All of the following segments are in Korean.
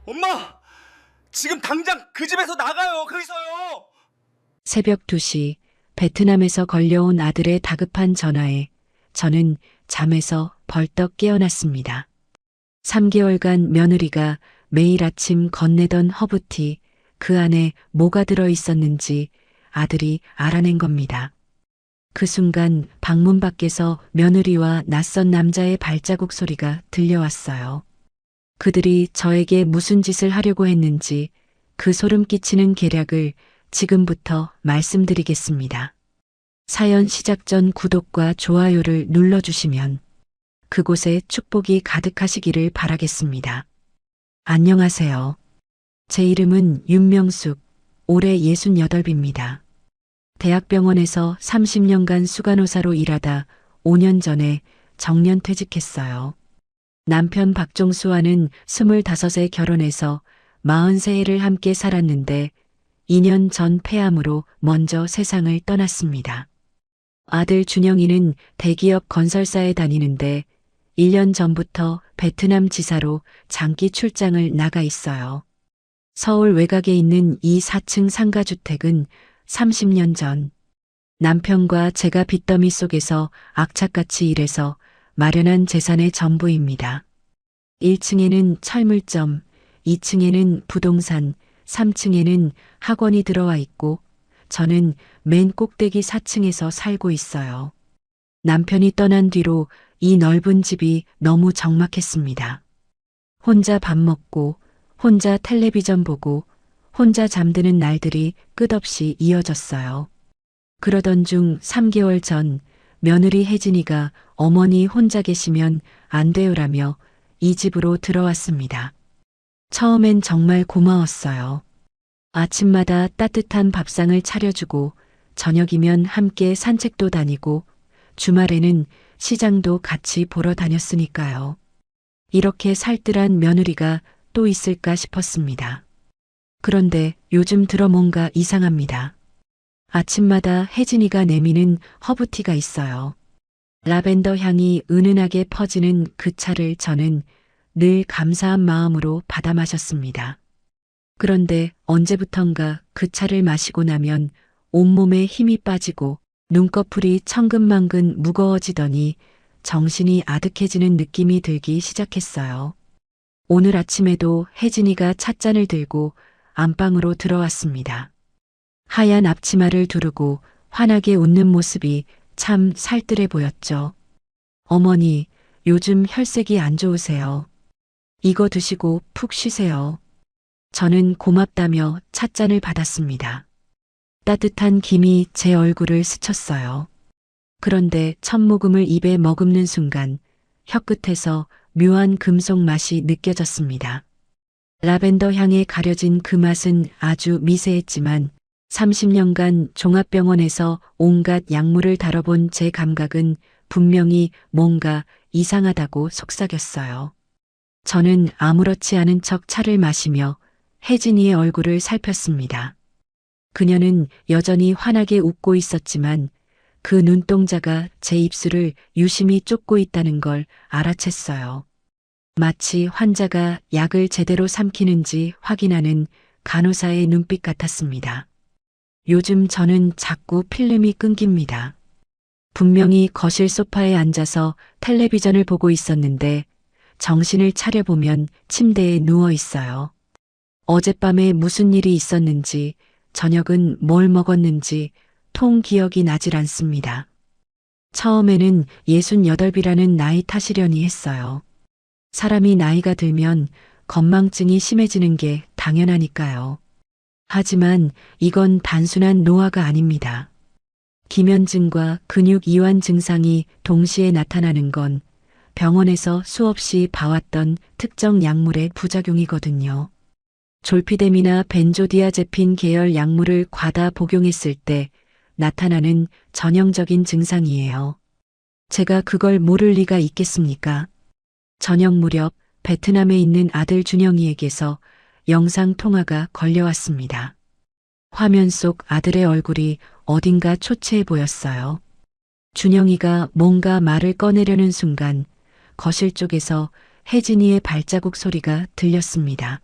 엄마! 지금 당장 그 집에서 나가요. 거기서요. 새벽 2시 베트남에서 걸려온 아들의 다급한 전화에 저는 잠에서 벌떡 깨어났습니다. 3개월간 며느리가 매일 아침 건네던 허브티, 그 안에 뭐가 들어 있었는지 아들이 알아낸 겁니다. 그 순간 방문 밖에서 며느리와 낯선 남자의 발자국 소리가 들려왔어요. 그들이 저에게 무슨 짓을 하려고 했는지 그 소름 끼치는 계략을 지금부터 말씀드리겠습니다. 사연 시작 전 구독과 좋아요를 눌러주시면 그곳에 축복이 가득하시기를 바라겠습니다. 안녕하세요. 제 이름은 윤명숙, 올해 68입니다. 대학병원에서 30년간 수간호사로 일하다 5년 전에 정년퇴직했어요. 남편 박종수와는 25에 결혼해서 43해를 함께 살았는데 2년 전 폐암으로 먼저 세상을 떠났습니다. 아들 준영이는 대기업 건설사에 다니는데 1년 전부터 베트남 지사로 장기 출장을 나가 있어요. 서울 외곽에 있는 이 4층 상가주택은 30년 전 남편과 제가 빚더미 속에서 악착같이 일해서 마련한 재산의 전부입니다. 1층에는 철물점, 2층에는 부동산, 3층에는 학원이 들어와 있고 저는 맨 꼭대기 4층에서 살고 있어요. 남편이 떠난 뒤로 이 넓은 집이 너무 적막했습니다. 혼자 밥 먹고, 혼자 텔레비전 보고, 혼자 잠드는 날들이 끝없이 이어졌어요. 그러던 중 3개월 전 며느리 혜진이가 어머니 혼자 계시면 안 돼요라며 이 집으로 들어왔습니다. 처음엔 정말 고마웠어요. 아침마다 따뜻한 밥상을 차려주고 저녁이면 함께 산책도 다니고 주말에는 시장도 같이 보러 다녔으니까요. 이렇게 살뜰한 며느리가 또 있을까 싶었습니다. 그런데 요즘 들어 뭔가 이상합니다. 아침마다 혜진이가 내미는 허브티가 있어요. 라벤더 향이 은은하게 퍼지는 그 차를 저는 늘 감사한 마음으로 받아 마셨습니다. 그런데 언제부턴가 그 차를 마시고 나면 온몸에 힘이 빠지고 눈꺼풀이 천근만근 무거워지더니 정신이 아득해지는 느낌이 들기 시작했어요. 오늘 아침에도 혜진이가 찻잔을 들고 안방으로 들어왔습니다. 하얀 앞치마를 두르고 환하게 웃는 모습이 참 살뜰해 보였죠. 어머니, 요즘 혈색이 안 좋으세요. 이거 드시고 푹 쉬세요. 저는 고맙다며 찻잔을 받았습니다. 따뜻한 김이 제 얼굴을 스쳤어요. 그런데 첫 모금을 입에 머금는 순간 혀끝에서 묘한 금속 맛이 느껴졌습니다. 라벤더 향에 가려진 그 맛은 아주 미세했지만 30년간 종합병원에서 온갖 약물을 다뤄본 제 감각은 분명히 뭔가 이상하다고 속삭였어요. 저는 아무렇지 않은 척 차를 마시며 혜진이의 얼굴을 살폈습니다. 그녀는 여전히 환하게 웃고 있었지만 그 눈동자가 제 입술을 유심히 쫓고 있다는 걸 알아챘어요. 마치 환자가 약을 제대로 삼키는지 확인하는 간호사의 눈빛 같았습니다. 요즘 저는 자꾸 필름이 끊깁니다. 분명히 거실 소파에 앉아서 텔레비전을 보고 있었는데 정신을 차려보면 침대에 누워 있어요. 어젯밤에 무슨 일이 있었는지, 저녁은 뭘 먹었는지 통 기억이 나질 않습니다. 처음에는 68이라는 나이 탓이려니 했어요. 사람이 나이가 들면 건망증이 심해지는 게 당연하니까요. 하지만 이건 단순한 노화가 아닙니다. 기면증과 근육 이완 증상이 동시에 나타나는 건 병원에서 수없이 봐왔던 특정 약물의 부작용이거든요. 졸피뎀이나 벤조디아제핀 계열 약물을 과다 복용했을 때 나타나는 전형적인 증상이에요. 제가 그걸 모를 리가 있겠습니까? 저녁 무렵 베트남에 있는 아들 준영이에게서 영상 통화가 걸려왔습니다. 화면 속 아들의 얼굴이 어딘가 초췌해 보였어요. 준영이가 뭔가 말을 꺼내려는 순간 거실 쪽에서 혜진이의 발자국 소리가 들렸습니다.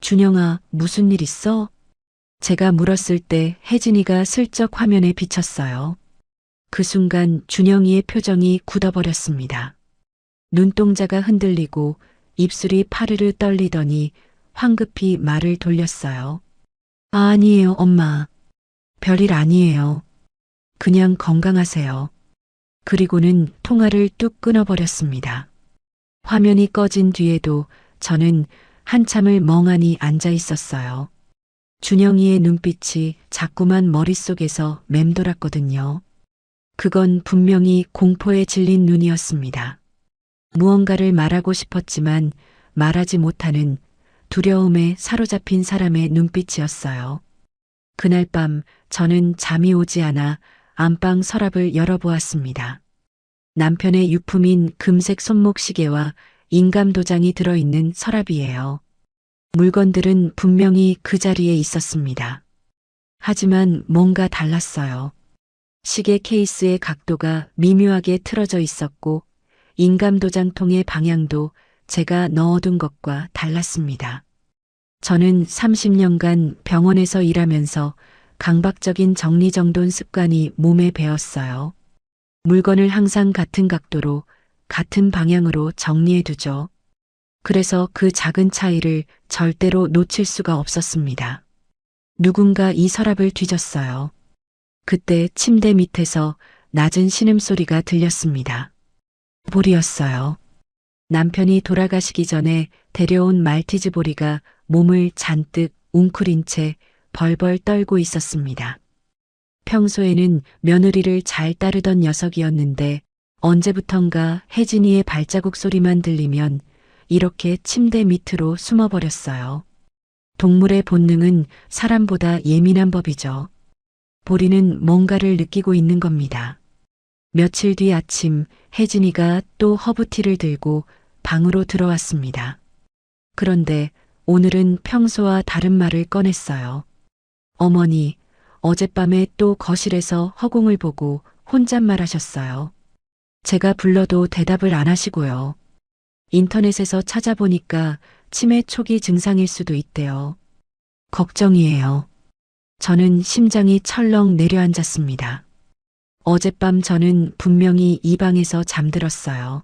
준영아, 무슨 일 있어? 제가 물었을 때 혜진이가 슬쩍 화면에 비쳤어요. 그 순간 준영이의 표정이 굳어버렸습니다. 눈동자가 흔들리고 입술이 파르르 떨리더니 황급히 말을 돌렸어요. 아니에요, 엄마. 별일 아니에요. 그냥 건강하세요. 그리고는 통화를 뚝 끊어버렸습니다. 화면이 꺼진 뒤에도 저는 한참을 멍하니 앉아 있었어요. 준영이의 눈빛이 자꾸만 머릿속에서 맴돌았거든요. 그건 분명히 공포에 질린 눈이었습니다. 무언가를 말하고 싶었지만 말하지 못하는 두려움에 사로잡힌 사람의 눈빛이었어요. 그날 밤 저는 잠이 오지 않아 안방 서랍을 열어보았습니다. 남편의 유품인 금색 손목시계와 인감도장이 들어있는 서랍이에요. 물건들은 분명히 그 자리에 있었습니다. 하지만 뭔가 달랐어요. 시계 케이스의 각도가 미묘하게 틀어져 있었고 인감도장통의 방향도 제가 넣어둔 것과 달랐습니다. 저는 30년간 병원에서 일하면서 강박적인 정리정돈 습관이 몸에 배었어요. 물건을 항상 같은 각도로, 같은 방향으로 정리해두죠. 그래서 그 작은 차이를 절대로 놓칠 수가 없었습니다. 누군가 이 서랍을 뒤졌어요. 그때 침대 밑에서 낮은 신음소리가 들렸습니다. 보리였어요. 남편이 돌아가시기 전에 데려온 말티즈 보리가 몸을 잔뜩 웅크린 채 벌벌 떨고 있었습니다. 평소에는 며느리를 잘 따르던 녀석이었는데 언제부턴가 혜진이의 발자국 소리만 들리면 이렇게 침대 밑으로 숨어버렸어요. 동물의 본능은 사람보다 예민한 법이죠. 보리는 뭔가를 느끼고 있는 겁니다. 며칠 뒤 아침 혜진이가 또 허브티를 들고 방으로 들어왔습니다. 그런데 오늘은 평소와 다른 말을 꺼냈어요. 어머니, 어젯밤에 또 거실에서 허공을 보고 혼잣말 하셨어요. 제가 불러도 대답을 안 하시고요. 인터넷에서 찾아보니까 치매 초기 증상일 수도 있대요. 걱정이에요. 저는 심장이 철렁 내려앉았습니다. 어젯밤 저는 분명히 이 방에서 잠들었어요.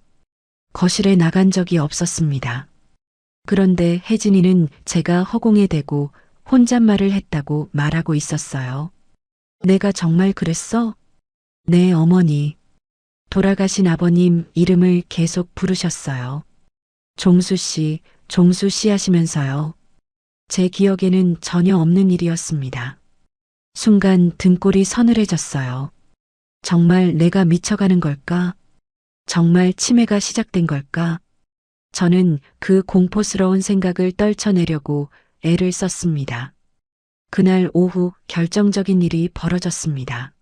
거실에 나간 적이 없었습니다. 그런데 혜진이는 제가 허공에 대고 혼잣말을 했다고 말하고 있었어요. 내가 정말 그랬어? 네, 어머니. 돌아가신 아버님 이름을 계속 부르셨어요. 종수 씨 하시면서요. 제 기억에는 전혀 없는 일이었습니다. 순간 등골이 서늘해졌어요. 정말 내가 미쳐가는 걸까? 정말 치매가 시작된 걸까? 저는 그 공포스러운 생각을 떨쳐내려고 애를 썼습니다. 그날 오후 결정적인 일이 벌어졌습니다.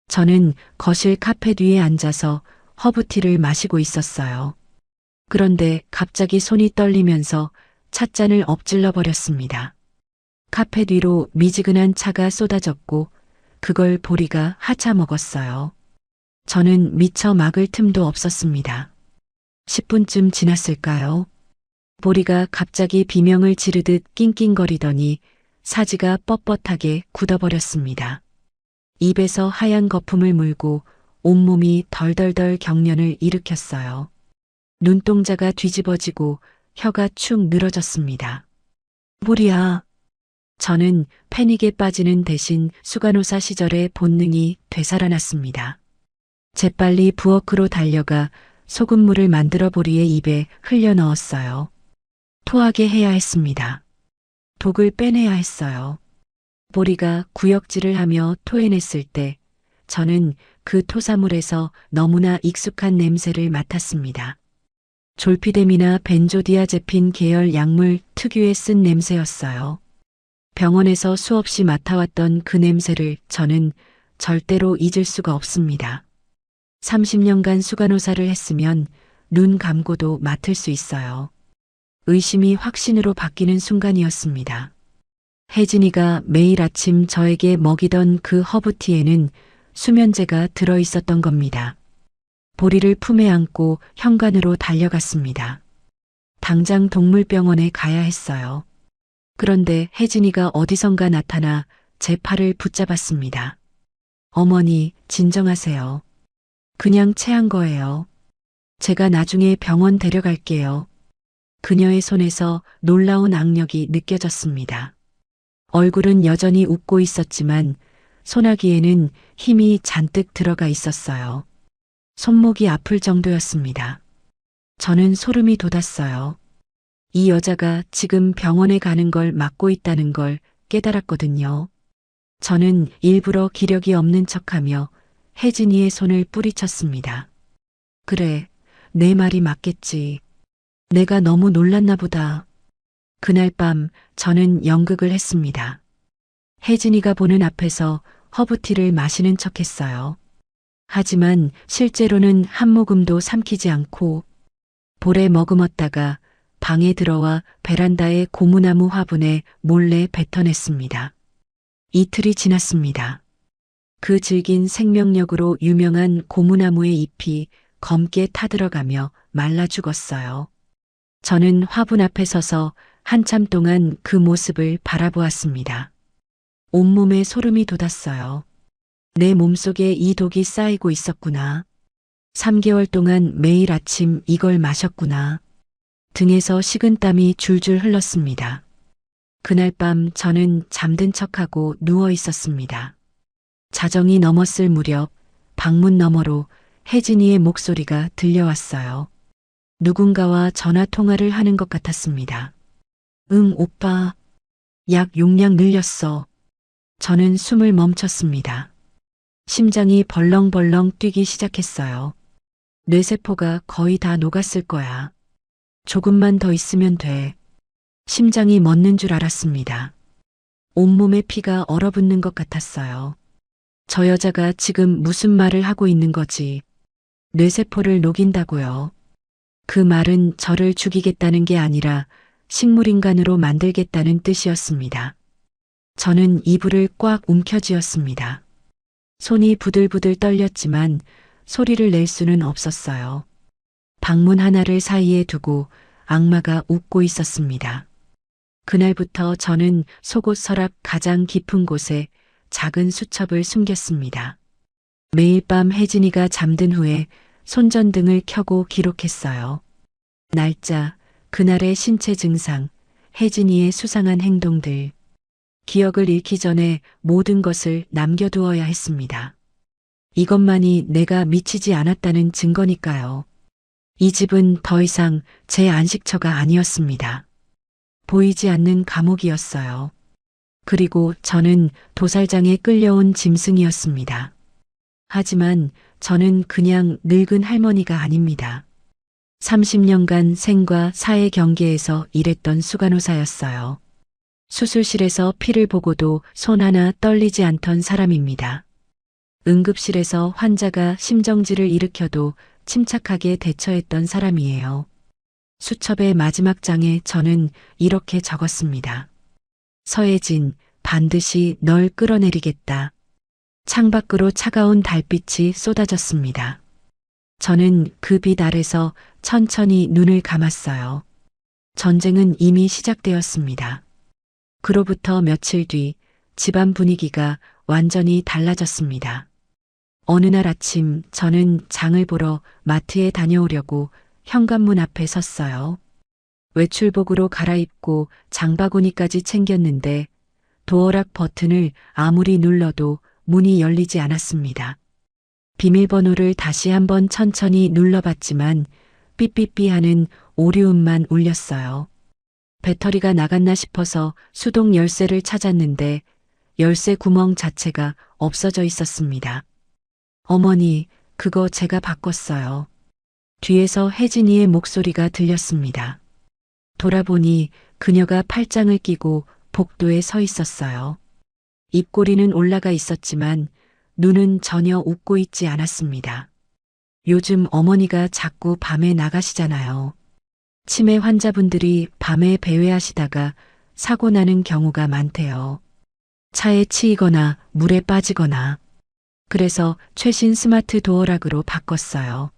저는 거실 카페 뒤에 앉아서 허브티를 마시고 있었어요. 그런데 갑자기 손이 떨리면서 찻잔을 엎질러 버렸습니다. 카페 뒤로 미지근한 차가 쏟아졌고 그걸 보리가 하차 먹었어요. 저는 미처 막을 틈도 없었습니다. 10분쯤 지났을까요? 보리가 갑자기 비명을 지르듯 낑낑거리더니 사지가 뻣뻣하게 굳어버렸습니다. 입에서 하얀 거품을 물고 온몸이 덜덜덜 경련을 일으켰어요. 눈동자가 뒤집어지고 혀가 축 늘어졌습니다. 보리야. 저는 패닉에 빠지는 대신 수간호사 시절의 본능이 되살아났습니다. 재빨리 부엌으로 달려가 소금물을 만들어 보리의 입에 흘려 넣었어요. 토하게 해야 했습니다. 독을 빼내야 했어요. 보리가 구역질을 하며 토해냈을 때 저는 그 토사물에서 너무나 익숙한 냄새를 맡았습니다. 졸피뎀이나 벤조디아제핀 계열 약물 특유의 쓴 냄새였어요. 병원에서 수없이 맡아왔던 그 냄새를 저는 절대로 잊을 수가 없습니다. 30년간 수간호사를 했으면 눈 감고도 맡을 수 있어요. 의심이 확신으로 바뀌는 순간이었습니다. 혜진이가 매일 아침 저에게 먹이던 그 허브티에는 수면제가 들어있었던 겁니다. 보리를 품에 안고 현관으로 달려갔습니다. 당장 동물병원에 가야 했어요. 그런데 혜진이가 어디선가 나타나 제 팔을 붙잡았습니다. 어머니, 진정하세요. 그냥 체한 거예요. 제가 나중에 병원 데려갈게요. 그녀의 손에서 놀라운 악력이 느껴졌습니다. 얼굴은 여전히 웃고 있었지만 소나기에는 힘이 잔뜩 들어가 있었어요. 손목이 아플 정도였습니다. 저는 소름이 돋았어요. 이 여자가 지금 병원에 가는 걸 막고 있다는 걸 깨달았거든요. 저는 일부러 기력이 없는 척하며 혜진이의 손을 뿌리쳤습니다. 그래, 내 말이 맞겠지. 내가 너무 놀랐나 보다. 그날 밤 저는 연극을 했습니다. 혜진이가 보는 앞에서 허브티를 마시는 척했어요. 하지만 실제로는 한 모금도 삼키지 않고 볼에 머금었다가 방에 들어와 베란다의 고무나무 화분에 몰래 뱉어냈습니다. 이틀이 지났습니다. 그 질긴 생명력으로 유명한 고무나무의 잎이 검게 타들어가며 말라 죽었어요. 저는 화분 앞에 서서 한참 동안 그 모습을 바라보았습니다. 온몸에 소름이 돋았어요. 내 몸속에 이 독이 쌓이고 있었구나. 3개월 동안 매일 아침 이걸 마셨구나. 등에서 식은땀이 줄줄 흘렀습니다. 그날 밤 저는 잠든 척하고 누워 있었습니다. 자정이 넘었을 무렵 방문 너머로 혜진이의 목소리가 들려왔어요. 누군가와 전화 통화를 하는 것 같았습니다. 응, 오빠. 약 용량 늘렸어. 저는 숨을 멈췄습니다. 심장이 벌렁벌렁 뛰기 시작했어요. 뇌세포가 거의 다 녹았을 거야. 조금만 더 있으면 돼. 심장이 멎는 줄 알았습니다. 온몸에 피가 얼어붙는 것 같았어요. 저 여자가 지금 무슨 말을 하고 있는 거지? 뇌세포를 녹인다고요. 그 말은 저를 죽이겠다는 게 아니라 식물인간으로 만들겠다는 뜻이었습니다. 저는 이불을 꽉 움켜쥐었습니다. 손이 부들부들 떨렸지만 소리를 낼 수는 없었어요. 방문 하나를 사이에 두고 악마가 웃고 있었습니다. 그날부터 저는 속옷 서랍 가장 깊은 곳에 작은 수첩을 숨겼습니다. 매일 밤 혜진이가 잠든 후에 손전등을 켜고 기록했어요. 날짜, 그날의 신체 증상, 혜진이의 수상한 행동들. 기억을 잃기 전에 모든 것을 남겨두어야 했습니다. 이것만이 내가 미치지 않았다는 증거니까요. 이 집은 더 이상 제 안식처가 아니었습니다. 보이지 않는 감옥이었어요. 그리고 저는 도살장에 끌려온 짐승이었습니다. 하지만 저는 그냥 늙은 할머니가 아닙니다. 30년간 생과 사의 경계에서 일했던 수간호사였어요. 수술실에서 피를 보고도 손 하나 떨리지 않던 사람입니다. 응급실에서 환자가 심정지를 일으켜도 침착하게 대처했던 사람이에요. 수첩의 마지막 장에 저는 이렇게 적었습니다. 서혜진, 반드시 널 끌어내리겠다. 창밖으로 차가운 달빛이 쏟아졌습니다. 저는 그 빛 아래서 천천히 눈을 감았어요. 전쟁은 이미 시작되었습니다. 그로부터 며칠 뒤 집안 분위기가 완전히 달라졌습니다. 어느 날 아침 저는 장을 보러 마트에 다녀오려고 현관문 앞에 섰어요. 외출복으로 갈아입고 장바구니까지 챙겼는데 도어락 버튼을 아무리 눌러도 문이 열리지 않았습니다. 비밀번호를 다시 한번 천천히 눌러봤지만 삐삐삐 하는 오류음만 울렸어요. 배터리가 나갔나 싶어서 수동 열쇠를 찾았는데 열쇠 구멍 자체가 없어져 있었습니다. 어머니, 그거 제가 바꿨어요. 뒤에서 혜진이의 목소리가 들렸습니다. 돌아보니 그녀가 팔짱을 끼고 복도에 서 있었어요. 입꼬리는 올라가 있었지만 눈은 전혀 웃고 있지 않았습니다. 요즘 어머니가 자꾸 밤에 나가시잖아요. 치매 환자분들이 밤에 배회하시다가 사고 나는 경우가 많대요. 차에 치이거나 물에 빠지거나. 그래서 최신 스마트 도어락으로 바꿨어요.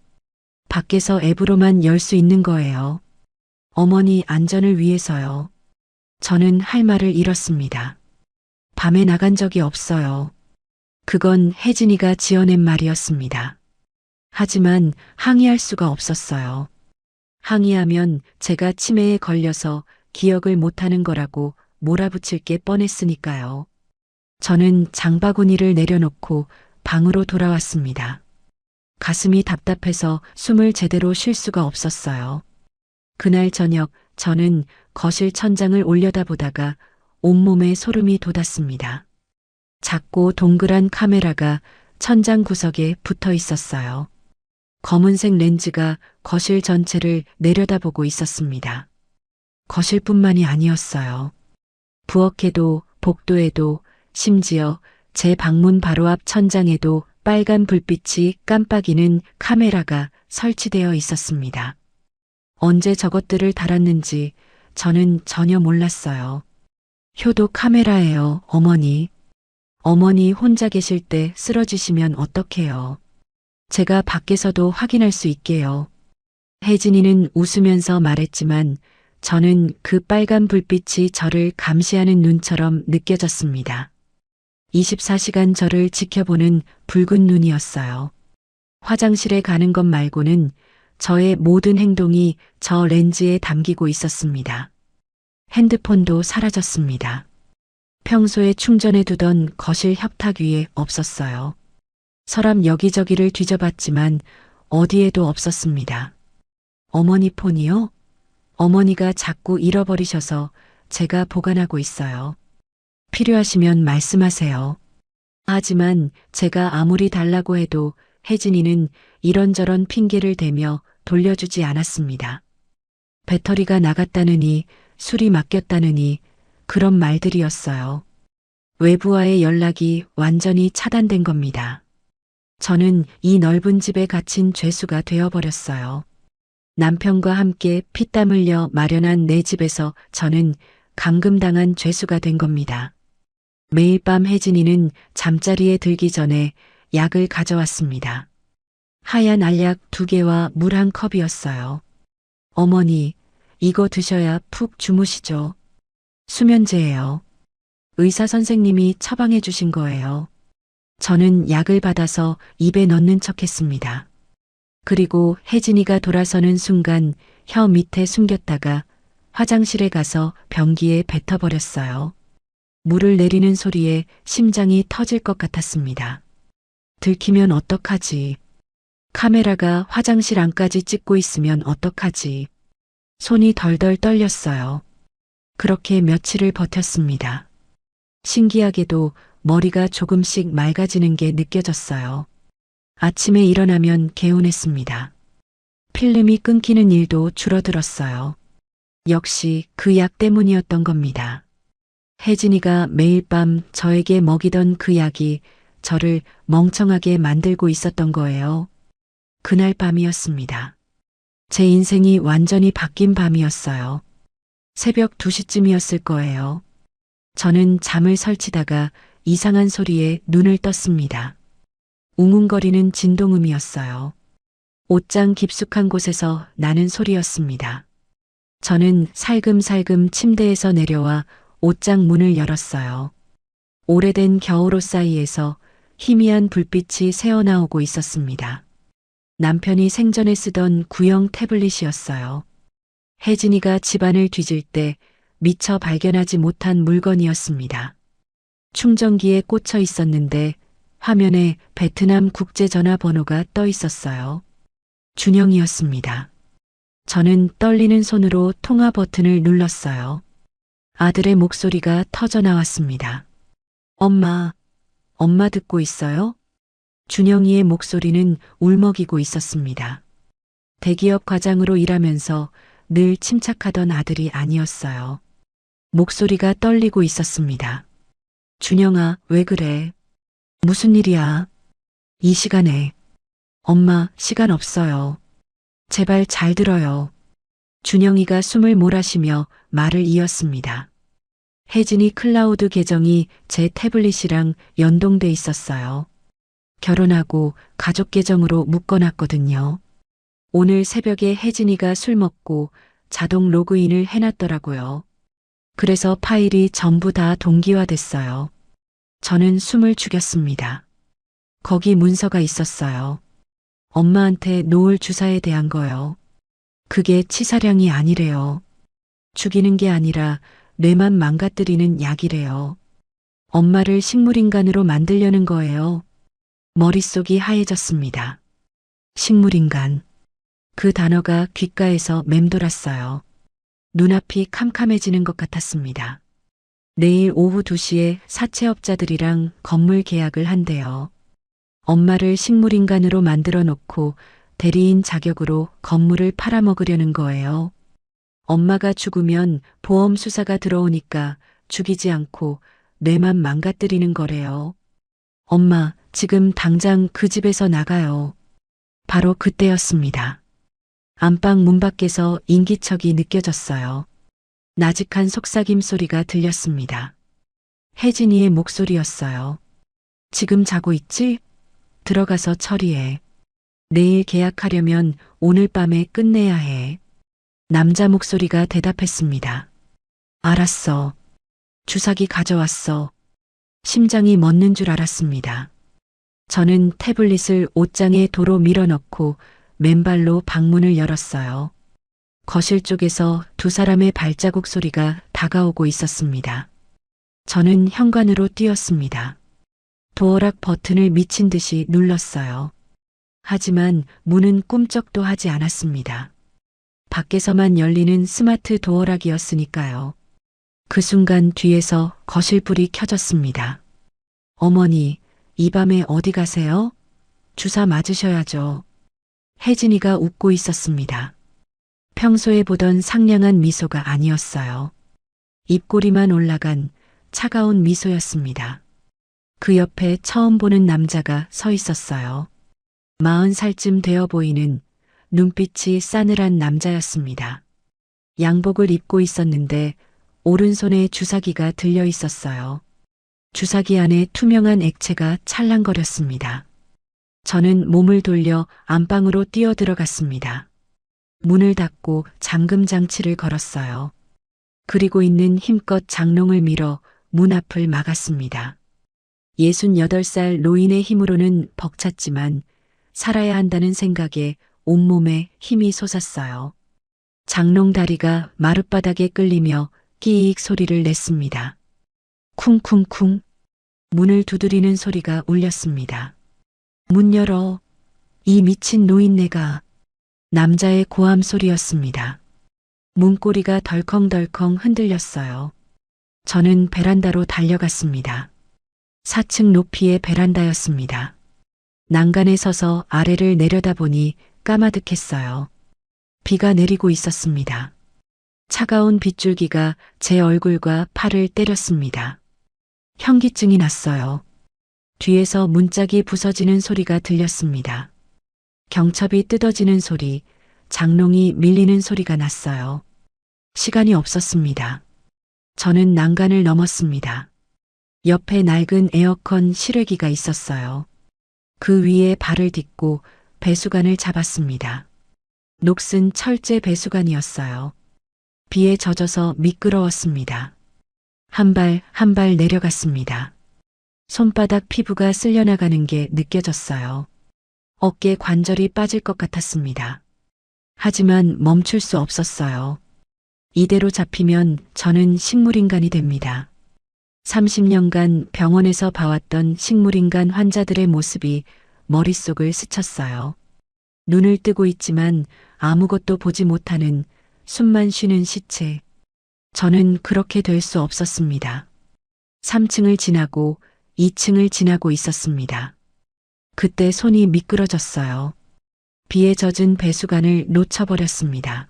밖에서 앱으로만 열 수 있는 거예요. 어머니 안전을 위해서요. 저는 할 말을 잃었습니다. 밤에 나간 적이 없어요. 그건 혜진이가 지어낸 말이었습니다. 하지만 항의할 수가 없었어요. 항의하면 제가 치매에 걸려서 기억을 못하는 거라고 몰아붙일 게 뻔했으니까요. 저는 장바구니를 내려놓고 방으로 돌아왔습니다. 가슴이 답답해서 숨을 제대로 쉴 수가 없었어요. 그날 저녁 저는 거실 천장을 올려다보다가 온몸에 소름이 돋았습니다. 작고 동그란 카메라가 천장 구석에 붙어 있었어요. 검은색 렌즈가 거실 전체를 내려다보고 있었습니다. 거실뿐만이 아니었어요. 부엌에도 복도에도 심지어 제 방문 바로 앞 천장에도 빨간 불빛이 깜빡이는 카메라가 설치되어 있었습니다. 언제 저것들을 달았는지 저는 전혀 몰랐어요. 효도 카메라예요, 어머니. 어머니 혼자 계실 때 쓰러지시면 어떡해요. 제가 밖에서도 확인할 수 있게요. 혜진이는 웃으면서 말했지만 저는 그 빨간 불빛이 저를 감시하는 눈처럼 느껴졌습니다. 24시간 저를 지켜보는 붉은 눈이었어요. 화장실에 가는 것 말고는 저의 모든 행동이 저 렌즈에 담기고 있었습니다. 핸드폰도 사라졌습니다. 평소에 충전해 두던 거실 협탁 위에 없었어요. 서랍 여기저기를 뒤져봤지만 어디에도 없었습니다. 어머니 폰이요? 어머니가 자꾸 잃어버리셔서 제가 보관하고 있어요. 필요하시면 말씀하세요. 하지만 제가 아무리 달라고 해도 혜진이는 이런저런 핑계를 대며 돌려주지 않았습니다. 배터리가 나갔다느니 술이 맡겼다느니 그런 말들이었어요. 외부와의 연락이 완전히 차단된 겁니다. 저는 이 넓은 집에 갇힌 죄수가 되어버렸어요. 남편과 함께 피땀 흘려 마련한 내 집에서 저는 감금당한 죄수가 된 겁니다. 매일 밤 혜진이는 잠자리에 들기 전에 약을 가져왔습니다. 하얀 알약 2개와 물 1컵이었어요. 어머니, 이거 드셔야 푹 주무시죠. 수면제예요. 의사 선생님이 처방해 주신 거예요. 저는 약을 받아서 입에 넣는 척했습니다. 그리고 혜진이가 돌아서는 순간 혀 밑에 숨겼다가 화장실에 가서 변기에 뱉어버렸어요. 물을 내리는 소리에 심장이 터질 것 같았습니다. 들키면 어떡하지? 카메라가 화장실 안까지 찍고 있으면 어떡하지? 손이 덜덜 떨렸어요. 그렇게 며칠을 버텼습니다. 신기하게도 머리가 조금씩 맑아지는 게 느껴졌어요. 아침에 일어나면 개운했습니다. 필름이 끊기는 일도 줄어들었어요. 역시 그 약 때문이었던 겁니다. 혜진이가 매일 밤 저에게 먹이던 그 약이 저를 멍청하게 만들고 있었던 거예요. 그날 밤이었습니다. 제 인생이 완전히 바뀐 밤이었어요. 새벽 2시쯤이었을 거예요. 저는 잠을 설치다가 이상한 소리에 눈을 떴습니다. 웅웅거리는 진동음이었어요. 옷장 깊숙한 곳에서 나는 소리였습니다. 저는 살금살금 침대에서 내려와 옷장 문을 열었어요. 오래된 겨울옷 사이에서 희미한 불빛이 새어나오고 있었습니다. 남편이 생전에 쓰던 구형 태블릿이었어요. 혜진이가 집안을 뒤질 때 미처 발견하지 못한 물건이었습니다. 충전기에 꽂혀 있었는데 화면에 베트남 국제전화번호가 떠 있었어요. 준영이었습니다. 저는 떨리는 손으로 통화 버튼을 눌렀어요. 아들의 목소리가 터져 나왔습니다. 엄마, 엄마 듣고 있어요? 준영이의 목소리는 울먹이고 있었습니다. 대기업 과장으로 일하면서 늘 침착하던 아들이 아니었어요. 목소리가 떨리고 있었습니다. 준영아, 왜 그래? 무슨 일이야? 이 시간에. 엄마, 시간 없어요. 제발 잘 들어요. 준영이가 숨을 몰아쉬며 말을 이었습니다. 혜진이 클라우드 계정이 제 태블릿이랑 연동돼 있었어요. 결혼하고 가족 계정으로 묶어놨거든요. 오늘 새벽에 혜진이가 술 먹고 자동 로그인을 해놨더라고요. 그래서 파일이 전부 다 동기화됐어요. 저는 숨을 죽였습니다. 거기 문서가 있었어요. 엄마한테 놓을 주사에 대한 거요. 그게 치사량이 아니래요. 죽이는 게 아니라 뇌만 망가뜨리는 약이래요. 엄마를 식물인간으로 만들려는 거예요. 머릿속이 하얘졌습니다. 식물인간. 그 단어가 귓가에서 맴돌았어요. 눈앞이 캄캄해지는 것 같았습니다. 내일 오후 2시에 사채업자들이랑 건물 계약을 한대요. 엄마를 식물인간으로 만들어 놓고 대리인 자격으로 건물을 팔아먹으려는 거예요. 엄마가 죽으면 보험 수사가 들어오니까 죽이지 않고 뇌만 망가뜨리는 거래요. 엄마, 지금 당장 그 집에서 나가요. 바로 그때였습니다. 안방 문 밖에서 인기척이 느껴졌어요. 나직한 속삭임 소리가 들렸습니다. 혜진이의 목소리였어요. 지금 자고 있지? 들어가서 처리해. 내일 계약하려면 오늘 밤에 끝내야 해. 남자 목소리가 대답했습니다. 알았어. 주사기 가져왔어. 심장이 멎는 줄 알았습니다. 저는 태블릿을 옷장에 도로 밀어넣고 맨발로 방문을 열었어요. 거실 쪽에서 두 사람의 발자국 소리가 다가오고 있었습니다. 저는 현관으로 뛰었습니다. 도어락 버튼을 미친 듯이 눌렀어요. 하지만 문은 꿈쩍도 하지 않았습니다. 밖에서만 열리는 스마트 도어락이었으니까요. 그 순간 뒤에서 거실불이 켜졌습니다. 어머니, 이 밤에 어디 가세요? 주사 맞으셔야죠. 혜진이가 웃고 있었습니다. 평소에 보던 상냥한 미소가 아니었어요. 입꼬리만 올라간 차가운 미소였습니다. 그 옆에 처음 보는 남자가 서 있었어요. 40살쯤 되어 보이는 눈빛이 싸늘한 남자였습니다. 양복을 입고 있었는데 오른손에 주사기가 들려 있었어요. 주사기 안에 투명한 액체가 찰랑거렸습니다. 저는 몸을 돌려 안방으로 뛰어 들어갔습니다. 문을 닫고 잠금 장치를 걸었어요. 그리고 있는 힘껏 장롱을 밀어 문 앞을 막았습니다. 68살 노인의 힘으로는 벅찼지만 살아야 한다는 생각에 온몸에 힘이 솟았어요. 장롱 다리가 마룻바닥에 끌리며 끼익 소리를 냈습니다. 쿵쿵쿵. 문을 두드리는 소리가 울렸습니다. 문 열어. 이 미친 노인네가. 남자의 고함 소리였습니다. 문고리가 덜컹덜컹 흔들렸어요. 저는 베란다로 달려갔습니다. 4층 높이의 베란다였습니다. 난간에 서서 아래를 내려다보니 까마득했어요. 비가 내리고 있었습니다. 차가운 빗줄기가 제 얼굴과 팔을 때렸습니다. 현기증이 났어요. 뒤에서 문짝이 부서지는 소리가 들렸습니다. 경첩이 뜯어지는 소리, 장롱이 밀리는 소리가 났어요. 시간이 없었습니다. 저는 난간을 넘었습니다. 옆에 낡은 에어컨 실외기가 있었어요. 그 위에 발을 딛고 배수관을 잡았습니다. 녹슨 철제 배수관이었어요. 비에 젖어서 미끄러웠습니다. 한 발 한 발 내려갔습니다. 손바닥 피부가 쓸려나가는 게 느껴졌어요. 어깨 관절이 빠질 것 같았습니다. 하지만 멈출 수 없었어요. 이대로 잡히면 저는 식물인간이 됩니다. 30년간 병원에서 봐왔던 식물인간 환자들의 모습이 머릿속을 스쳤어요. 눈을 뜨고 있지만 아무것도 보지 못하는 숨만 쉬는 시체. 저는 그렇게 될 수 없었습니다. 3층을 지나고 2층을 지나고 있었습니다. 그때 손이 미끄러졌어요. 비에 젖은 배수관을 놓쳐버렸습니다.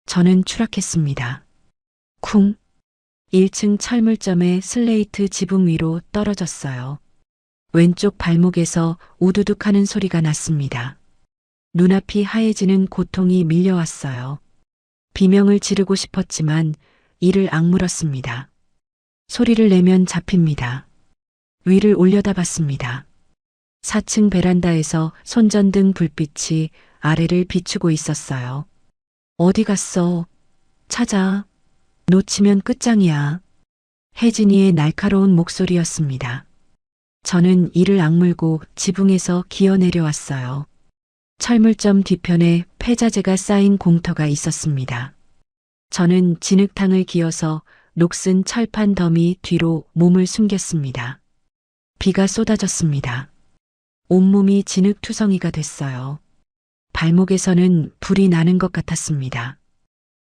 저는 추락했습니다. 쿵. 1층 철물점의 슬레이트 지붕 위로 떨어졌어요. 왼쪽 발목에서 우두둑 하는 소리가 났습니다. 눈앞이 하얘지는 고통이 밀려왔어요. 비명을 지르고 싶었지만 이를 악물었습니다. 소리를 내면 잡힙니다. 위를 올려다봤습니다. 4층 베란다에서 손전등 불빛이 아래를 비추고 있었어요. 어디 갔어? 찾아. 놓치면 끝장이야. 혜진이의 날카로운 목소리였습니다. 저는 이를 악물고 지붕에서 기어 내려왔어요. 철물점 뒤편에 폐자재가 쌓인 공터가 있었습니다. 저는 진흙탕을 기어서 녹슨 철판 더미 뒤로 몸을 숨겼습니다. 비가 쏟아졌습니다. 온몸이 진흙투성이가 됐어요. 발목에서는 불이 나는 것 같았습니다.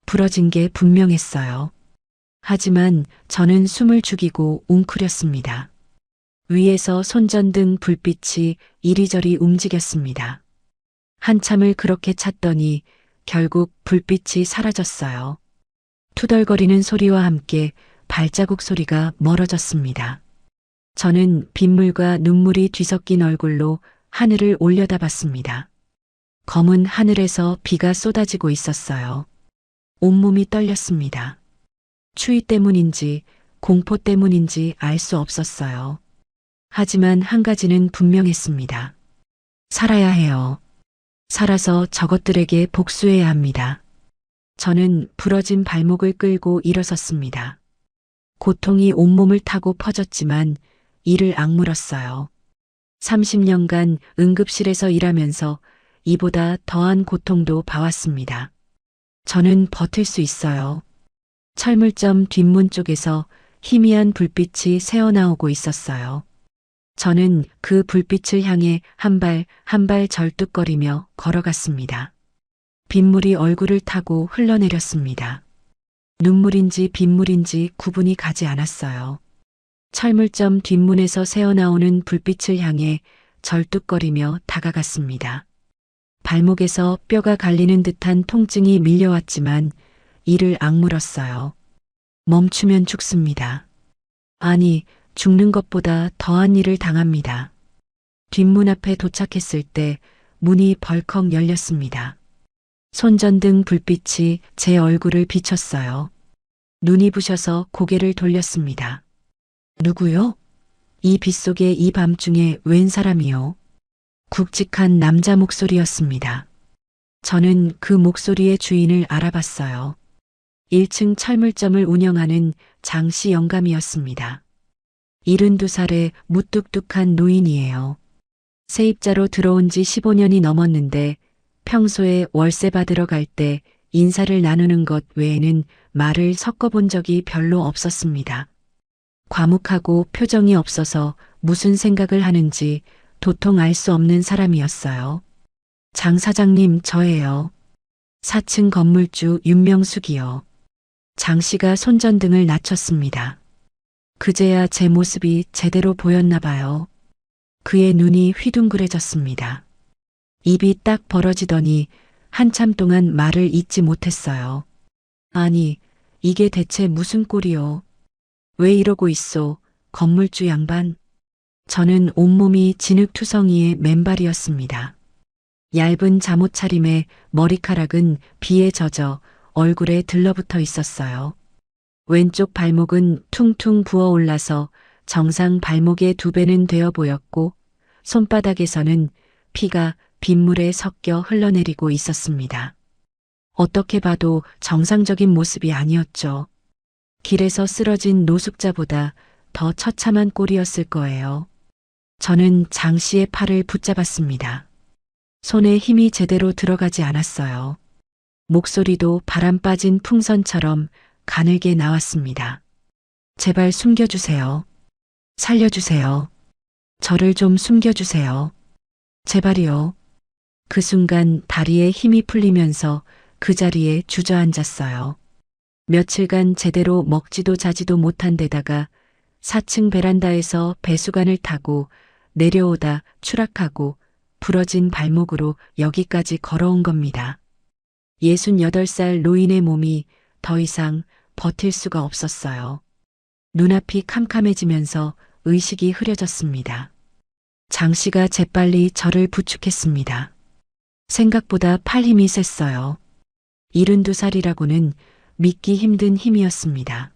부러진 게 분명했어요. 하지만 저는 숨을 죽이고 웅크렸습니다. 위에서 손전등 불빛이 이리저리 움직였습니다. 한참을 그렇게 찾더니 결국 불빛이 사라졌어요. 투덜거리는 소리와 함께 발자국 소리가 멀어졌습니다. 저는 빗물과 눈물이 뒤섞인 얼굴로 하늘을 올려다봤습니다. 검은 하늘에서 비가 쏟아지고 있었어요. 온몸이 떨렸습니다. 추위 때문인지 공포 때문인지 알 수 없었어요. 하지만 한 가지는 분명했습니다. 살아야 해요. 살아서 저것들에게 복수해야 합니다. 저는 부러진 발목을 끌고 일어섰습니다. 고통이 온몸을 타고 퍼졌지만 이를 악물었어요. 30년간 응급실에서 일하면서 이보다 더한 고통도 봐왔습니다. 저는 버틸 수 있어요. 철물점 뒷문 쪽에서 희미한 불빛이 새어나오고 있었어요. 저는 그 불빛을 향해 한 발 한 발 절뚝거리며 걸어갔습니다. 빗물이 얼굴을 타고 흘러내렸습니다. 눈물인지 빗물인지 구분이 가지 않았어요. 철물점 뒷문에서 새어나오는 불빛을 향해 절뚝거리며 다가갔습니다. 발목에서 뼈가 갈리는 듯한 통증이 밀려왔지만 이를 악물었어요. 멈추면 죽습니다. 아니, 죽는 것보다 더한 일을 당합니다. 뒷문 앞에 도착했을 때 문이 벌컥 열렸습니다. 손전등 불빛이 제 얼굴을 비췄어요. 눈이 부셔서 고개를 돌렸습니다. 누구요? 이 빗속에 이 밤중에 웬 사람이요? 굵직한 남자 목소리였습니다. 저는 그 목소리의 주인을 알아봤어요. 1층 철물점을 운영하는 장씨 영감이었습니다. 72살의 무뚝뚝한 노인이에요. 세입자로 들어온 지 15년이 넘었는데 평소에 월세 받으러 갈 때 인사를 나누는 것 외에는 말을 섞어본 적이 별로 없었습니다. 과묵하고 표정이 없어서 무슨 생각을 하는지 도통 알 수 없는 사람이었어요. 장 사장님, 저예요. 4층 건물주 윤명숙이요. 장 씨가 손전등을 낮췄습니다. 그제야 제 모습이 제대로 보였나 봐요. 그의 눈이 휘둥그레졌습니다. 입이 딱 벌어지더니 한참 동안 말을 잇지 못했어요. 아니, 이게 대체 무슨 꼴이요? 왜 이러고 있소, 건물주 양반? 저는 온몸이 진흙투성이의 맨발이었습니다. 얇은 잠옷 차림에 머리카락은 비에 젖어 얼굴에 들러붙어 있었어요. 왼쪽 발목은 퉁퉁 부어올라서 정상 발목의 2배는 되어 보였고 손바닥에서는 피가 빗물에 섞여 흘러내리고 있었습니다. 어떻게 봐도 정상적인 모습이 아니었죠. 길에서 쓰러진 노숙자보다 더 처참한 꼴이었을 거예요. 저는 장 씨의 팔을 붙잡았습니다. 손에 힘이 제대로 들어가지 않았어요. 목소리도 바람 빠진 풍선처럼 가늘게 나왔습니다. 제발 숨겨주세요. 살려주세요. 저를 좀 숨겨주세요. 제발이요. 그 순간 다리에 힘이 풀리면서 그 자리에 주저앉았어요. 며칠간 제대로 먹지도 자지도 못한 데다가 4층 베란다에서 배수관을 타고 내려오다 추락하고 부러진 발목으로 여기까지 걸어온 겁니다. 68살 노인의 몸이 더 이상 버틸 수가 없었어요. 눈앞이 캄캄해지면서 의식이 흐려졌습니다. 장 씨가 재빨리 저를 부축했습니다. 생각보다 팔 힘이 셌어요. 72살이라고는 믿기 힘든 힘이었습니다.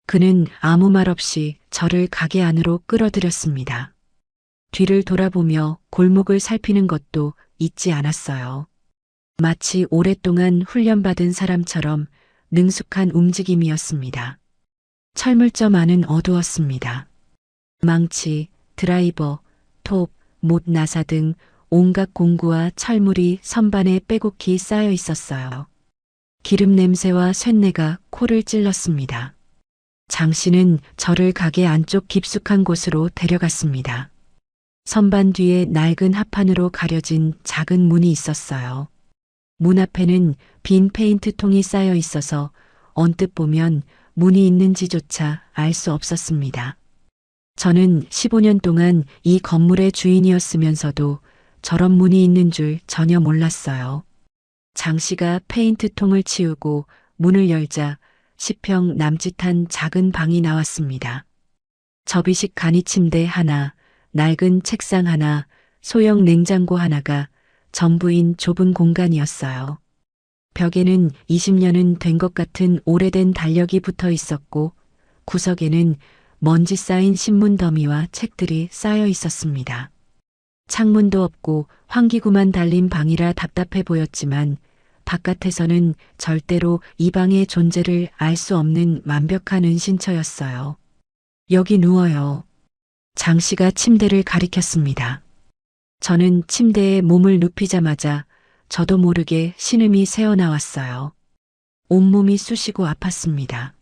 그는 아무 말 없이 저를 가게 안으로 끌어들였습니다. 뒤를 돌아보며 골목을 살피는 것도 잊지 않았어요. 마치 오랫동안 훈련받은 사람처럼 능숙한 움직임이었습니다. 철물점 안은 어두웠습니다. 망치, 드라이버, 톱, 못 나사 등 온갖 공구와 철물이 선반에 빼곡히 쌓여 있었어요. 기름 냄새와 쇳내가 코를 찔렀습니다. 장 씨는 저를 가게 안쪽 깊숙한 곳으로 데려갔습니다. 선반 뒤에 낡은 합판으로 가려진 작은 문이 있었어요. 문 앞에는 빈 페인트통이 쌓여 있어서 언뜻 보면 문이 있는지조차 알 수 없었습니다. 저는 15년 동안 이 건물의 주인이었으면서도 저런 문이 있는 줄 전혀 몰랐어요. 장 씨가 페인트통을 치우고 문을 열자 10평 남짓한 작은 방이 나왔습니다. 접이식 간이 침대 하나, 낡은 책상 하나, 소형 냉장고 하나가 전부인 좁은 공간이었어요. 벽에는 20년은 된 것 같은 오래된 달력이 붙어 있었고 구석에는 먼지 쌓인 신문 더미와 책들이 쌓여 있었습니다. 창문도 없고 환기구만 달린 방이라 답답해 보였지만 바깥에서는 절대로 이 방의 존재를 알 수 없는 완벽한 은신처였어요. 여기 누워요. 장 씨가 침대를 가리켰습니다. 저는 침대에 몸을 눕히자마자 저도 모르게 신음이 새어나왔어요. 온몸이 쑤시고 아팠습니다.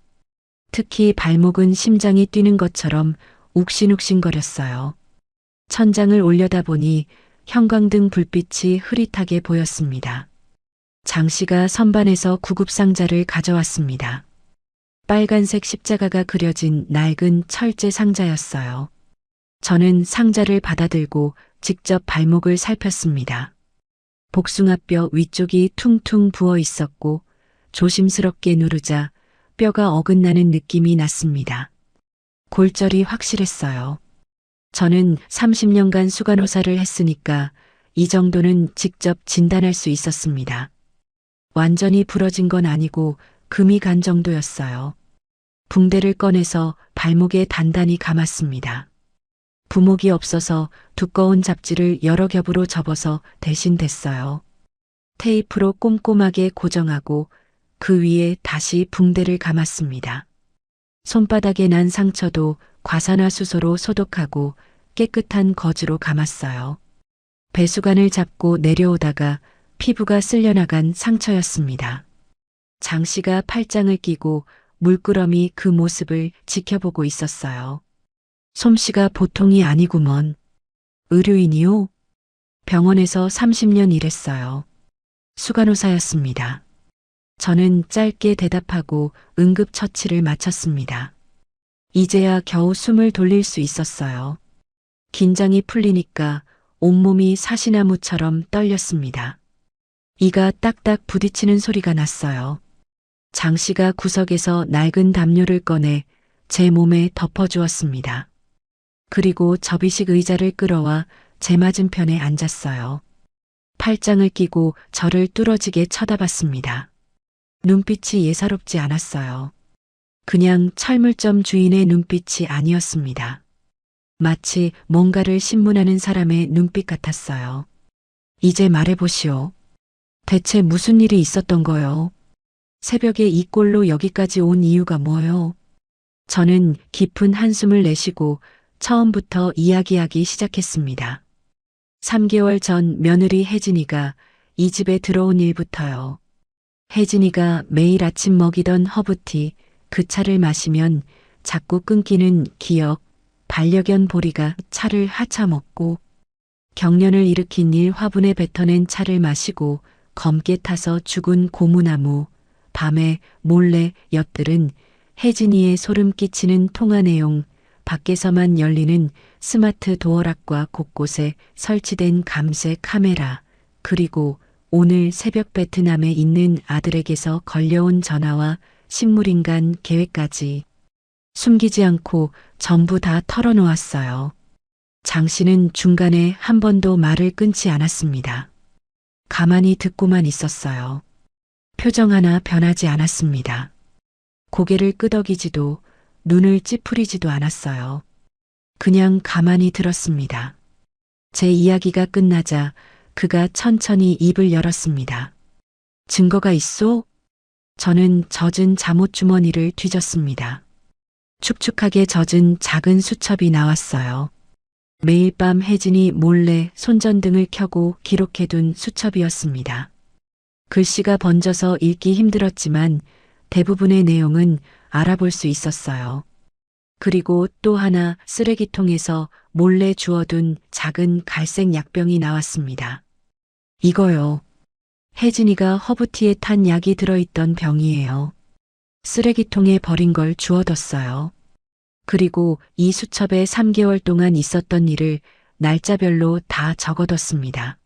특히 발목은 심장이 뛰는 것처럼 욱신욱신거렸어요. 천장을 올려다보니 형광등 불빛이 흐릿하게 보였습니다. 장 씨가 선반에서 구급상자를 가져왔습니다. 빨간색 십자가가 그려진 낡은 철제 상자였어요. 저는 상자를 받아들고 직접 발목을 살폈습니다. 복숭아뼈 위쪽이 퉁퉁 부어 있었고 조심스럽게 누르자 뼈가 어긋나는 느낌이 났습니다. 골절이 확실했어요. 저는 30년간 수간호사를 했으니까 이 정도는 직접 진단할 수 있었습니다. 완전히 부러진 건 아니고 금이 간 정도였어요. 붕대를 꺼내서 발목에 단단히 감았습니다. 부목이 없어서 두꺼운 잡지를 여러 겹으로 접어서 대신 댔어요. 테이프로 꼼꼼하게 고정하고 그 위에 다시 붕대를 감았습니다. 손바닥에 난 상처도 과산화수소로 소독하고 깨끗한 거즈로 감았어요. 배수관을 잡고 내려오다가 피부가 쓸려나간 상처였습니다. 장 씨가 팔짱을 끼고 물끄러미 그 모습을 지켜보고 있었어요. 솜씨가 보통이 아니구먼. 의료인이요? 병원에서 30년 일했어요. 수간호사였습니다. 저는 짧게 대답하고 응급처치를 마쳤습니다. 이제야 겨우 숨을 돌릴 수 있었어요. 긴장이 풀리니까 온몸이 사시나무처럼 떨렸습니다. 이가 딱딱 부딪히는 소리가 났어요. 장 씨가 구석에서 낡은 담요를 꺼내 제 몸에 덮어주었습니다. 그리고 접이식 의자를 끌어와 제 맞은편에 앉았어요. 팔짱을 끼고 저를 뚫어지게 쳐다봤습니다. 눈빛이 예사롭지 않았어요. 그냥 철물점 주인의 눈빛이 아니었습니다. 마치 뭔가를 신문하는 사람의 눈빛 같았어요. 이제 말해보시오. 대체 무슨 일이 있었던 거요? 새벽에 이 꼴로 여기까지 온 이유가 뭐요? 저는 깊은 한숨을 내쉬고 처음부터 이야기하기 시작했습니다. 3개월 전 며느리 혜진이가 이 집에 들어온 일부터요. 혜진이가 매일 아침 먹이던 허브티, 그 차를 마시면 자꾸 끊기는 기억, 반려견 보리가 차를 하차먹고 경련을 일으킨 일 화분에 뱉어낸 차를 마시고 검게 타서 죽은 고무나무, 밤에 몰래 엿들은 혜진이의 소름 끼치는 통화 내용, 밖에서만 열리는 스마트 도어락과 곳곳에 설치된 감시 카메라, 그리고 오늘 새벽 베트남에 있는 아들에게서 걸려온 전화와 식물인간 계획까지 숨기지 않고 전부 다 털어놓았어요. 장 씨는 중간에 한 번도 말을 끊지 않았습니다. 가만히 듣고만 있었어요. 표정 하나 변하지 않았습니다. 고개를 끄덕이지도 눈을 찌푸리지도 않았어요. 그냥 가만히 들었습니다. 제 이야기가 끝나자 그가 천천히 입을 열었습니다. 증거가 있소? 저는 젖은 잠옷 주머니를 뒤졌습니다. 축축하게 젖은 작은 수첩이 나왔어요. 매일 밤 혜진이 몰래 손전등을 켜고 기록해둔 수첩이었습니다. 글씨가 번져서 읽기 힘들었지만 대부분의 내용은 알아볼 수 있었어요. 그리고 또 하나 쓰레기통에서 몰래 주워둔 작은 갈색 약병이 나왔습니다. 이거요. 혜진이가 허브티에 탄 약이 들어있던 병이에요. 쓰레기통에 버린 걸 주워뒀어요. 그리고 이 수첩에 3개월 동안 있었던 일을 날짜별로 다 적어뒀습니다.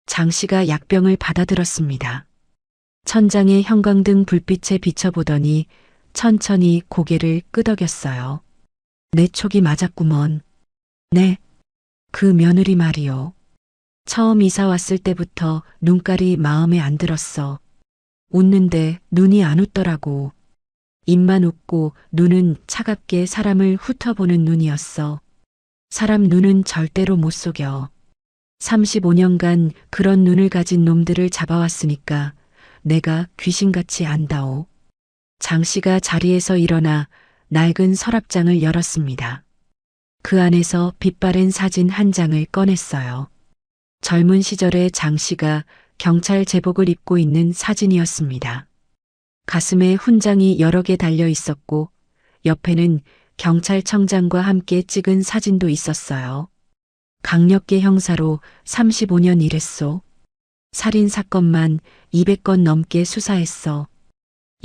장 씨가 약병을 받아들었습니다. 천장에 형광등 불빛에 비춰보더니 천천히 고개를 끄덕였어요. 내 촉이 맞았구먼. 네. 그 며느리 말이요. 처음 이사 왔을 때부터 눈깔이 마음에 안 들었어. 웃는데 눈이 안 웃더라고. 입만 웃고 눈은 차갑게 사람을 훑어보는 눈이었어. 사람 눈은 절대로 못 속여. 35년간 그런 눈을 가진 놈들을 잡아왔으니까 내가 귀신같이 안다오. 장 씨가 자리에서 일어나 낡은 서랍장을 열었습니다. 그 안에서 빛바랜 사진 한 장을 꺼냈어요. 젊은 시절의 장 씨가 경찰 제복을 입고 있는 사진이었습니다. 가슴에 훈장이 여러 개 달려 있었고 옆에는 경찰청장과 함께 찍은 사진도 있었어요. 강력계 형사로 35년 일했소. 살인 사건만 200건 넘게 수사했어.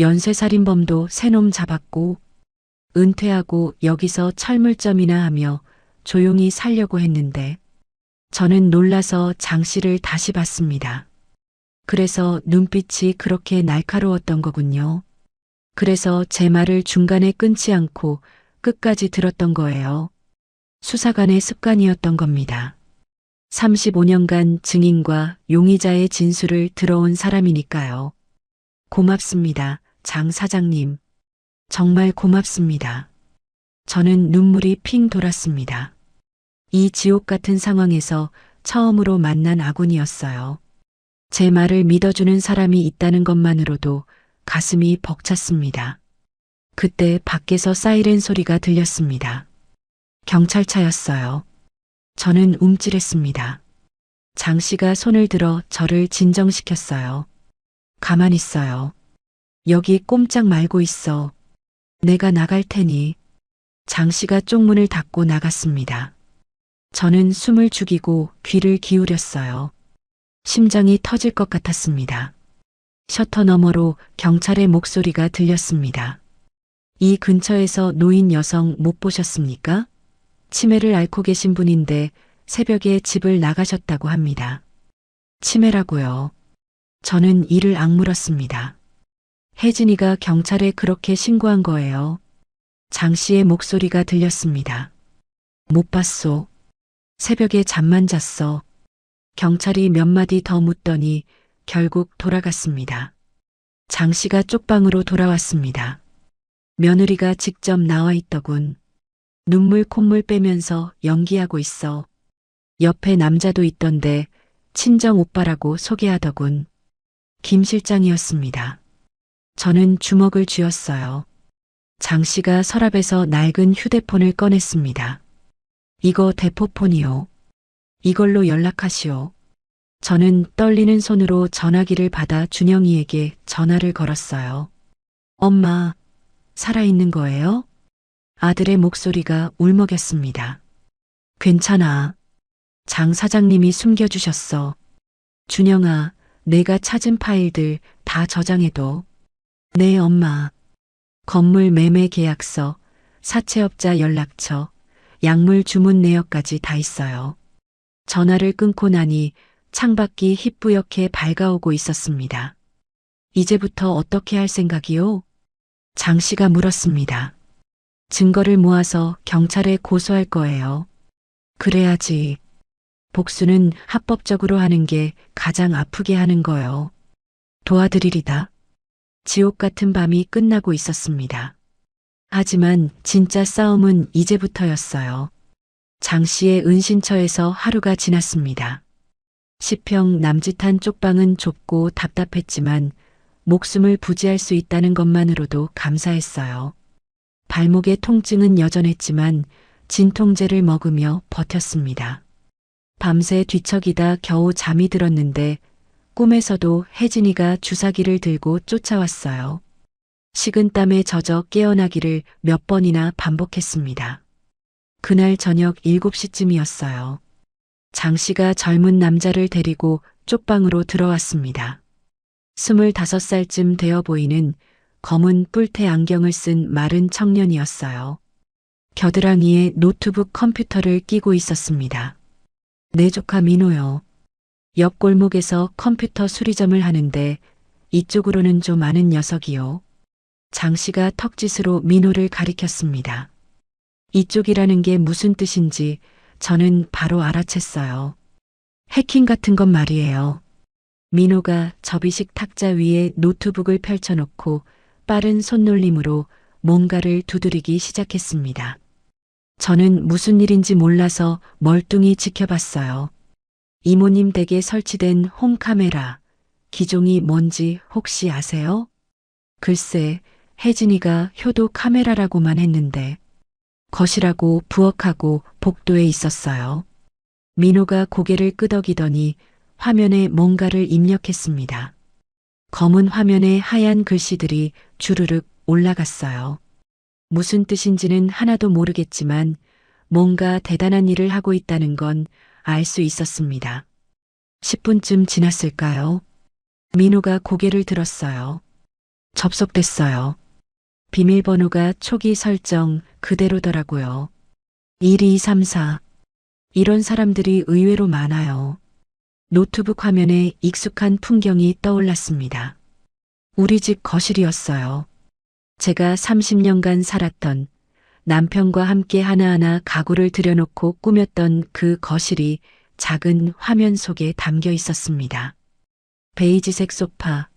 연쇄살인범도 3놈 잡았고 은퇴하고 여기서 철물점이나 하며 조용히 살려고 했는데 저는 놀라서 장 씨를 다시 봤습니다. 그래서 눈빛이 그렇게 날카로웠던 거군요. 그래서 제 말을 중간에 끊지 않고 끝까지 들었던 거예요. 수사관의 습관이었던 겁니다. 35년간 증인과 용의자의 진술을 들어온 사람이니까요. 고맙습니다, 장 사장님. 정말 고맙습니다. 저는 눈물이 핑 돌았습니다. 이 지옥 같은 상황에서 처음으로 만난 아군이었어요. 제 말을 믿어주는 사람이 있다는 것만으로도 가슴이 벅찼습니다. 그때 밖에서 사이렌 소리가 들렸습니다. 경찰차였어요. 저는 움찔했습니다. 장 씨가 손을 들어 저를 진정시켰어요. 가만히 있어요. 여기 꼼짝 말고 있어. 내가 나갈 테니. 장 씨가 쪽문을 닫고 나갔습니다. 저는 숨을 죽이고 귀를 기울였어요. 심장이 터질 것 같았습니다. 셔터 너머로 경찰의 목소리가 들렸습니다. 이 근처에서 노인 여성 못 보셨습니까? 치매를 앓고 계신 분인데 새벽에 집을 나가셨다고 합니다. 치매라고요. 저는 이를 악물었습니다. 혜진이가 경찰에 그렇게 신고한 거예요. 장 씨의 목소리가 들렸습니다. 못 봤소. 새벽에 잠만 잤어. 경찰이 몇 마디 더 묻더니 결국 돌아갔습니다. 장 씨가 쪽방으로 돌아왔습니다. 며느리가 직접 나와 있더군. 눈물 콧물 빼면서 연기하고 있어. 옆에 남자도 있던데 친정 오빠라고 소개하더군. 김 실장이었습니다. 저는 주먹을 쥐었어요. 장 씨가 서랍에서 낡은 휴대폰을 꺼냈습니다. 이거 대포폰이요. 이걸로 연락하시오. 저는 떨리는 손으로 전화기를 받아 준영이에게 전화를 걸었어요. 엄마, 살아있는 거예요? 아들의 목소리가 울먹였습니다. 괜찮아. 장 사장님이 숨겨주셨어. 준영아, 내가 찾은 파일들 다 저장해둬. 네, 엄마. 건물 매매 계약서, 사채업자 연락처, 약물 주문 내역까지 다 있어요. 전화를 끊고 나니 창밖이 희뿌옇게 밝아오고 있었습니다. 이제부터 어떻게 할 생각이요? 장 씨가 물었습니다. 증거를 모아서 경찰에 고소할 거예요. 그래야지. 복수는 합법적으로 하는 게 가장 아프게 하는 거요. 도와드리리다. 지옥 같은 밤이 끝나고 있었습니다. 하지만 진짜 싸움은 이제부터였어요. 장 씨의 은신처에서 하루가 지났습니다. 10평 남짓한 쪽방은 좁고 답답했지만 목숨을 부지할 수 있다는 것만으로도 감사했어요. 발목의 통증은 여전했지만 진통제를 먹으며 버텼습니다. 밤새 뒤척이다 겨우 잠이 들었는데 꿈에서도 혜진이가 주사기를 들고 쫓아왔어요. 식은땀에 젖어 깨어나기를 몇 번이나 반복했습니다. 그날 저녁 7시쯤이었어요. 장 씨가 젊은 남자를 데리고 쪽방으로 들어왔습니다. 25살쯤 되어 보이는 검은 뿔테 안경을 쓴 마른 청년이었어요. 겨드랑이에 노트북 컴퓨터를 끼고 있었습니다. 내 조카 민호요. 옆 골목에서 컴퓨터 수리점을 하는데 이쪽으로는 좀 아는 녀석이요. 장 씨가 턱짓으로 민호를 가리켰습니다. 이쪽이라는 게 무슨 뜻인지 저는 바로 알아챘어요. 해킹 같은 건 말이에요. 민호가 접이식 탁자 위에 노트북을 펼쳐놓고 빠른 손놀림으로 뭔가를 두드리기 시작했습니다. 저는 무슨 일인지 몰라서 멀뚱히 지켜봤어요. 이모님 댁에 설치된 홈카메라, 기종이 뭔지 혹시 아세요? 글쎄, 혜진이가 효도 카메라라고만 했는데 거실하고 부엌하고 복도에 있었어요. 민호가 고개를 끄덕이더니 화면에 뭔가를 입력했습니다. 검은 화면에 하얀 글씨들이 주르륵 올라갔어요. 무슨 뜻인지는 하나도 모르겠지만 뭔가 대단한 일을 하고 있다는 건 알 수 있었습니다. 10분쯤 지났을까요? 민호가 고개를 들었어요. 접속됐어요. 비밀번호가 초기 설정 그대로더라고요. 1234. 이런 사람들이 의외로 많아요. 노트북 화면에 익숙한 풍경이 떠올랐습니다. 우리 집 거실이었어요. 제가 30년간 살았던 남편과 함께 하나하나 가구를 들여놓고 꾸몄던 그 거실이 작은 화면 속에 담겨 있었습니다. 베이지색 소파,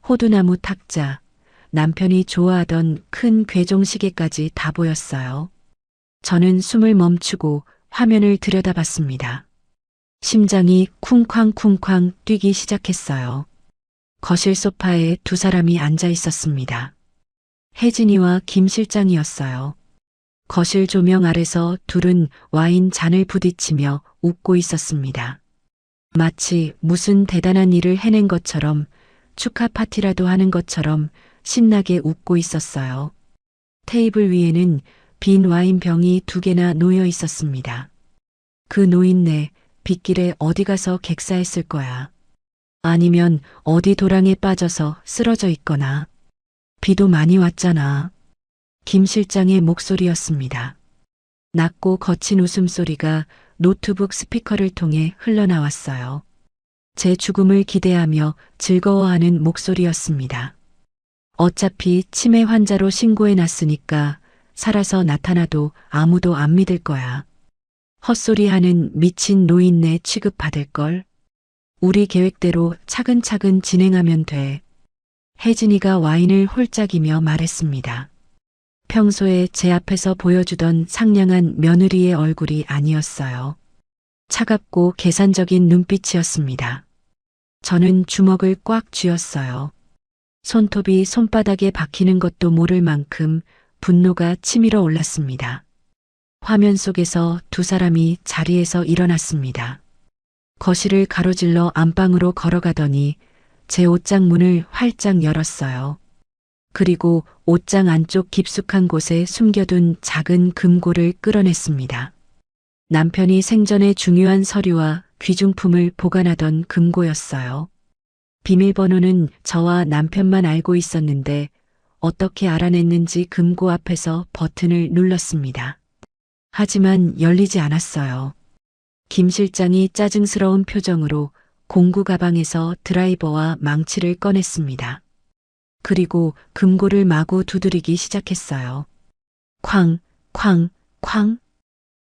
호두나무 탁자, 남편이 좋아하던 큰 괴종 시계까지 다 보였어요. 저는 숨을 멈추고 화면을 들여다봤습니다. 심장이 쿵쾅쿵쾅 뛰기 시작했어요. 거실 소파에 두 사람이 앉아 있었습니다. 혜진이와 김 실장이었어요. 거실 조명 아래서 둘은 와인 잔을 부딪히며 웃고 있었습니다. 마치 무슨 대단한 일을 해낸 것처럼 축하 파티라도 하는 것처럼 신나게 웃고 있었어요. 테이블 위에는 빈 와인 병이 2개나 놓여 있었습니다. 그 노인네 빗길에 어디 가서 객사했을 거야. 아니면 어디 도랑에 빠져서 쓰러져 있거나. 비도 많이 왔잖아. 김 실장의 목소리였습니다. 낮고 거친 웃음소리가 노트북 스피커를 통해 흘러나왔어요. 제 죽음을 기대하며 즐거워하는 목소리였습니다. 어차피 치매 환자로 신고해놨으니까 살아서 나타나도 아무도 안 믿을 거야. 헛소리하는 미친 노인네 취급받을걸. 우리 계획대로 차근차근 진행하면 돼. 혜진이가 와인을 홀짝이며 말했습니다. 평소에 제 앞에서 보여주던 상냥한 며느리의 얼굴이 아니었어요. 차갑고 계산적인 눈빛이었습니다. 저는 주먹을 꽉 쥐었어요. 손톱이 손바닥에 박히는 것도 모를 만큼 분노가 치밀어 올랐습니다. 화면 속에서 두 사람이 자리에서 일어났습니다. 거실을 가로질러 안방으로 걸어가더니 제 옷장 문을 활짝 열었어요. 그리고 옷장 안쪽 깊숙한 곳에 숨겨둔 작은 금고를 끌어냈습니다. 남편이 생전에 중요한 서류와 귀중품을 보관하던 금고였어요. 비밀번호는 저와 남편만 알고 있었는데 어떻게 알아냈는지 금고 앞에서 버튼을 눌렀습니다. 하지만 열리지 않았어요. 김 실장이 짜증스러운 표정으로 공구 가방에서 드라이버와 망치를 꺼냈습니다. 그리고 금고를 마구 두드리기 시작했어요. 쾅, 쾅, 쾅.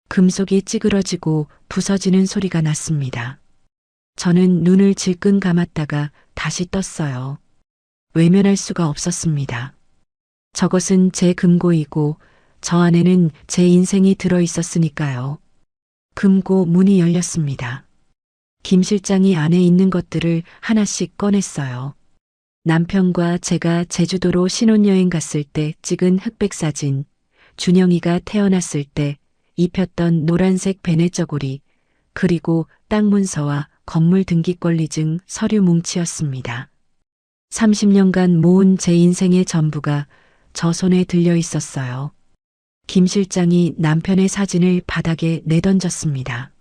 금속이 찌그러지고 부서지는 소리가 났습니다. 저는 눈을 질끈 감았다가 다시 떴어요. 외면할 수가 없었습니다. 저것은 제 금고이고 저 안에는 제 인생이 들어 있었으니까요. 금고 문이 열렸습니다. 김 실장이 안에 있는 것들을 하나씩 꺼냈어요. 남편과 제가 제주도로 신혼여행 갔을 때 찍은 흑백 사진, 준영이가 태어났을 때 입혔던 노란색 배냇저고리, 그리고 땅 문서와 건물 등기권리증 서류 뭉치였습니다. 30년간 모은 제 인생의 전부가 저 손에 들려 있었어요. 김 실장이 남편의 사진을 바닥에 내던졌습니다.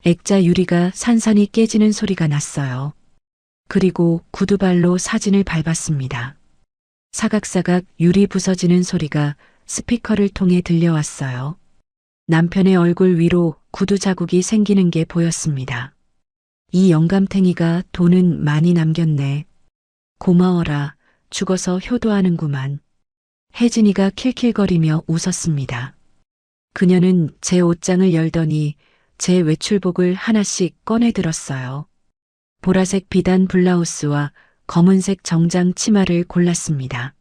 액자 유리가 산산이 깨지는 소리가 났어요. 그리고 구두발로 사진을 밟았습니다. 사각사각 유리 부서지는 소리가 스피커를 통해 들려왔어요. 남편의 얼굴 위로 구두 자국이 생기는 게 보였습니다. 이 영감탱이가 돈은 많이 남겼네. 고마워라. 죽어서 효도하는구만. 혜진이가 킬킬거리며 웃었습니다. 그녀는 제 옷장을 열더니 제 외출복을 하나씩 꺼내 들었어요. 보라색 비단 블라우스와 검은색 정장 치마를 골랐습니다.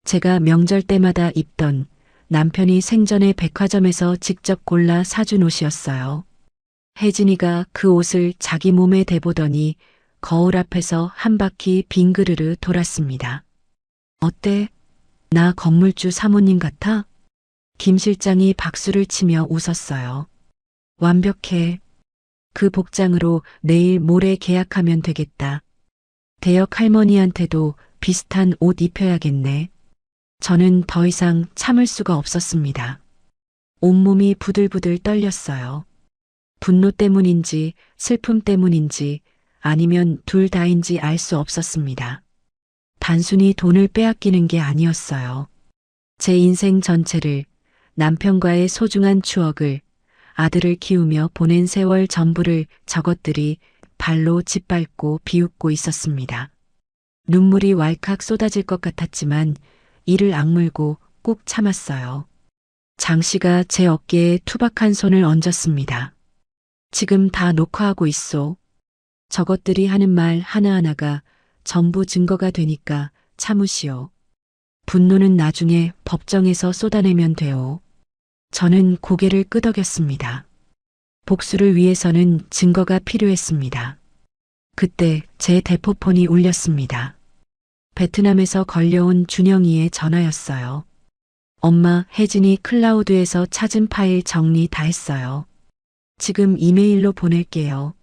제가 명절 때마다 입던 남편이 생전에 백화점에서 직접 골라 사준 옷이었어요. 혜진이가 그 옷을 자기 몸에 대보더니 거울 앞에서 한 바퀴 빙그르르 돌았습니다. 어때? 나 건물주 사모님 같아? 김 실장이 박수를 치며 웃었어요. 완벽해. 그 복장으로 내일 모레 계약하면 되겠다. 대역 할머니한테도 비슷한 옷 입혀야겠네. 저는 더 이상 참을 수가 없었습니다. 온몸이 부들부들 떨렸어요. 분노 때문인지 슬픔 때문인지 아니면 둘 다인지 알 수 없었습니다. 단순히 돈을 빼앗기는 게 아니었어요. 제 인생 전체를, 남편과의 소중한 추억을, 아들을 키우며 보낸 세월 전부를 저것들이 발로 짓밟고 비웃고 있었습니다. 눈물이 왈칵 쏟아질 것 같았지만 이를 악물고 꾹 참았어요. 장 씨가 제 어깨에 투박한 손을 얹었습니다. 지금 다 녹화하고 있소. 저것들이 하는 말 하나하나가 전부 증거가 되니까 참으시오. 분노는 나중에 법정에서 쏟아내면 돼요. 저는 고개를 끄덕였습니다. 복수를 위해서는 증거가 필요했습니다. 그때 제 대포폰이 울렸습니다. 베트남에서 걸려온 준영이의 전화였어요. 엄마, 혜진이 클라우드에서 찾은 파일 정리 다 했어요. 지금 이메일로 보낼게요.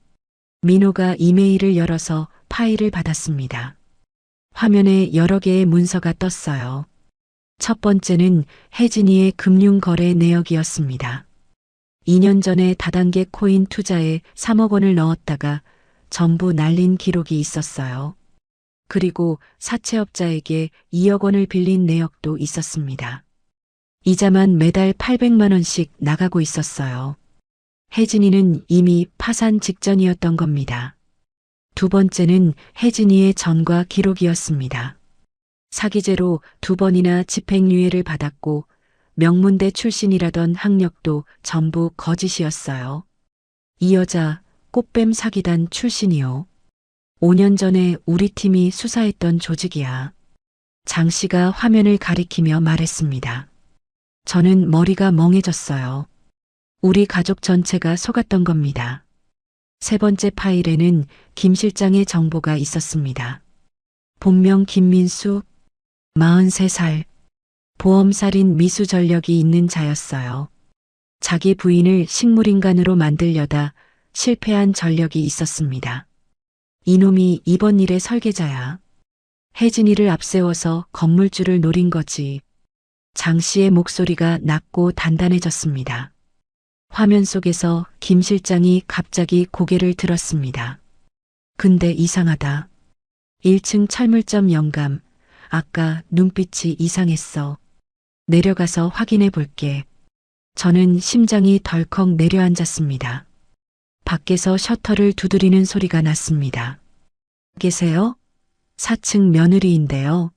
민호가 이메일을 열어서 파일을 받았습니다. 화면에 여러 개의 문서가 떴어요. 첫 번째는 혜진이의 금융거래 내역이었습니다. 2년 전에 다단계 코인 투자에 3억 원을 넣었다가 전부 날린 기록이 있었어요. 그리고 사채업자에게 2억 원을 빌린 내역도 있었습니다. 이자만 매달 800만 원씩 나가고 있었어요. 혜진이는 이미 파산 직전이었던 겁니다. 두 번째는 혜진이의 전과 기록이었습니다. 사기죄로 2번이나 집행유예를 받았고 명문대 출신이라던 학력도 전부 거짓이었어요. 이 여자 꽃뱀 사기단 출신이요. 5년 전에 우리 팀이 수사했던 조직이야. 장 씨가 화면을 가리키며 말했습니다. 저는 머리가 멍해졌어요. 우리 가족 전체가 속았던 겁니다. 세 번째 파일에는 김 실장의 정보가 있었습니다. 본명 김민수, 43살, 보험살인 미수 전력이 있는 자였어요. 자기 부인을 식물인간으로 만들려다 실패한 전력이 있었습니다. 이놈이 이번 일의 설계자야. 혜진이를 앞세워서 건물주를 노린 거지. 장 씨의 목소리가 낮고 단단해졌습니다. 화면 속에서 김 실장이 갑자기 고개를 들었습니다. 근데 이상하다. 1층 철물점 영감, 아까 눈빛이 이상했어. 내려가서 확인해 볼게. 저는 심장이 덜컥 내려앉았습니다. 밖에서 셔터를 두드리는 소리가 났습니다. 계세요? 4층 며느리인데요.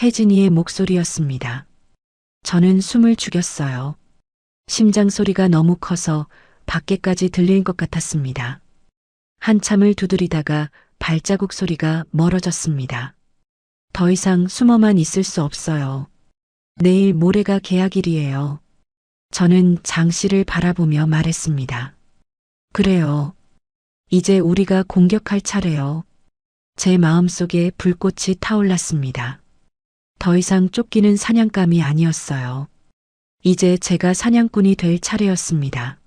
혜진이의 목소리였습니다. 저는 숨을 죽였어요. 심장 소리가 너무 커서 밖에까지 들릴 것 같았습니다. 한참을 두드리다가 발자국 소리가 멀어졌습니다. 더 이상 숨어만 있을 수 없어요. 내일 모레가 계약일이에요. 저는 장 씨를 바라보며 말했습니다. 그래요. 이제 우리가 공격할 차례요. 제 마음속에 불꽃이 타올랐습니다. 더 이상 쫓기는 사냥감이 아니었어요. 이제 제가 사냥꾼이 될 차례였습니다.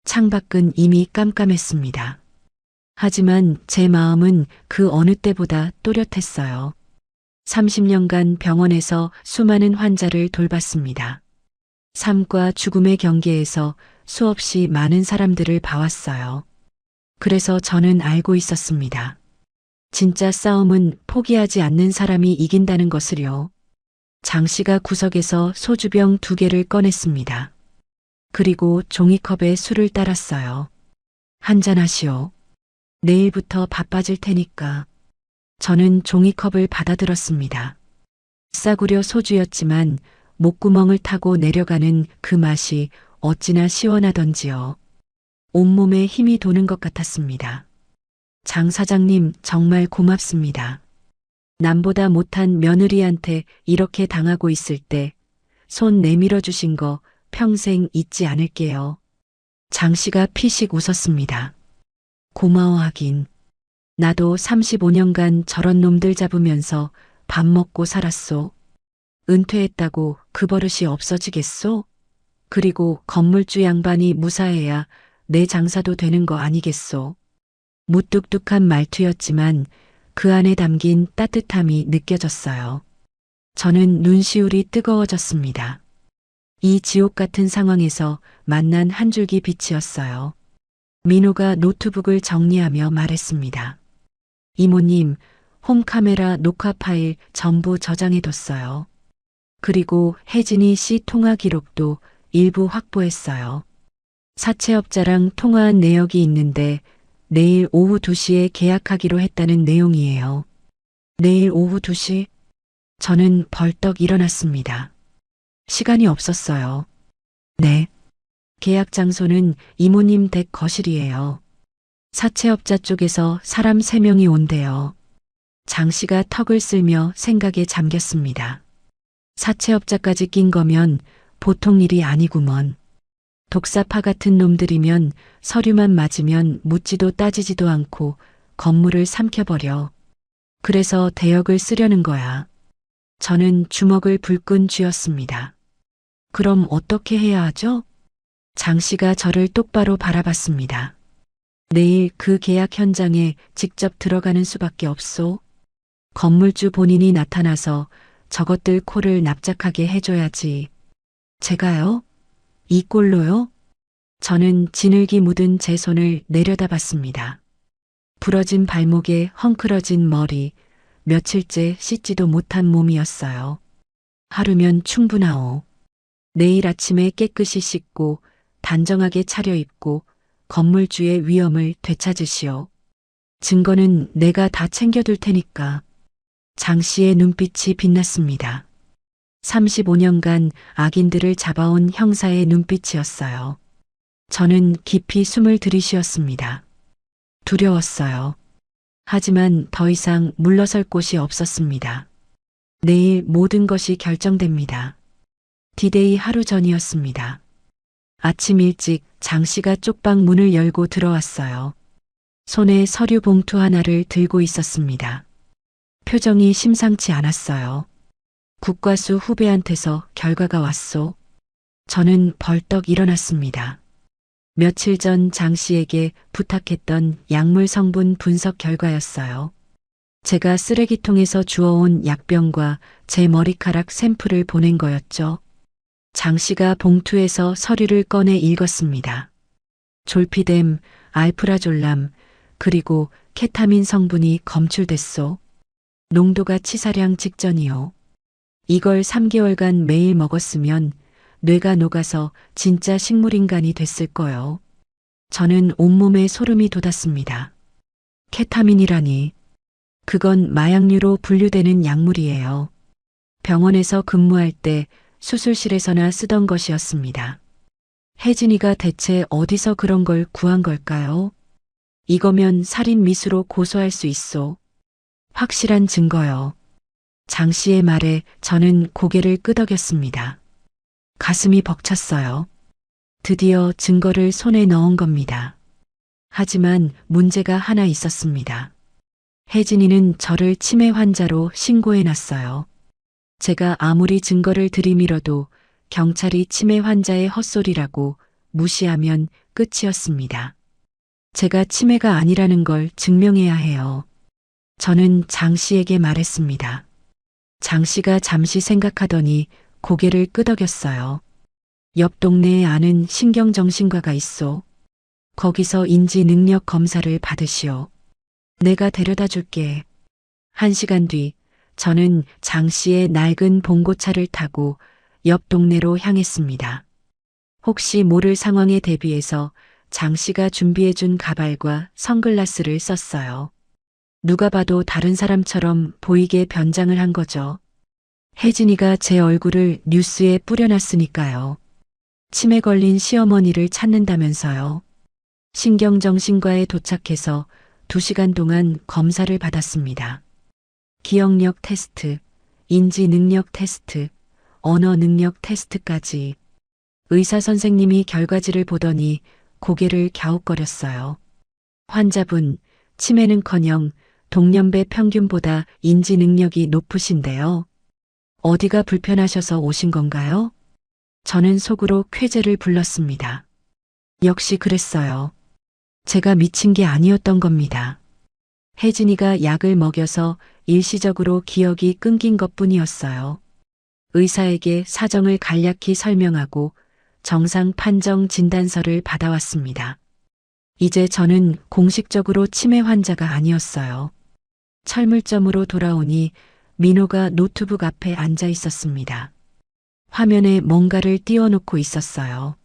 창밖은 이미 깜깜했습니다. 하지만 제 마음은 그 어느 때보다 또렷했어요. 30년간 병원에서 수많은 환자를 돌봤습니다. 삶과 죽음의 경계에서 수없이 많은 사람들을 봐왔어요. 그래서 저는 알고 있었습니다. 진짜 싸움은 포기하지 않는 사람이 이긴다는 것을요. 장 씨가 구석에서 소주병 2개를 꺼냈습니다. 그리고 종이컵에 술을 따랐어요. 한잔하시오. 내일부터 바빠질 테니까. 저는 종이컵을 받아들었습니다. 싸구려 소주였지만 목구멍을 타고 내려가는 그 맛이 어찌나 시원하던지요. 온몸에 힘이 도는 것 같았습니다. 장 사장님 정말 고맙습니다. 남보다 못한 며느리한테 이렇게 당하고 있을 때 손 내밀어 주신 거 평생 잊지 않을게요. 장 씨가 피식 웃었습니다. 고마워하긴. 나도 35년간 저런 놈들 잡으면서 밥 먹고 살았소. 은퇴했다고 그 버릇이 없어지겠소? 그리고 건물주 양반이 무사해야 내 장사도 되는 거 아니겠소? 무뚝뚝한 말투였지만 그 안에 담긴 따뜻함이 느껴졌어요. 저는 눈시울이 뜨거워졌습니다. 이 지옥 같은 상황에서 만난 한 줄기 빛이었어요. 민호가 노트북을 정리하며 말했습니다. 이모님, 홈카메라 녹화 파일 전부 저장해뒀어요. 그리고 혜진이 씨 통화 기록도 일부 확보했어요. 사채업자랑 통화한 내역이 있는데 내일 오후 2시에 계약하기로 했다는 내용이에요. 내일 오후 2시? 저는 벌떡 일어났습니다. 시간이 없었어요. 네. 계약 장소는 이모님 댁 거실이에요. 사채업자 쪽에서 사람 3명이 온대요. 장 씨가 턱을 쓸며 생각에 잠겼습니다. 사채업자까지 낀 거면 보통 일이 아니구먼. 독사파 같은 놈들이면 서류만 맞으면 묻지도 따지지도 않고 건물을 삼켜버려. 그래서 대역을 쓰려는 거야. 저는 주먹을 불끈 쥐었습니다. 그럼 어떻게 해야 하죠? 장 씨가 저를 똑바로 바라봤습니다. 내일 그 계약 현장에 직접 들어가는 수밖에 없소. 건물주 본인이 나타나서 저것들 코를 납작하게 해줘야지. 제가요? 이 꼴로요? 저는 진흙이 묻은 제 손을 내려다봤습니다. 부러진 발목에 헝클어진 머리, 며칠째 씻지도 못한 몸이었어요. 하루면 충분하오. 내일 아침에 깨끗이 씻고 단정하게 차려입고 건물주의 위엄을 되찾으시오. 증거는 내가 다 챙겨둘 테니까. 장 씨의 눈빛이 빛났습니다. 35년간 악인들을 잡아온 형사의 눈빛이었어요. 저는 깊이 숨을 들이쉬었습니다. 두려웠어요. 하지만 더 이상 물러설 곳이 없었습니다. 내일 모든 것이 결정됩니다. 디데이 하루 전이었습니다. 아침 일찍 장 씨가 쪽방 문을 열고 들어왔어요. 손에 서류 봉투 하나를 들고 있었습니다. 표정이 심상치 않았어요. 국과수 후배한테서 결과가 왔소. 저는 벌떡 일어났습니다. 며칠 전 장 씨에게 부탁했던 약물 성분 분석 결과였어요. 제가 쓰레기통에서 주워온 약병과 제 머리카락 샘플을 보낸 거였죠. 장 씨가 봉투에서 서류를 꺼내 읽었습니다. 졸피뎀, 알프라졸람, 그리고 케타민 성분이 검출됐소. 농도가 치사량 직전이요. 이걸 3개월간 매일 먹었으면 뇌가 녹아서 진짜 식물인간이 됐을 거요. 저는 온몸에 소름이 돋았습니다. 케타민이라니. 그건 마약류로 분류되는 약물이에요. 병원에서 근무할 때 수술실에서나 쓰던 것이었습니다. 혜진이가 대체 어디서 그런 걸 구한 걸까요? 이거면 살인 미수로 고소할 수 있어. 확실한 증거요. 장 씨의 말에 저는 고개를 끄덕였습니다. 가슴이 벅찼어요. 드디어 증거를 손에 넣은 겁니다. 하지만 문제가 하나 있었습니다. 혜진이는 저를 치매 환자로 신고해놨어요. 제가 아무리 증거를 들이밀어도 경찰이 치매 환자의 헛소리라고 무시하면 끝이었습니다. 제가 치매가 아니라는 걸 증명해야 해요. 저는 장 씨에게 말했습니다. 장 씨가 잠시 생각하더니 고개를 끄덕였어요. 옆 동네에 아는 신경정신과가 있소. 거기서 인지 능력 검사를 받으시오. 내가 데려다 줄게. 1시간 뒤 저는 장 씨의 낡은 봉고차를 타고 옆 동네로 향했습니다. 혹시 모를 상황에 대비해서 장 씨가 준비해준 가발과 선글라스를 썼어요. 누가 봐도 다른 사람처럼 보이게 변장을 한 거죠. 혜진이가 제 얼굴을 뉴스에 뿌려놨으니까요. 치매 걸린 시어머니를 찾는다면서요. 신경정신과에 도착해서 2시간 동안 검사를 받았습니다. 기억력 테스트, 인지 능력 테스트, 언어 능력 테스트까지. 의사 선생님이 결과지를 보더니 고개를 갸웃거렸어요. 환자분, 치매는커녕 동년배 평균보다 인지 능력이 높으신데요. 어디가 불편하셔서 오신 건가요? 저는 속으로 쾌재를 불렀습니다. 역시 그랬어요. 제가 미친 게 아니었던 겁니다. 혜진이가 약을 먹여서 일시적으로 기억이 끊긴 것뿐이었어요. 의사에게 사정을 간략히 설명하고 정상 판정 진단서를 받아왔습니다. 이제 저는 공식적으로 치매 환자가 아니었어요. 철물점으로 돌아오니 민호가 노트북 앞에 앉아 있었습니다. 화면에 뭔가를 띄워놓고 있었어요.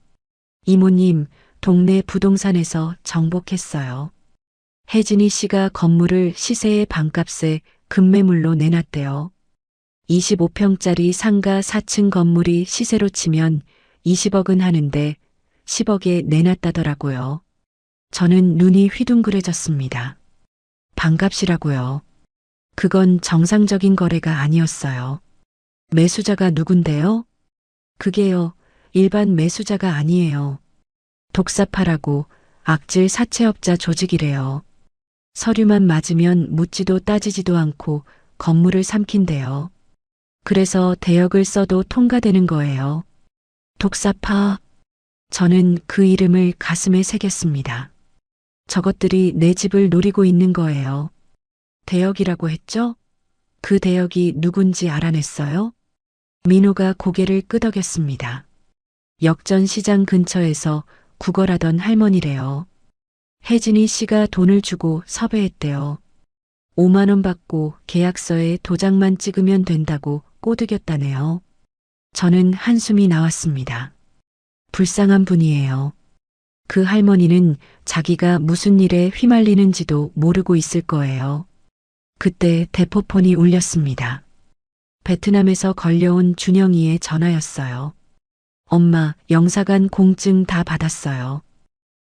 이모님, 동네 부동산에서 정복했어요. 혜진이 씨가 건물을 시세의 반값에 급매물로 내놨대요. 25평짜리 상가 4층 건물이 시세로 치면 20억은 하는데 10억에 내놨다더라고요. 저는 눈이 휘둥그레졌습니다. 반값이라고요. 그건 정상적인 거래가 아니었어요. 매수자가 누군데요? 그게요, 일반 매수자가 아니에요. 독사파라고 악질 사채업자 조직이래요. 서류만 맞으면 묻지도 따지지도 않고 건물을 삼킨대요. 그래서 대역을 써도 통과되는 거예요. 독사파. 저는 그 이름을 가슴에 새겼습니다. 저것들이 내 집을 노리고 있는 거예요. 대역이라고 했죠? 그 대역이 누군지 알아냈어요? 민호가 고개를 끄덕였습니다. 역전 시장 근처에서 구걸하던 할머니래요. 혜진이 씨가 돈을 주고 섭외했대요. 5만 원 받고 계약서에 도장만 찍으면 된다고 꼬드겼다네요. 저는 한숨이 나왔습니다. 불쌍한 분이에요. 그 할머니는 자기가 무슨 일에 휘말리는지도 모르고 있을 거예요. 그때 대포폰이 울렸습니다. 베트남에서 걸려온 준영이의 전화였어요. 엄마, 영사관 공증 다 받았어요.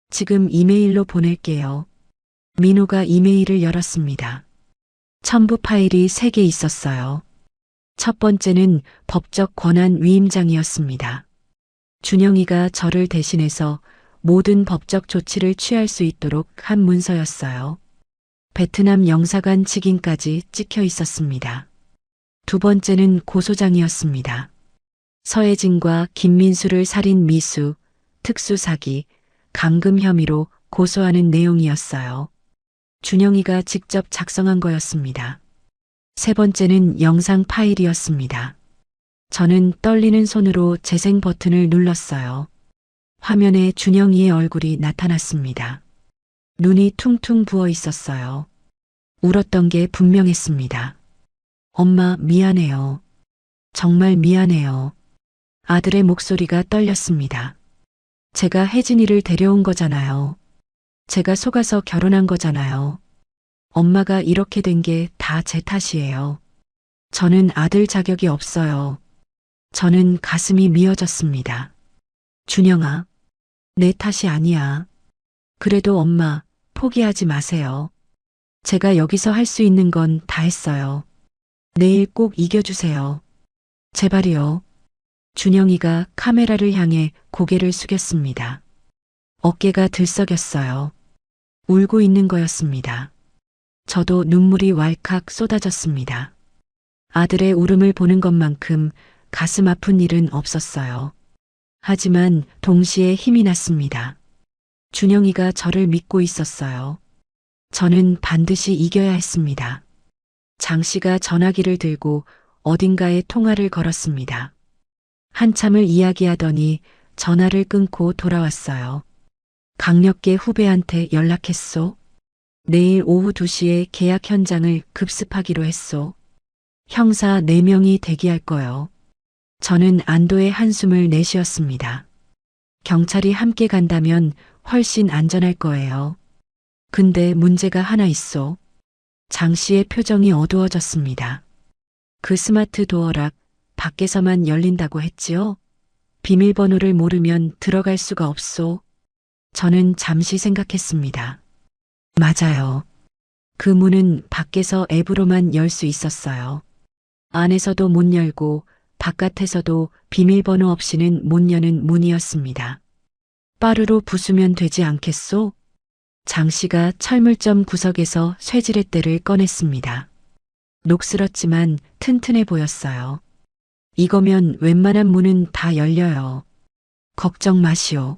지금 이메일로 보낼게요. 민호가 이메일을 열었습니다. 첨부 파일이 3개 있었어요. 첫 번째는 법적 권한 위임장이었습니다. 준영이가 저를 대신해서 모든 법적 조치를 취할 수 있도록 한 문서였어요. 베트남 영사관 직인까지 찍혀 있었습니다. 두 번째는 고소장이었습니다. 서혜진과 김민수를 살인 미수, 특수사기, 감금 혐의로 고소하는 내용이었어요. 준영이가 직접 작성한 거였습니다. 세 번째는 영상 파일이었습니다. 저는 떨리는 손으로 재생 버튼을 눌렀어요. 화면에 준영이의 얼굴이 나타났습니다. 눈이 퉁퉁 부어 있었어요. 울었던 게 분명했습니다. 엄마, 미안해요. 정말 미안해요. 아들의 목소리가 떨렸습니다. 제가 혜진이를 데려온 거잖아요. 제가 속아서 결혼한 거잖아요. 엄마가 이렇게 된 게 다 제 탓이에요. 저는 아들 자격이 없어요. 저는 가슴이 미어졌습니다. 준영아, 내 탓이 아니야. 그래도 엄마, 포기하지 마세요. 제가 여기서 할 수 있는 건 다 했어요. 내일 꼭 이겨주세요. 제발이요. 준영이가 카메라를 향해 고개를 숙였습니다. 어깨가 들썩였어요. 울고 있는 거였습니다. 저도 눈물이 왈칵 쏟아졌습니다. 아들의 울음을 보는 것만큼 가슴 아픈 일은 없었어요. 하지만 동시에 힘이 났습니다. 준영이가 저를 믿고 있었어요. 저는 반드시 이겨야 했습니다. 장 씨가 전화기를 들고 어딘가에 통화를 걸었습니다. 한참을 이야기하더니 전화를 끊고 돌아왔어요. 강력계 후배한테 연락했소. 내일 오후 2시에 계약 현장을 급습하기로 했소. 형사 4명이 대기할 거요. 저는 안도의 한숨을 내쉬었습니다. 경찰이 함께 간다면 훨씬 안전할 거예요. 근데 문제가 하나 있어. 장 씨의 표정이 어두워졌습니다. 그 스마트 도어락 밖에서만 열린다고 했지요? 비밀번호를 모르면 들어갈 수가 없소. 저는 잠시 생각했습니다. 맞아요. 그 문은 밖에서 앱으로만 열 수 있었어요. 안에서도 못 열고 바깥에서도 비밀번호 없이는 못 여는 문이었습니다. 빠르로 부수면 되지 않겠소? 장 씨가 철물점 구석에서 쇠지렛대를 꺼냈습니다. 녹슬었지만 튼튼해 보였어요. 이거면 웬만한 문은 다 열려요. 걱정 마시오.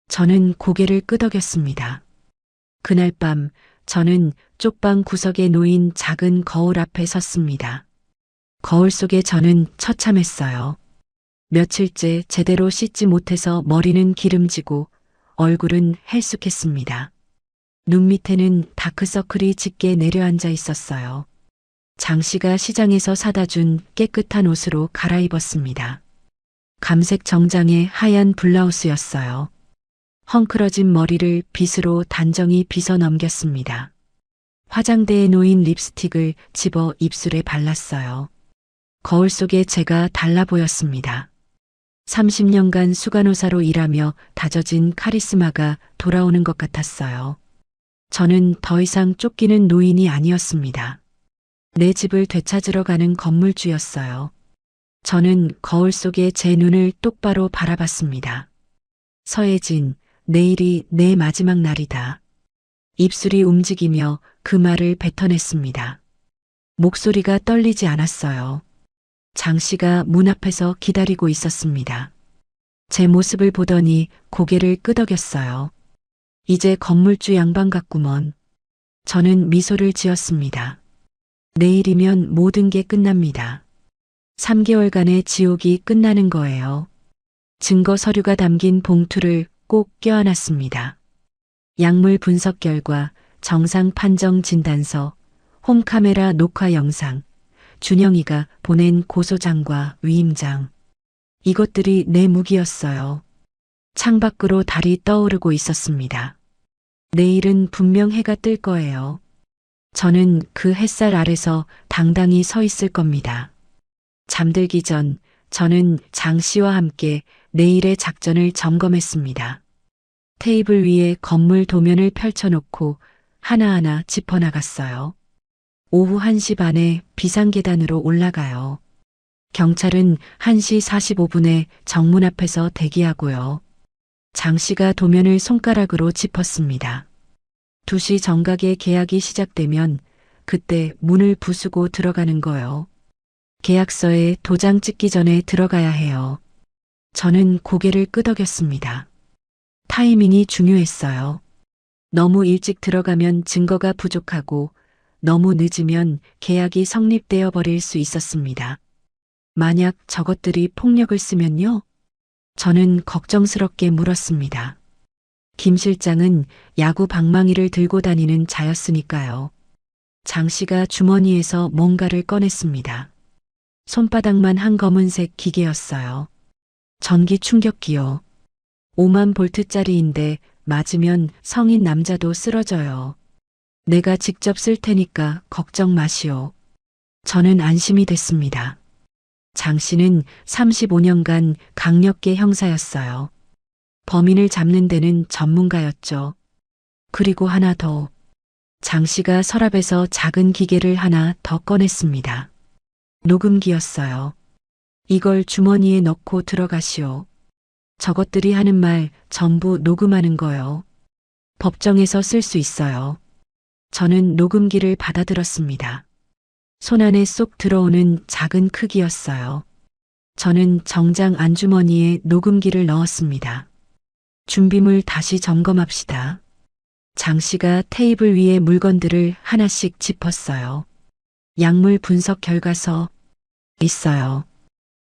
저는 고개를 끄덕였습니다. 그날 밤 저는 쪽방 구석에 놓인 작은 거울 앞에 섰습니다. 거울 속에 저는 처참했어요. 며칠째 제대로 씻지 못해서 머리는 기름지고 얼굴은 헬쑥했습니다. 눈 밑에는 다크서클이 짙게 내려앉아 있었어요. 장 씨가 시장에서 사다 준 깨끗한 옷으로 갈아입었습니다. 감색 정장에 하얀 블라우스였어요. 헝클어진 머리를 빗으로 단정히 빗어 넘겼습니다. 화장대에 놓인 립스틱을 집어 입술에 발랐어요. 거울 속에 제가 달라 보였습니다. 30년간 수간호사로 일하며 다져진 카리스마가 돌아오는 것 같았어요. 저는 더 이상 쫓기는 노인이 아니었습니다. 내 집을 되찾으러 가는 건물주였어요. 저는 거울 속에 제 눈을 똑바로 바라봤습니다. 서예진, 내일이 내 마지막 날이다. 입술이 움직이며 그 말을 뱉어냈습니다. 목소리가 떨리지 않았어요. 장 씨가 문 앞에서 기다리고 있었습니다. 제 모습을 보더니 고개를 끄덕였어요. 이제 건물주 양반 같구먼. 저는 미소를 지었습니다. 내일이면 모든 게 끝납니다. 3개월간의 지옥이 끝나는 거예요. 증거 서류가 담긴 봉투를 꼭 껴안았습니다. 약물 분석 결과, 정상 판정 진단서, 홈카메라 녹화 영상, 준영이가 보낸 고소장과 위임장. 이것들이 내 무기였어요. 창밖으로 달이 떠오르고 있었습니다. 내일은 분명 해가 뜰 거예요. 저는 그 햇살 아래서 당당히 서 있을 겁니다. 잠들기 전 저는 장 씨와 함께 내일의 작전을 점검했습니다. 테이블 위에 건물 도면을 펼쳐놓고 하나하나 짚어나갔어요. 오후 1시 반에 비상계단으로 올라가요. 경찰은 1시 45분에 정문 앞에서 대기하고요. 장 씨가 도면을 손가락으로 짚었습니다. 2시 정각에 계약이 시작되면 그때 문을 부수고 들어가는 거요. 계약서에 도장 찍기 전에 들어가야 해요. 저는 고개를 끄덕였습니다. 타이밍이 중요했어요. 너무 일찍 들어가면 증거가 부족하고 너무 늦으면 계약이 성립되어 버릴 수 있었습니다. 만약 저것들이 폭력을 쓰면요? 저는 걱정스럽게 물었습니다. 김 실장은 야구 방망이를 들고 다니는 자였으니까요. 장 씨가 주머니에서 뭔가를 꺼냈습니다. 손바닥만 한 검은색 기계였어요. 전기 충격기요. 5만 볼트짜리인데 맞으면 성인 남자도 쓰러져요. 내가 직접 쓸 테니까 걱정 마시오. 저는 안심이 됐습니다. 장 씨는 35년간 강력계 형사였어요. 범인을 잡는 데는 전문가였죠. 그리고 하나 더. 장 씨가 서랍에서 작은 기계를 하나 더 꺼냈습니다. 녹음기였어요. 이걸 주머니에 넣고 들어가시오. 저것들이 하는 말 전부 녹음하는 거요. 법정에서 쓸 수 있어요. 저는 녹음기를 받아들었습니다. 손안에 쏙 들어오는 작은 크기였어요. 저는 정장 안주머니에 녹음기를 넣었습니다. 준비물 다시 점검합시다. 장 씨가 테이블 위에 물건들을 하나씩 짚었어요. 약물 분석 결과서 있어요.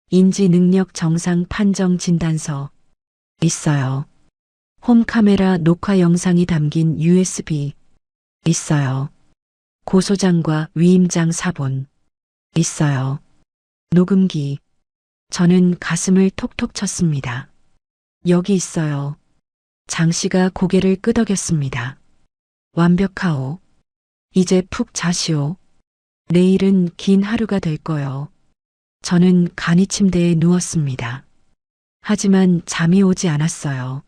인지 능력 정상 판정 진단서 있어요. 홈 카메라 녹화 영상이 담긴 USB 있어요. 고소장과 위임장 사본 있어요. 녹음기. 저는 가슴을 톡톡 쳤습니다. 여기 있어요. 장 씨가 고개를 끄덕였습니다. 완벽하오. 이제 푹 자시오. 내일은 긴 하루가 될 거요. 저는 간이 침대에 누웠습니다. 하지만 잠이 오지 않았어요.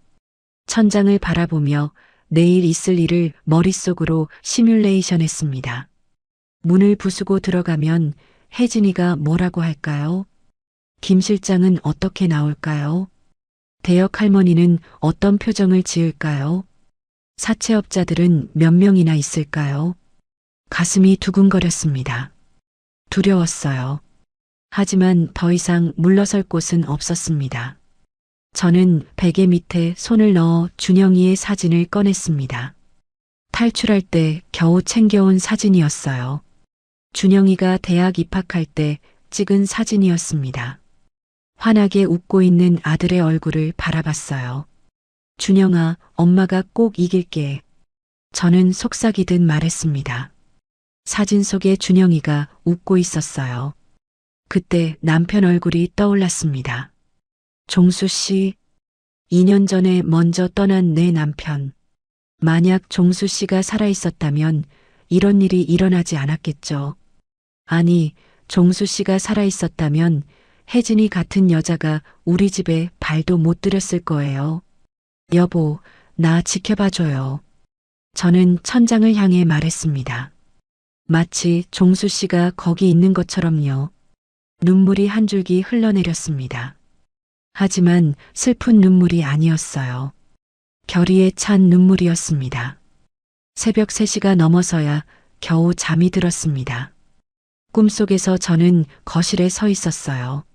천장을 바라보며 내일 있을 일을 머릿속으로 시뮬레이션 했습니다. 문을 부수고 들어가면 혜진이가 뭐라고 할까요? 김 실장은 어떻게 나올까요? 대역 할머니는 어떤 표정을 지을까요? 사채업자들은 몇 명이나 있을까요? 가슴이 두근거렸습니다. 두려웠어요. 하지만 더 이상 물러설 곳은 없었습니다. 저는 베개 밑에 손을 넣어 준영이의 사진을 꺼냈습니다. 탈출할 때 겨우 챙겨온 사진이었어요. 준영이가 대학 입학할 때 찍은 사진이었습니다. 환하게 웃고 있는 아들의 얼굴을 바라봤어요. 준영아, 엄마가 꼭 이길게. 저는 속삭이듯 말했습니다. 사진 속에 준영이가 웃고 있었어요. 그때 남편 얼굴이 떠올랐습니다. 종수 씨, 2년 전에 먼저 떠난 내 남편. 만약 종수 씨가 살아있었다면 이런 일이 일어나지 않았겠죠. 아니, 종수 씨가 살아있었다면 혜진이 같은 여자가 우리 집에 발도 못 들였을 거예요. 여보, 나 지켜봐줘요. 저는 천장을 향해 말했습니다. 마치 종수 씨가 거기 있는 것처럼요. 눈물이 한 줄기 흘러내렸습니다. 하지만 슬픈 눈물이 아니었어요. 결의에 찬 눈물이었습니다. 새벽 3시가 넘어서야 겨우 잠이 들었습니다. 꿈속에서 저는 거실에 서 있었어요.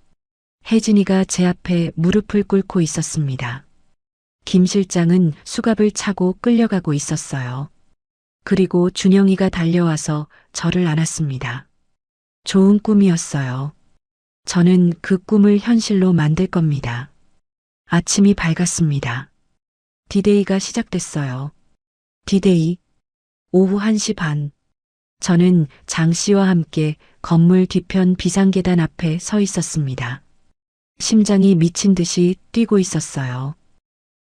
혜진이가 제 앞에 무릎을 꿇고 있었습니다. 김 실장은 수갑을 차고 끌려가고 있었어요. 그리고 준영이가 달려와서 저를 안았습니다. 좋은 꿈이었어요. 저는 그 꿈을 현실로 만들 겁니다. 아침이 밝았습니다. 디데이가 시작됐어요. 디데이. 오후 1시 반. 저는 장 씨와 함께 건물 뒤편 비상계단 앞에 서 있었습니다. 심장이 미친 듯이 뛰고 있었어요.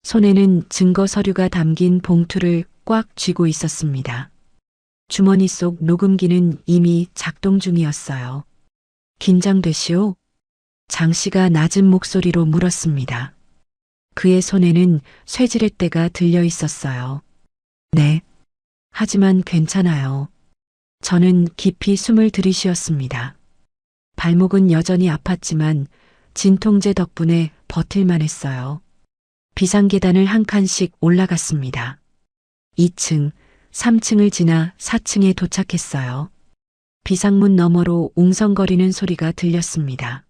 손에는 증거 서류가 담긴 봉투를 꽉 쥐고 있었습니다. 주머니 속 녹음기는 이미 작동 중이었어요. 긴장되시오? 장 씨가 낮은 목소리로 물었습니다. 그의 손에는 쇠지렛대가 들려 있었어요. 네. 하지만 괜찮아요. 저는 깊이 숨을 들이쉬었습니다. 발목은 여전히 아팠지만 진통제 덕분에 버틸만 했어요. 비상계단을 한 칸씩 올라갔습니다. 2층, 3층을 지나 4층에 도착했어요. 비상문 너머로 웅성거리는 소리가 들렸습니다.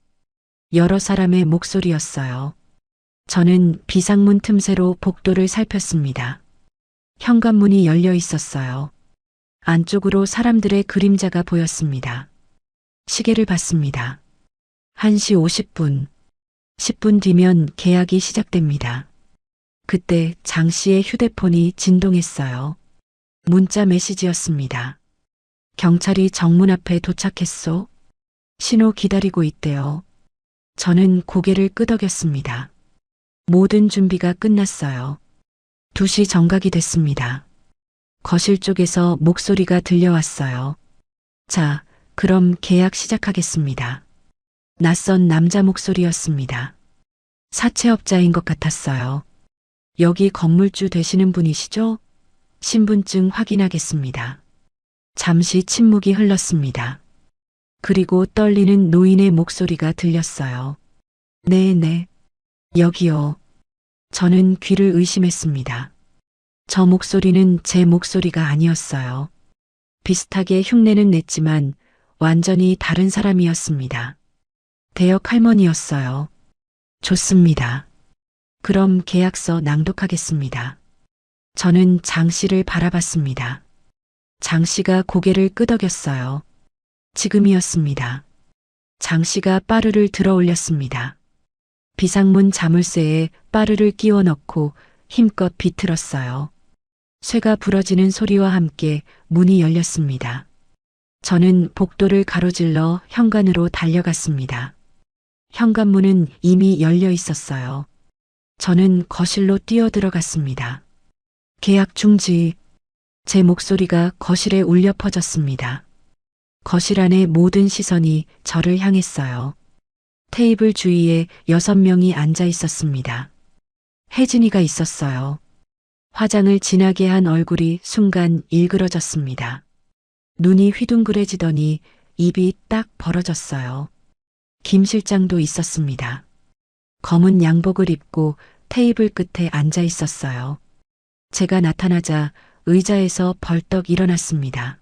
여러 사람의 목소리였어요. 저는 비상문 틈새로 복도를 살폈습니다. 현관문이 열려 있었어요. 안쪽으로 사람들의 그림자가 보였습니다. 시계를 봤습니다. 1시 50분. 10분 뒤면 계약이 시작됩니다. 그때 장 씨의 휴대폰이 진동했어요. 문자 메시지였습니다. 경찰이 정문 앞에 도착했소. 신호 기다리고 있대요. 저는 고개를 끄덕였습니다. 모든 준비가 끝났어요. 2시 정각이 됐습니다. 거실 쪽에서 목소리가 들려왔어요. 자, 그럼 계약 시작하겠습니다. 낯선 남자 목소리였습니다. 사채업자인 것 같았어요. 여기 건물주 되시는 분이시죠? 신분증 확인하겠습니다. 잠시 침묵이 흘렀습니다. 그리고 떨리는 노인의 목소리가 들렸어요. 네. 여기요. 저는 귀를 의심했습니다. 저 목소리는 제 목소리가 아니었어요. 비슷하게 흉내는 냈지만 완전히 다른 사람이었습니다. 대역 할머니였어요. 좋습니다. 그럼 계약서 낭독하겠습니다. 저는 장 씨를 바라봤습니다. 장 씨가 고개를 끄덕였어요. 지금이었습니다. 장 씨가 빠르를 들어 올렸습니다. 비상문 자물쇠에 빠르를 끼워 넣고 힘껏 비틀었어요. 쇠가 부러지는 소리와 함께 문이 열렸습니다. 저는 복도를 가로질러 현관으로 달려갔습니다. 현관문은 이미 열려 있었어요. 저는 거실로 뛰어들어갔습니다. 계약 중지. 제 목소리가 거실에 울려 퍼졌습니다. 거실 안의 모든 시선이 저를 향했어요. 테이블 주위에 6명이 앉아 있었습니다. 혜진이가 있었어요. 화장을 진하게 한 얼굴이 순간 일그러졌습니다. 눈이 휘둥그레지더니 입이 딱 벌어졌어요. 김 실장도 있었습니다. 검은 양복을 입고 테이블 끝에 앉아 있었어요. 제가 나타나자 의자에서 벌떡 일어났습니다.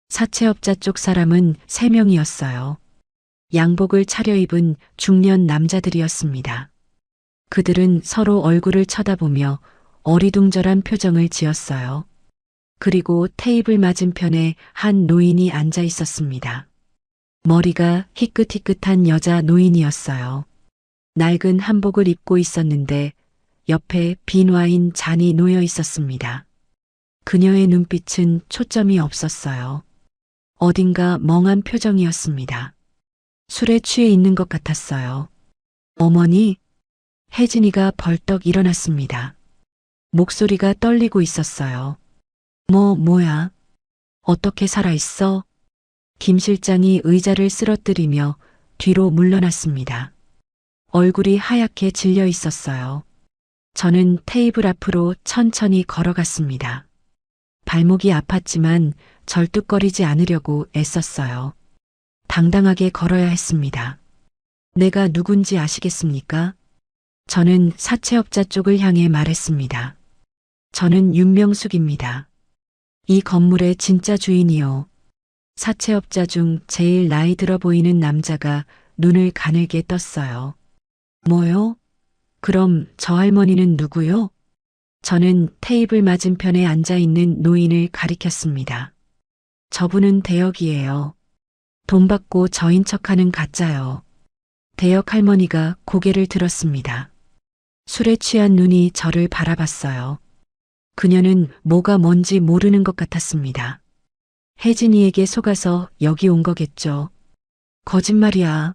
사채업자 쪽 사람은 3명이었어요. 양복을 차려입은 중년 남자들이었습니다. 그들은 서로 얼굴을 쳐다보며 어리둥절한 표정을 지었어요. 그리고 테이블 맞은편에 한 노인이 앉아 있었습니다. 머리가 희끗희끗한 여자 노인이었어요. 낡은 한복을 입고 있었는데 옆에 빈 와인 잔이 놓여 있었습니다. 그녀의 눈빛은 초점이 없었어요. 어딘가 멍한 표정이었습니다. 술에 취해 있는 것 같았어요. 어머니? 혜진이가 벌떡 일어났습니다. 목소리가 떨리고 있었어요. 뭐야? 어떻게 살아있어? 김 실장이 의자를 쓰러뜨리며 뒤로 물러났습니다. 얼굴이 하얗게 질려 있었어요. 저는 테이블 앞으로 천천히 걸어갔습니다. 발목이 아팠지만 절뚝거리지 않으려고 애썼어요. 당당하게 걸어야 했습니다. 내가 누군지 아시겠습니까? 저는 사채업자 쪽을 향해 말했습니다. 저는 윤명숙입니다. 이 건물의 진짜 주인이요. 사채업자 중 제일 나이 들어 보이는 남자가 눈을 가늘게 떴어요. 뭐요? 그럼 저 할머니는 누구요? 저는 테이블 맞은편에 앉아 있는 노인을 가리켰습니다. 저분은 대역이에요. 돈 받고 저인 척하는 가짜요. 대역 할머니가 고개를 들었습니다. 술에 취한 눈이 저를 바라봤어요. 그녀는 뭐가 뭔지 모르는 것 같았습니다. 혜진이에게 속아서 여기 온 거겠죠. 거짓말이야.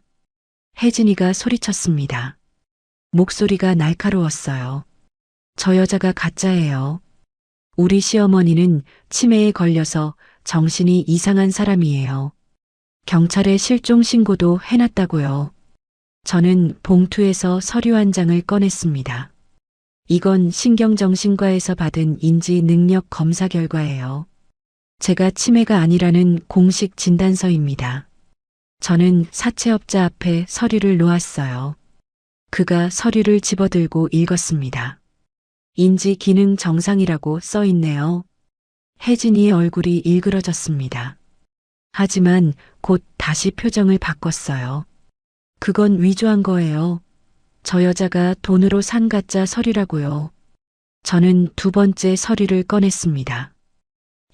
혜진이가 소리쳤습니다. 목소리가 날카로웠어요. 저 여자가 가짜예요. 우리 시어머니는 치매에 걸려서 정신이 이상한 사람이에요. 경찰에 실종 신고도 해놨다고요. 저는 봉투에서 서류 한 장을 꺼냈습니다. 이건 신경정신과에서 받은 인지 능력 검사 결과예요. 제가 치매가 아니라는 공식 진단서입니다. 저는 사채업자 앞에 서류를 놓았어요. 그가 서류를 집어들고 읽었습니다. 인지 기능 정상이라고 써 있네요. 혜진이의 얼굴이 일그러졌습니다. 하지만 곧 다시 표정을 바꿨어요. 그건 위조한 거예요. 저 여자가 돈으로 산 가짜 서류라고요. 저는 2번째 서류를 꺼냈습니다.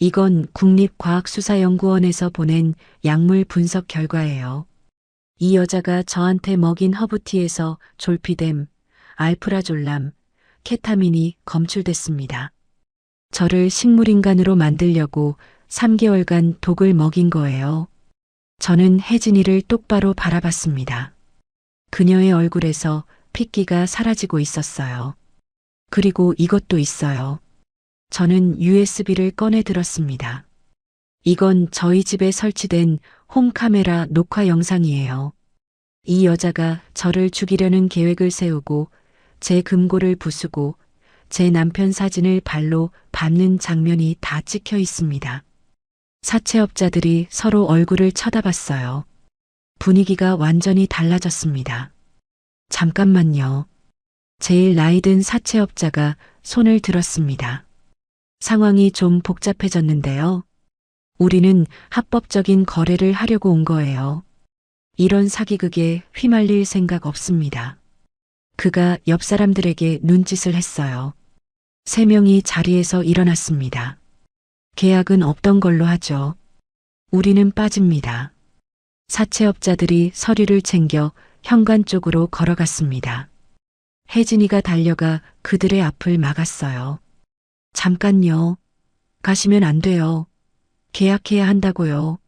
이건 국립과학수사연구원에서 보낸 약물 분석 결과예요. 이 여자가 저한테 먹인 허브티에서 졸피뎀, 알프라졸람, 케타민이 검출됐습니다. 저를 식물인간으로 만들려고 3개월간 독을 먹인 거예요. 저는 혜진이를 똑바로 바라봤습니다. 그녀의 얼굴에서 핏기가 사라지고 있었어요. 그리고 이것도 있어요. 저는 USB를 꺼내 들었습니다. 이건 저희 집에 설치된 홈카메라 녹화 영상이에요. 이 여자가 저를 죽이려는 계획을 세우고 제 금고를 부수고 제 남편 사진을 발로 밟는 장면이 다 찍혀 있습니다. 사채업자들이 서로 얼굴을 쳐다봤어요. 분위기가 완전히 달라졌습니다. 잠깐만요. 제일 나이 든 사채업자가 손을 들었습니다. 상황이 좀 복잡해졌는데요. 우리는 합법적인 거래를 하려고 온 거예요. 이런 사기극에 휘말릴 생각 없습니다. 그가 옆 사람들에게 눈짓을 했어요. 3명이 자리에서 일어났습니다. 계약은 없던 걸로 하죠. 우리는 빠집니다. 사채업자들이 서류를 챙겨 현관 쪽으로 걸어갔습니다. 혜진이가 달려가 그들의 앞을 막았어요. 잠깐요. 가시면 안 돼요. 계약해야 한다고요.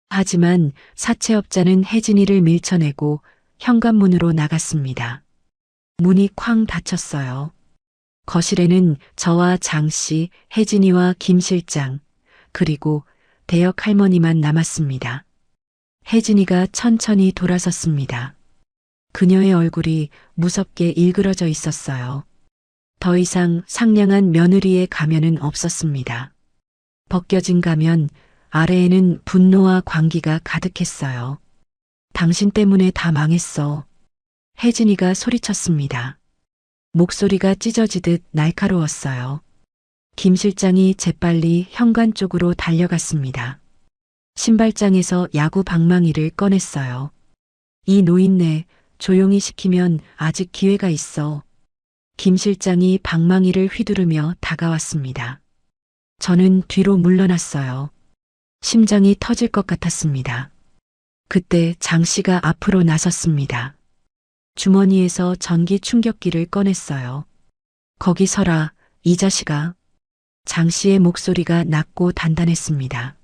하지만 사채업자는 혜진이를 밀쳐내고 현관문으로 나갔습니다. 문이 쾅 닫혔어요. 거실에는 저와 장 씨, 혜진이와 김 실장, 그리고 대역 할머니만 남았습니다. 혜진이가 천천히 돌아섰습니다. 그녀의 얼굴이 무섭게 일그러져 있었어요. 더 이상 상냥한 며느리의 가면은 없었습니다. 벗겨진 가면 아래에는 분노와 광기가 가득했어요. 당신 때문에 다 망했어. 혜진이가 소리쳤습니다. 목소리가 찢어지듯 날카로웠어요. 김 실장이 재빨리 현관 쪽으로 달려갔습니다. 신발장에서 야구 방망이를 꺼냈어요. 이 노인네 조용히 시키면 아직 기회가 있어. 김 실장이 방망이를 휘두르며 다가왔습니다. 저는 뒤로 물러났어요. 심장이 터질 것 같았습니다. 그때 장 씨가 앞으로 나섰습니다. 주머니에서 전기 충격기를 꺼냈어요. 거기 서라, 이 자식아. 장 씨의 목소리가 낮고 단단했습니다.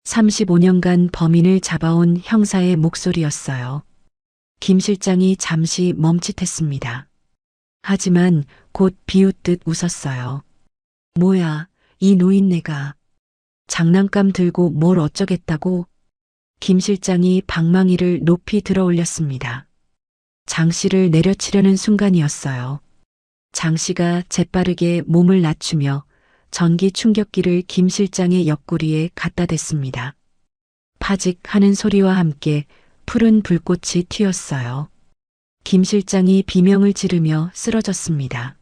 35년간 범인을 잡아온 형사의 목소리였어요. 김 실장이 잠시 멈칫했습니다. 하지만 곧 비웃듯 웃었어요. 뭐야, 이 노인네가. 장난감 들고 뭘 어쩌겠다고? 김 실장이 방망이를 높이 들어 올렸습니다. 장 씨를 내려치려는 순간이었어요. 장 씨가 재빠르게 몸을 낮추며 전기 충격기를 김 실장의 옆구리에 갖다 댔습니다. 파직 하는 소리와 함께 푸른 불꽃이 튀었어요. 김 실장이 비명을 지르며 쓰러졌습니다.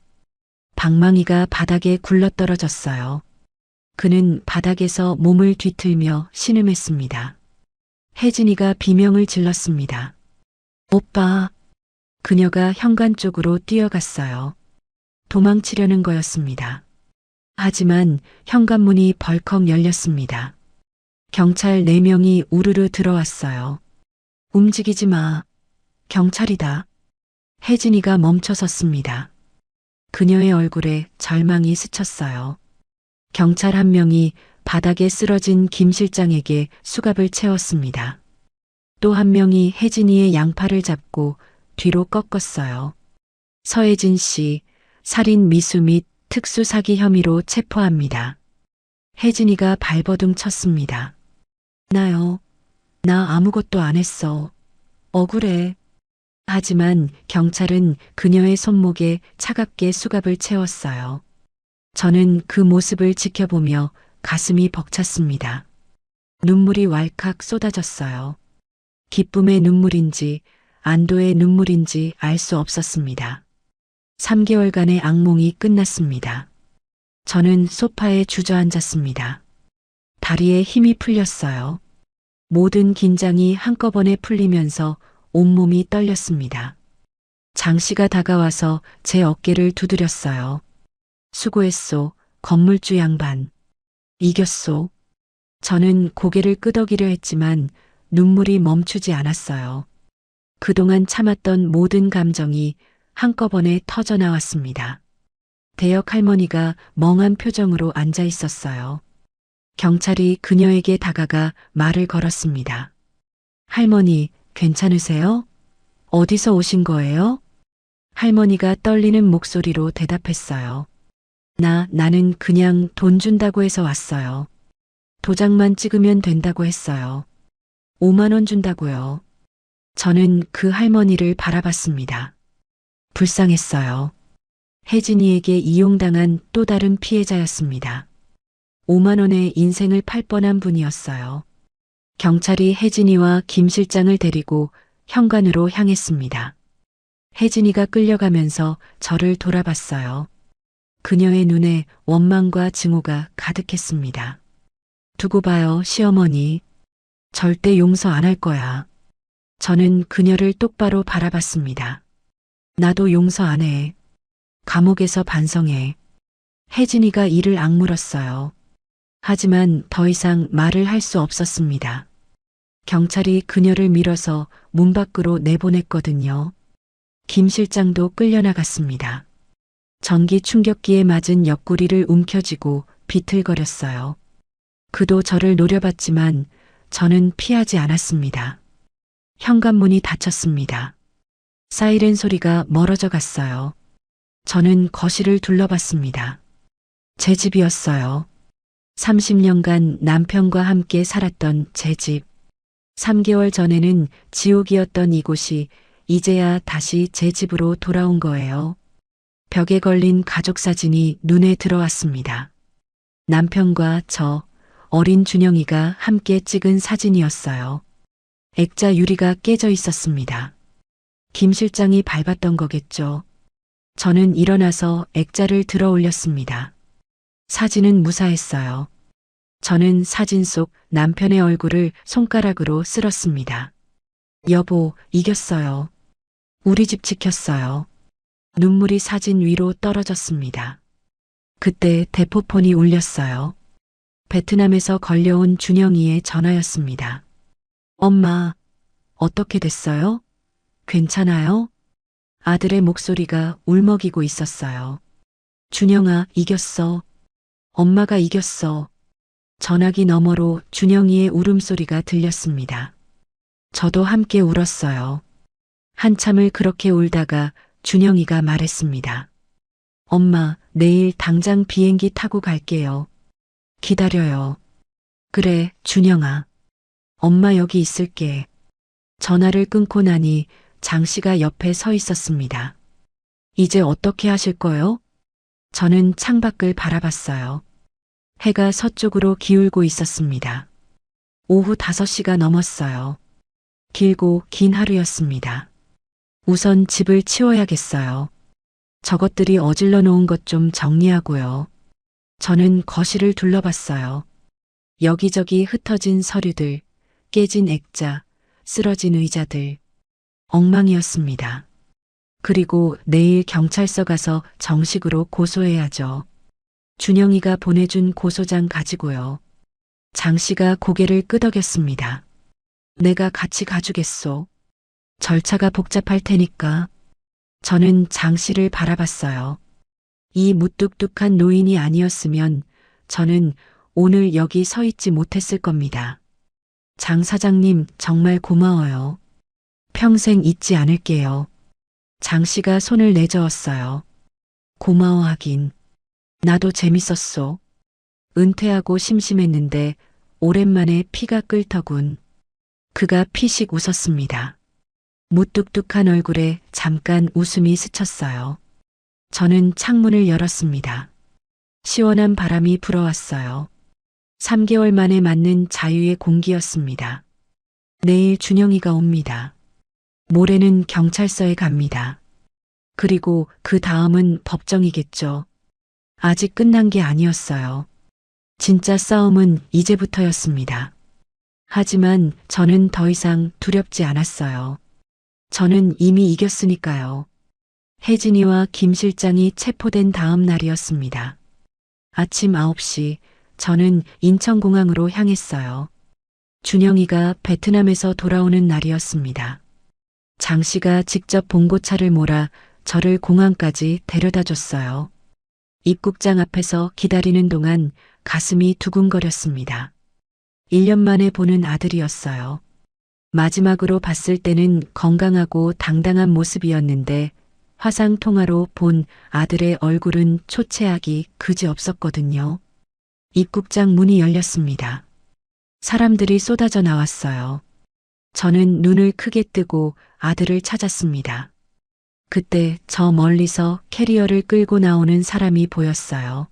방망이가 바닥에 굴러떨어졌어요. 그는 바닥에서 몸을 뒤틀며 신음했습니다. 혜진이가 비명을 질렀습니다. 오빠. 그녀가 현관 쪽으로 뛰어갔어요. 도망치려는 거였습니다. 하지만 현관문이 벌컥 열렸습니다. 경찰 4명이 우르르 들어왔어요. 움직이지 마. 경찰이다. 혜진이가 멈춰섰습니다. 그녀의 얼굴에 절망이 스쳤어요. 경찰 1명이 바닥에 쓰러진 김 실장에게 수갑을 채웠습니다. 또 1명이 혜진이의 양팔을 잡고 뒤로 꺾었어요. 서혜진 씨, 살인 미수 및 특수사기 혐의로 체포합니다. 혜진이가 발버둥 쳤습니다. 나요. 나 아무것도 안 했어. 억울해. 하지만 경찰은 그녀의 손목에 차갑게 수갑을 채웠어요. 저는 그 모습을 지켜보며 가슴이 벅찼습니다. 눈물이 왈칵 쏟아졌어요. 기쁨의 눈물인지 안도의 눈물인지 알 수 없었습니다. 3개월간의 악몽이 끝났습니다. 저는 소파에 주저앉았습니다. 다리에 힘이 풀렸어요. 모든 긴장이 한꺼번에 풀리면서 온몸이 떨렸습니다. 장 씨가 다가와서 제 어깨를 두드렸어요. 수고했소, 건물주 양반. 이겼소. 저는 고개를 끄덕이려 했지만 눈물이 멈추지 않았어요. 그동안 참았던 모든 감정이 한꺼번에 터져 나왔습니다. 대역 할머니가 멍한 표정으로 앉아 있었어요. 경찰이 그녀에게 다가가 말을 걸었습니다. 할머니, 괜찮으세요? 어디서 오신 거예요? 할머니가 떨리는 목소리로 대답했어요. 나는 그냥 돈 준다고 해서 왔어요. 도장만 찍으면 된다고 했어요. 5만 원 준다고요. 저는 그 할머니를 바라봤습니다. 불쌍했어요. 혜진이에게 이용당한 또 다른 피해자였습니다. 5만 원에 인생을 팔 뻔한 분이었어요. 경찰이 혜진이와 김 실장을 데리고 현관으로 향했습니다. 혜진이가 끌려가면서 저를 돌아봤어요. 그녀의 눈에 원망과 증오가 가득했습니다. 두고 봐요, 시어머니. 절대 용서 안 할 거야. 저는 그녀를 똑바로 바라봤습니다. 나도 용서 안 해. 감옥에서 반성해. 혜진이가 이를 악물었어요. 하지만 더 이상 말을 할 수 없었습니다. 경찰이 그녀를 밀어서 문 밖으로 내보냈거든요. 김 실장도 끌려나갔습니다. 전기 충격기에 맞은 옆구리를 움켜쥐고 비틀거렸어요. 그도 저를 노려봤지만 저는 피하지 않았습니다. 현관문이 닫혔습니다. 사이렌 소리가 멀어져 갔어요. 저는 거실을 둘러봤습니다. 제 집이었어요. 30년간 남편과 함께 살았던 제 집. 3개월 전에는 지옥이었던 이곳이 이제야 다시 제 집으로 돌아온 거예요. 벽에 걸린 가족 사진이 눈에 들어왔습니다. 남편과 저, 어린 준영이가 함께 찍은 사진이었어요. 액자 유리가 깨져 있었습니다. 김 실장이 밟았던 거겠죠. 저는 일어나서 액자를 들어 올렸습니다. 사진은 무사했어요. 저는 사진 속 남편의 얼굴을 손가락으로 쓸었습니다. 여보, 이겼어요. 우리 집 지켰어요. 눈물이 사진 위로 떨어졌습니다. 그때 대포폰이 울렸어요. 베트남에서 걸려온 준영이의 전화였습니다. 엄마, 어떻게 됐어요? 괜찮아요? 아들의 목소리가 울먹이고 있었어요. 준영아, 이겼어. 엄마가 이겼어. 전화기 너머로 준영이의 울음소리가 들렸습니다. 저도 함께 울었어요. 한참을 그렇게 울다가 준영이가 말했습니다. 엄마, 내일 당장 비행기 타고 갈게요. 기다려요. 그래, 준영아. 엄마 여기 있을게. 전화를 끊고 나니 장 씨가 옆에 서 있었습니다. 이제 어떻게 하실 거요? 저는 창밖을 바라봤어요. 해가 서쪽으로 기울고 있었습니다. 오후 5시가 넘었어요. 길고 긴 하루였습니다. 우선 집을 치워야겠어요. 저것들이 어질러 놓은 것 좀 정리하고요. 저는 거실을 둘러봤어요. 여기저기 흩어진 서류들, 깨진 액자, 쓰러진 의자들, 엉망이었습니다. 그리고 내일 경찰서 가서 정식으로 고소해야죠. 준영이가 보내준 고소장 가지고요. 장 씨가 고개를 끄덕였습니다. 내가 같이 가주겠소. 절차가 복잡할 테니까. 저는 장 씨를 바라봤어요. 이 무뚝뚝한 노인이 아니었으면 저는 오늘 여기 서 있지 못했을 겁니다. 장 사장님 정말 고마워요. 평생 잊지 않을게요. 장 씨가 손을 내저었어요. 고마워하긴. 나도 재밌었소. 은퇴하고 심심했는데 오랜만에 피가 끓더군. 그가 피식 웃었습니다. 무뚝뚝한 얼굴에 잠깐 웃음이 스쳤어요. 저는 창문을 열었습니다. 시원한 바람이 불어왔어요. 3개월 만에 맞는 자유의 공기였습니다. 내일 준영이가 옵니다. 모레는 경찰서에 갑니다. 그리고 그 다음은 법정이겠죠. 아직 끝난 게 아니었어요. 진짜 싸움은 이제부터였습니다. 하지만 저는 더 이상 두렵지 않았어요. 저는 이미 이겼으니까요. 혜진이와 김 실장이 체포된 다음 날이었습니다. 아침 9시 저는 인천공항으로 향했어요. 준영이가 베트남에서 돌아오는 날이었습니다. 장 씨가 직접 봉고차를 몰아 저를 공항까지 데려다 줬어요. 입국장 앞에서 기다리는 동안 가슴이 두근거렸습니다. 1년 만에 보는 아들이었어요. 마지막으로 봤을 때는 건강하고 당당한 모습이었는데 화상 통화로 본 아들의 얼굴은 초췌하기 그지없었거든요. 입국장 문이 열렸습니다. 사람들이 쏟아져 나왔어요. 저는 눈을 크게 뜨고 아들을 찾았습니다. 그때 저 멀리서 캐리어를 끌고 나오는 사람이 보였어요.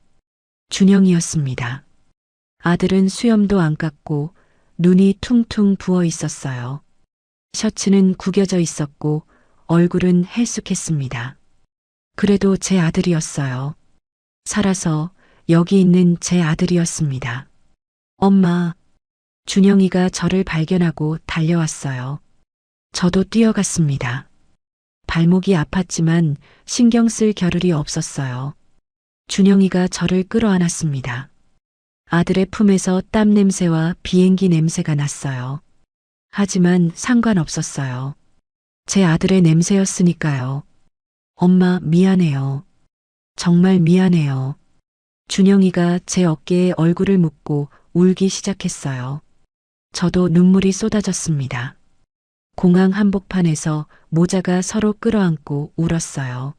준영이었습니다. 아들은 수염도 안 깎고 눈이 퉁퉁 부어 있었어요. 셔츠는 구겨져 있었고 얼굴은 헬쑥했습니다. 그래도 제 아들이었어요. 살아서 여기 있는 제 아들이었습니다. 엄마, 준영이가 저를 발견하고 달려왔어요. 저도 뛰어갔습니다. 발목이 아팠지만 신경 쓸 겨를이 없었어요. 준영이가 저를 끌어안았습니다. 아들의 품에서 땀 냄새와 비행기 냄새가 났어요. 하지만 상관없었어요. 제 아들의 냄새였으니까요. 엄마, 미안해요. 정말 미안해요. 준영이가 제 어깨에 얼굴을 묻고 울기 시작했어요. 저도 눈물이 쏟아졌습니다. 공항 한복판에서 모자가 서로 끌어안고 울었어요.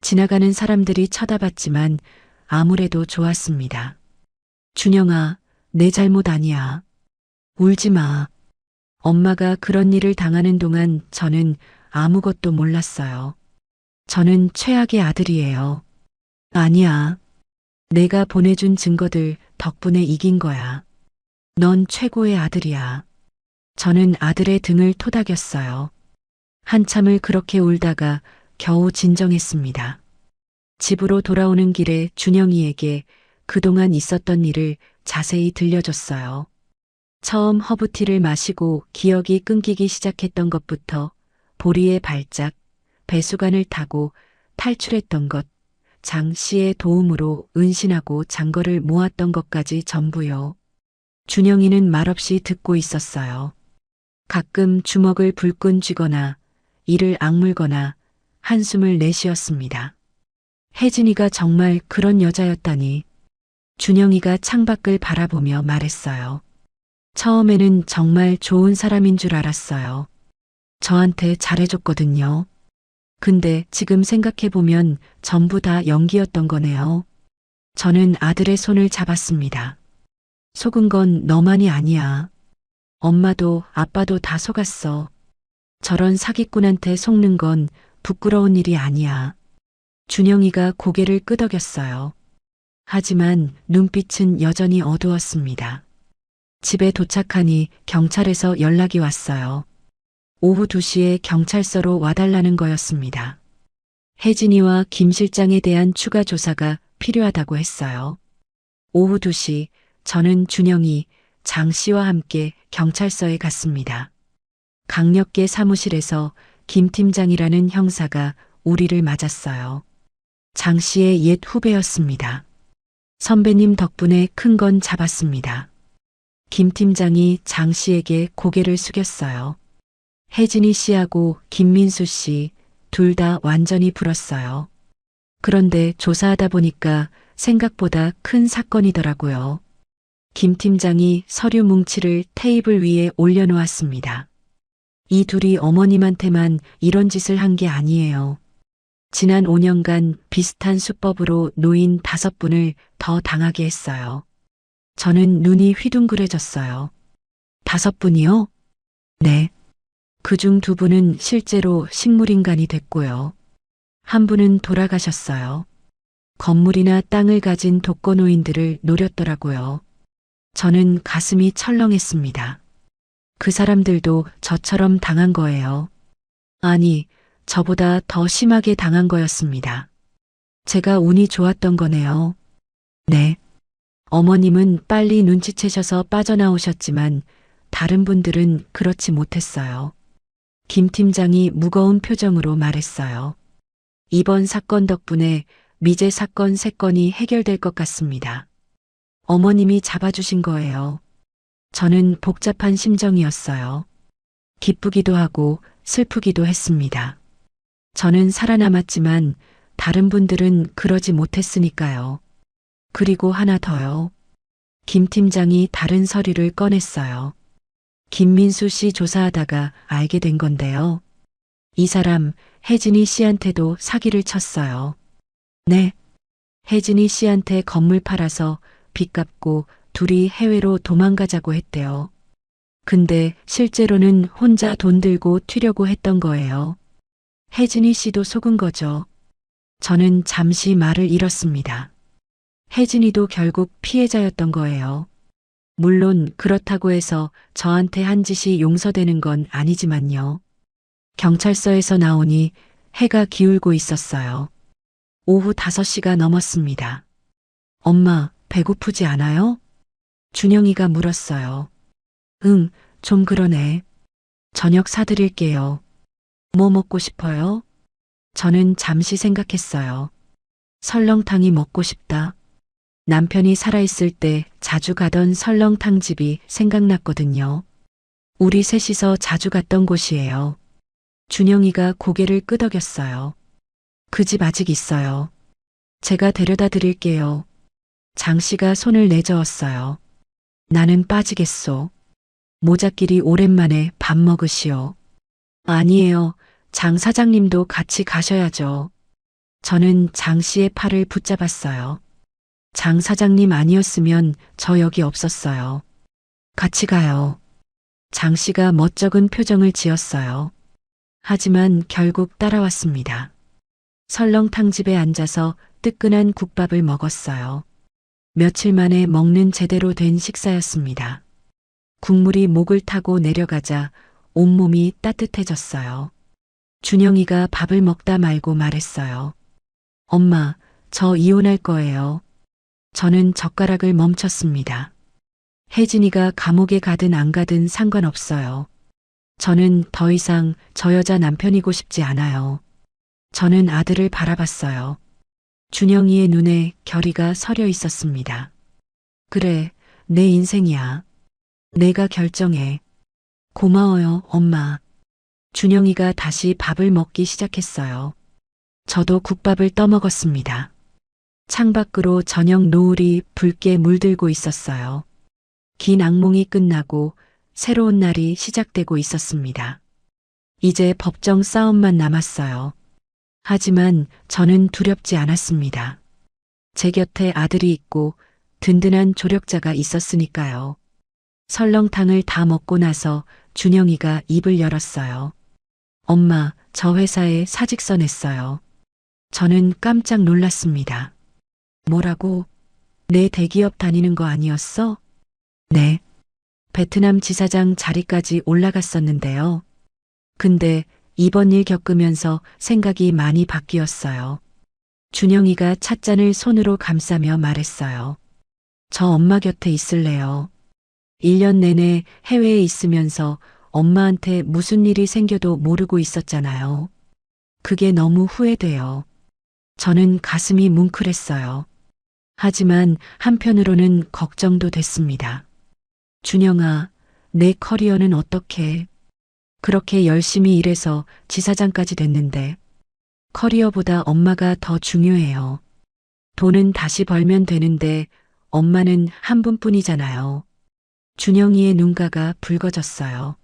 지나가는 사람들이 쳐다봤지만 아무래도 좋았습니다. 준영아, 내 잘못 아니야. 울지 마. 엄마가 그런 일을 당하는 동안 저는 아무것도 몰랐어요. 저는 최악의 아들이에요. 아니야. 내가 보내준 증거들 덕분에 이긴 거야. 넌 최고의 아들이야. 저는 아들의 등을 토닥였어요. 한참을 그렇게 울다가 겨우 진정했습니다. 집으로 돌아오는 길에 준영이에게 그동안 있었던 일을 자세히 들려줬어요. 처음 허브티를 마시고 기억이 끊기기 시작했던 것부터 보리의 발작, 배수관을 타고 탈출했던 것, 장 씨의 도움으로 은신하고 장거를 모았던 것까지 전부요. 준영이는 말없이 듣고 있었어요. 가끔 주먹을 불끈 쥐거나 이를 악물거나 한숨을 내쉬었습니다. 혜진이가 정말 그런 여자였다니. 준영이가 창밖을 바라보며 말했어요. 처음에는 정말 좋은 사람인 줄 알았어요. 저한테 잘해줬거든요. 근데 지금 생각해보면 전부 다 연기였던 거네요. 저는 아들의 손을 잡았습니다. 속은 건 너만이 아니야. 엄마도 아빠도 다 속았어. 저런 사기꾼한테 속는 건 부끄러운 일이 아니야. 준영이가 고개를 끄덕였어요. 하지만 눈빛은 여전히 어두웠습니다. 집에 도착하니 경찰에서 연락이 왔어요. 오후 2시에 경찰서로 와달라는 거였습니다. 혜진이와 김 실장에 대한 추가 조사가 필요하다고 했어요. 오후 2시 저는 준영이, 장 씨와 함께 경찰서에 갔습니다. 강력계 사무실에서 김 팀장이라는 형사가 우리를 맞았어요. 장 씨의 옛 후배였습니다. 선배님 덕분에 큰 건 잡았습니다. 김 팀장이 장 씨에게 고개를 숙였어요. 혜진이 씨하고 김민수 씨 둘 다 완전히 불었어요. 그런데 조사하다 보니까 생각보다 큰 사건이더라고요. 김 팀장이 서류 뭉치를 테이블 위에 올려놓았습니다. 이 둘이 어머님한테만 이런 짓을 한 게 아니에요. 지난 5년간 비슷한 수법으로 노인 5분을 더 당하게 했어요. 저는 눈이 휘둥그레졌어요. 5분이요? 네. 그중 2분은 실제로 식물인간이 됐고요. 1분은 돌아가셨어요. 건물이나 땅을 가진 독거노인들을 노렸더라고요. 저는 가슴이 철렁했습니다. 그 사람들도 저처럼 당한 거예요. 아니, 저보다 더 심하게 당한 거였습니다. 제가 운이 좋았던 거네요. 네. 어머님은 빨리 눈치채셔서 빠져나오셨지만 다른 분들은 그렇지 못했어요. 김 팀장이 무거운 표정으로 말했어요. 이번 사건 덕분에 미제 사건 3건이 해결될 것 같습니다. 어머님이 잡아주신 거예요. 저는 복잡한 심정이었어요. 기쁘기도 하고 슬프기도 했습니다. 저는 살아남았지만 다른 분들은 그러지 못했으니까요. 그리고 하나 더요. 김 팀장이 다른 서류를 꺼냈어요. 김민수 씨 조사하다가 알게 된 건데요. 이 사람 혜진이 씨한테도 사기를 쳤어요. 네. 혜진이 씨한테 건물 팔아서 빚 갚고 둘이 해외로 도망가자고 했대요. 근데 실제로는 혼자 돈 들고 튀려고 했던 거예요. 혜진이 씨도 속은 거죠. 저는 잠시 말을 잃었습니다. 혜진이도 결국 피해자였던 거예요. 물론 그렇다고 해서 저한테 한 짓이 용서되는 건 아니지만요. 경찰서에서 나오니 해가 기울고 있었어요. 오후 5시가 넘었습니다. 엄마, 배고프지 않아요? 준영이가 물었어요. 응, 좀 그러네. 저녁 사드릴게요. 뭐 먹고 싶어요? 저는 잠시 생각했어요. 설렁탕이 먹고 싶다. 남편이 살아있을 때 자주 가던 설렁탕 집이 생각났거든요. 우리 셋이서 자주 갔던 곳이에요. 준영이가 고개를 끄덕였어요. 그 집 아직 있어요. 제가 데려다 드릴게요. 장 씨가 손을 내저었어요. 나는 빠지겠소. 모자끼리 오랜만에 밥 먹으시오. 아니에요. 장 사장님도 같이 가셔야죠. 저는 장 씨의 팔을 붙잡았어요. 장 사장님 아니었으면 저 여기 없었어요. 같이 가요. 장 씨가 멋쩍은 표정을 지었어요. 하지만 결국 따라왔습니다. 설렁탕집에 앉아서 뜨끈한 국밥을 먹었어요. 며칠 만에 먹는 제대로 된 식사였습니다. 국물이 목을 타고 내려가자 온몸이 따뜻해졌어요. 준영이가 밥을 먹다 말고 말했어요. 엄마, 저 이혼할 거예요. 저는 젓가락을 멈췄습니다. 혜진이가 감옥에 가든 안 가든 상관없어요. 저는 더 이상 저 여자 남편이고 싶지 않아요. 저는 아들을 바라봤어요. 준영이의 눈에 결의가 서려 있었습니다. 그래, 내 인생이야. 내가 결정해. 고마워요, 엄마. 준영이가 다시 밥을 먹기 시작했어요. 저도 국밥을 떠먹었습니다. 창밖으로 저녁 노을이 붉게 물들고 있었어요. 긴 악몽이 끝나고 새로운 날이 시작되고 있었습니다. 이제 법정 싸움만 남았어요. 하지만 저는 두렵지 않았습니다. 제 곁에 아들이 있고 든든한 조력자가 있었으니까요. 설렁탕을 다 먹고 나서 준영이가 입을 열었어요. 엄마, 저 회사에 사직서 냈어요. 저는 깜짝 놀랐습니다. 뭐라고? 내 대기업 다니는 거 아니었어? 네. 베트남 지사장 자리까지 올라갔었는데요. 근데 이번 일 겪으면서 생각이 많이 바뀌었어요. 준영이가 찻잔을 손으로 감싸며 말했어요. 저 엄마 곁에 있을래요. 1년 내내 해외에 있으면서 엄마한테 무슨 일이 생겨도 모르고 있었잖아요. 그게 너무 후회돼요. 저는 가슴이 뭉클했어요. 하지만 한편으로는 걱정도 됐습니다. 준영아, 내 커리어는 어떻게? 그렇게 열심히 일해서 지사장까지 됐는데 커리어보다 엄마가 더 중요해요. 돈은 다시 벌면 되는데 엄마는 한 분뿐이잖아요. 준영이의 눈가가 붉어졌어요.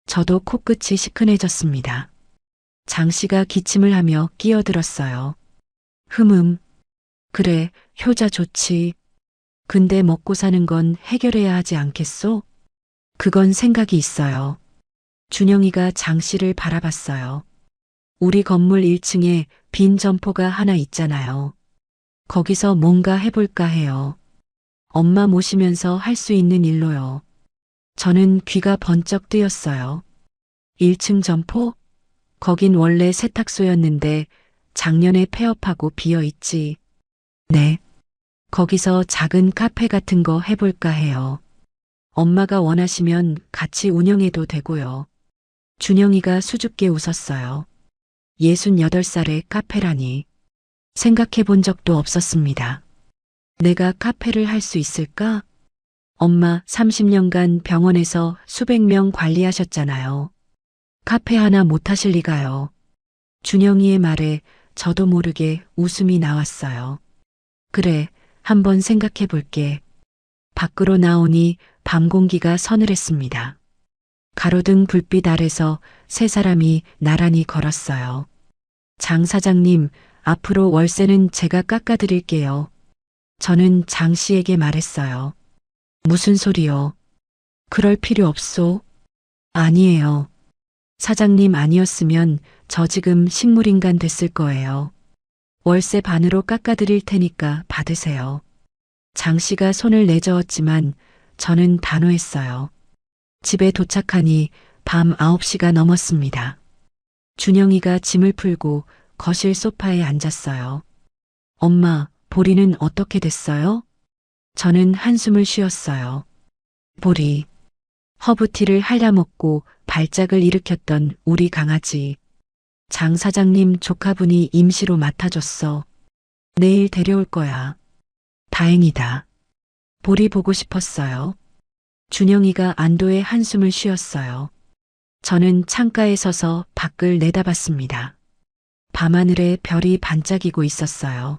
저도 코끝이 시큰해졌습니다. 장 씨가 기침을 하며 끼어들었어요. 그래, 효자 좋지. 근데 먹고 사는 건 해결해야 하지 않겠소? 그건 생각이 있어요. 준영이가 장 씨를 바라봤어요. 우리 건물 1층에 빈 점포가 하나 있잖아요. 거기서 뭔가 해볼까 해요. 엄마 모시면서 할 수 있는 일로요. 저는 귀가 번쩍 뜨였어요. 1층 점포? 거긴 원래 세탁소였는데 작년에 폐업하고 비어있지. 네. 거기서 작은 카페 같은 거 해볼까 해요. 엄마가 원하시면 같이 운영해도 되고요. 준영이가 수줍게 웃었어요. 68살의 카페라니. 생각해 본 적도 없었습니다. 내가 카페를 할 수 있을까? 엄마 30년간 병원에서 수백 명 관리하셨잖아요. 카페 하나 못 하실 리가요. 준영이의 말에 저도 모르게 웃음이 나왔어요. 그래, 한번 생각해 볼게. 밖으로 나오니 밤 공기가 서늘했습니다. 가로등 불빛 아래서 세 사람이 나란히 걸었어요. 장 사장님, 앞으로 월세는 제가 깎아드릴게요. 저는 장 씨에게 말했어요. 무슨 소리요? 그럴 필요 없소. 아니에요. 사장님 아니었으면 저 지금 식물인간 됐을 거예요. 월세 반으로 깎아드릴 테니까 받으세요. 장 씨가 손을 내저었지만 저는 단호했어요. 집에 도착하니 밤 9시가 넘었습니다. 준영이가 짐을 풀고 거실 소파에 앉았어요. 엄마, 보리는 어떻게 됐어요? 저는 한숨을 쉬었어요. 보리. 허브티를 할라먹고 발작을 일으켰던 우리 강아지. 장 사장님 조카분이 임시로 맡아줬어. 내일 데려올 거야. 다행이다. 보리 보고 싶었어요. 준영이가 안도의 한숨을 쉬었어요. 저는 창가에 서서 밖을 내다봤습니다. 밤하늘에 별이 반짝이고 있었어요.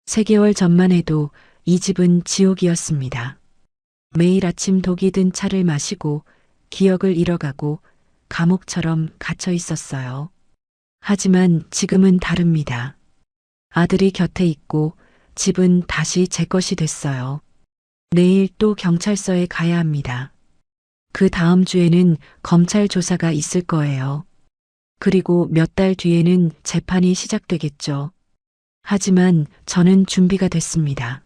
3개월 전만 해도 이 집은 지옥이었습니다. 매일 아침 독이 든 차를 마시고 기억을 잃어가고 감옥처럼 갇혀 있었어요. 하지만 지금은 다릅니다. 아들이 곁에 있고 집은 다시 제 것이 됐어요. 내일 또 경찰서에 가야 합니다. 그 다음 주에는 검찰 조사가 있을 거예요. 그리고 몇 달 뒤에는 재판이 시작되겠죠. 하지만 저는 준비가 됐습니다.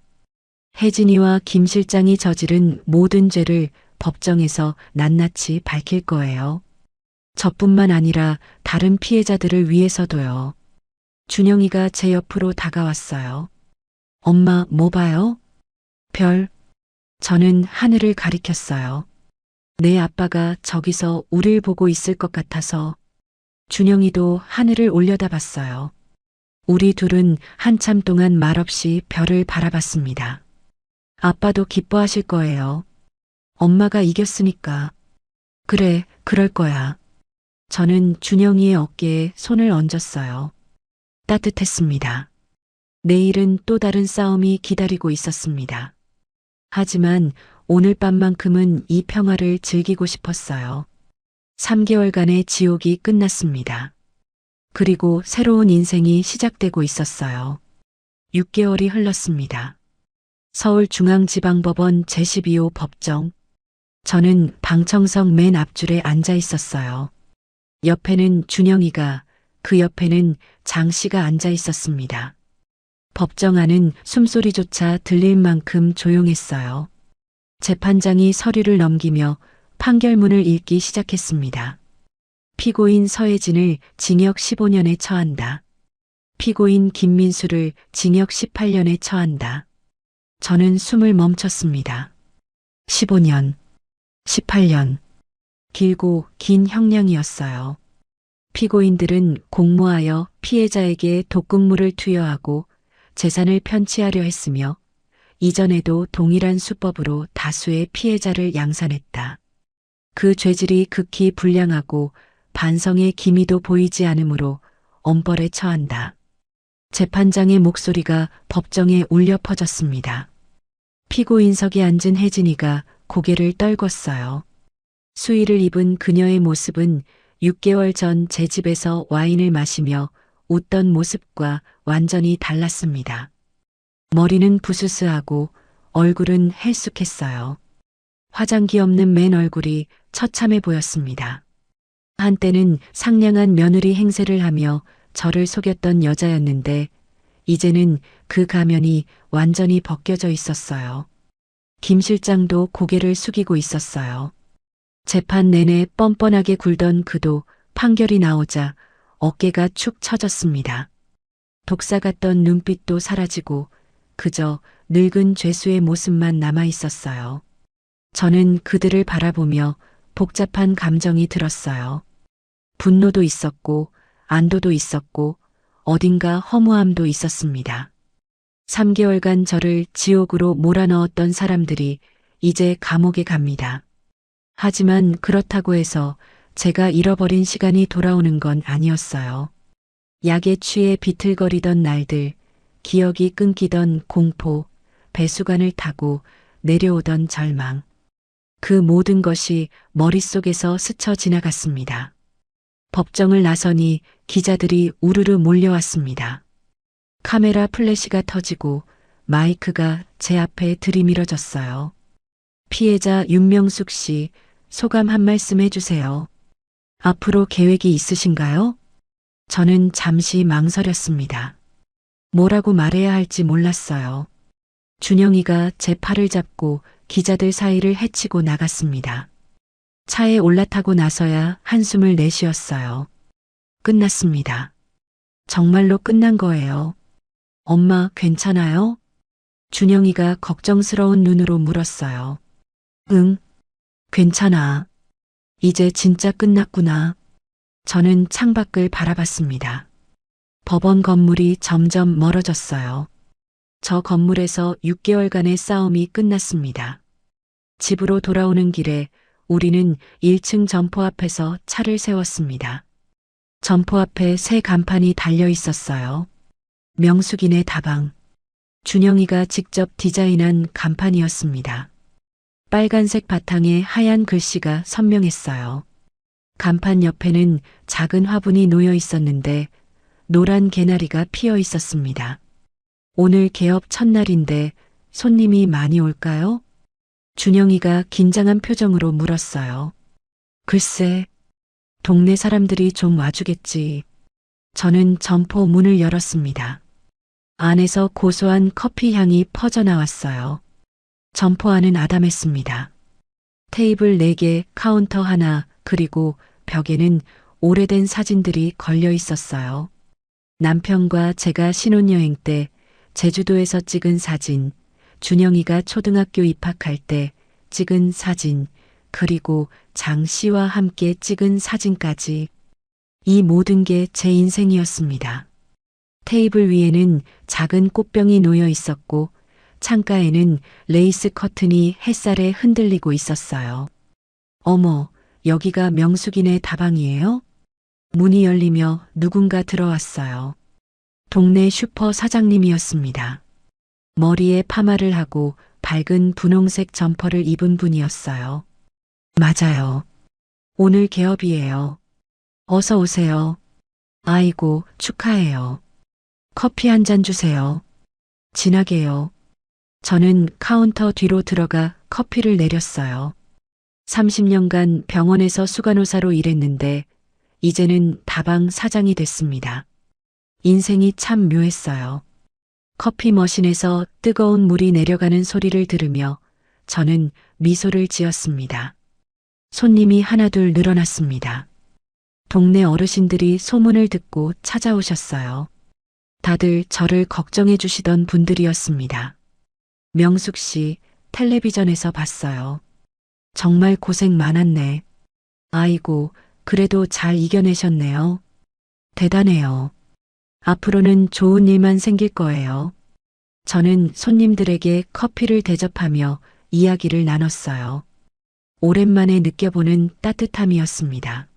혜진이와 김 실장이 저지른 모든 죄를 법정에서 낱낱이 밝힐 거예요. 저뿐만 아니라 다른 피해자들을 위해서도요. 준영이가 제 옆으로 다가왔어요. 엄마, 뭐 봐요? 별. 저는 하늘을 가리켰어요. 내 아빠가 저기서 우릴 보고 있을 것 같아서. 준영이도 하늘을 올려다봤어요. 우리 둘은 한참 동안 말없이 별을 바라봤습니다. 아빠도 기뻐하실 거예요. 엄마가 이겼으니까. 그래, 그럴 거야. 저는 준영이의 어깨에 손을 얹었어요. 따뜻했습니다. 내일은 또 다른 싸움이 기다리고 있었습니다. 하지만 오늘 밤만큼은 이 평화를 즐기고 싶었어요. 3개월간의 지옥이 끝났습니다. 그리고 새로운 인생이 시작되고 있었어요. 6개월이 흘렀습니다. 서울중앙지방법원 제12호 법정. 저는 방청석 맨 앞줄에 앉아 있었어요. 옆에는 준영이가, 그 옆에는 장 씨가 앉아 있었습니다. 법정 안은 숨소리조차 들릴 만큼 조용했어요. 재판장이 서류를 넘기며 판결문을 읽기 시작했습니다. 피고인 서혜진을 징역 15년에 처한다. 피고인 김민수를 징역 18년에 처한다. 저는 숨을 멈췄습니다. 15년, 18년. 길고 긴 형량이었어요. 피고인들은 공모하여 피해자에게 독극물을 투여하고 재산을 편취하려 했으며 이전에도 동일한 수법으로 다수의 피해자를 양산했다. 그 죄질이 극히 불량하고 반성의 기미도 보이지 않으므로 엄벌에 처한다. 재판장의 목소리가 법정에 울려 퍼졌습니다. 피고인석에 앉은 혜진이가 고개를 떨궜어요. 수의를 입은 그녀의 모습은 6개월 전 제 집에서 와인을 마시며 웃던 모습과 완전히 달랐습니다. 머리는 부스스하고 얼굴은 헬쑥했어요. 화장기 없는 맨 얼굴이 처참해 보였습니다. 한때는 상냥한 며느리 행세를 하며 저를 속였던 여자였는데 이제는 그 가면이 완전히 벗겨져 있었어요. 김 실장도 고개를 숙이고 있었어요. 재판 내내 뻔뻔하게 굴던 그도 판결이 나오자 어깨가 축 처졌습니다. 독사 같던 눈빛도 사라지고 그저 늙은 죄수의 모습만 남아 있었어요. 저는 그들을 바라보며 복잡한 감정이 들었어요. 분노도 있었고 안도도 있었고 어딘가 허무함도 있었습니다. 3개월간 저를 지옥으로 몰아넣었던 사람들이 이제 감옥에 갑니다. 하지만 그렇다고 해서 제가 잃어버린 시간이 돌아오는 건 아니었어요. 약에 취해 비틀거리던 날들, 기억이 끊기던 공포, 배수관을 타고 내려오던 절망. 그 모든 것이 머릿속에서 스쳐 지나갔습니다. 법정을 나서니 기자들이 우르르 몰려왔습니다. 카메라 플래시가 터지고 마이크가 제 앞에 들이밀어졌어요. 피해자 윤명숙 씨, 소감 한 말씀 해주세요. 앞으로 계획이 있으신가요? 저는 잠시 망설였습니다. 뭐라고 말해야 할지 몰랐어요. 준영이가 제 팔을 잡고 기자들 사이를 헤치고 나갔습니다. 차에 올라타고 나서야 한숨을 내쉬었어요. 끝났습니다. 정말로 끝난 거예요. 엄마, 괜찮아요? 준영이가 걱정스러운 눈으로 물었어요. 응, 괜찮아. 이제 진짜 끝났구나. 저는 창밖을 바라봤습니다. 법원 건물이 점점 멀어졌어요. 저 건물에서 6개월간의 싸움이 끝났습니다. 집으로 돌아오는 길에 우리는 1층 점포 앞에서 차를 세웠습니다. 점포 앞에 새 간판이 달려 있었어요. 명숙이네 다방. 준영이가 직접 디자인한 간판이었습니다. 빨간색 바탕에 하얀 글씨가 선명했어요. 간판 옆에는 작은 화분이 놓여 있었는데 노란 개나리가 피어 있었습니다. 오늘 개업 첫날인데 손님이 많이 올까요? 준영이가 긴장한 표정으로 물었어요. 글쎄, 동네 사람들이 좀 와주겠지. 저는 점포 문을 열었습니다. 안에서 고소한 커피 향이 퍼져나왔어요. 점포 안은 아담했습니다. 테이블 4개, 카운터 하나, 그리고 벽에는 오래된 사진들이 걸려 있었어요. 남편과 제가 신혼여행 때 제주도에서 찍은 사진, 준영이가 초등학교 입학할 때 찍은 사진, 그리고 장 씨와 함께 찍은 사진까지. 이 모든 게 제 인생이었습니다. 테이블 위에는 작은 꽃병이 놓여 있었고 창가에는 레이스 커튼이 햇살에 흔들리고 있었어요. 어머, 여기가 명숙이네 다방이에요? 문이 열리며 누군가 들어왔어요. 동네 슈퍼 사장님이었습니다. 머리에 파마를 하고 밝은 분홍색 점퍼를 입은 분이었어요. 맞아요. 오늘 개업이에요. 어서 오세요. 아이고, 축하해요. 커피 한 잔 주세요. 진하게요. 저는 카운터 뒤로 들어가 커피를 내렸어요. 30년간 병원에서 수간호사로 일했는데 이제는 다방 사장이 됐습니다. 인생이 참 묘했어요. 커피 머신에서 뜨거운 물이 내려가는 소리를 들으며 저는 미소를 지었습니다. 손님이 하나둘 늘어났습니다. 동네 어르신들이 소문을 듣고 찾아오셨어요. 다들 저를 걱정해 주시던 분들이었습니다. 명숙 씨, 텔레비전에서 봤어요. 정말 고생 많았네. 아이고, 그래도 잘 이겨내셨네요. 대단해요. 앞으로는 좋은 일만 생길 거예요. 저는 손님들에게 커피를 대접하며 이야기를 나눴어요. 오랜만에 느껴보는 따뜻함이었습니다.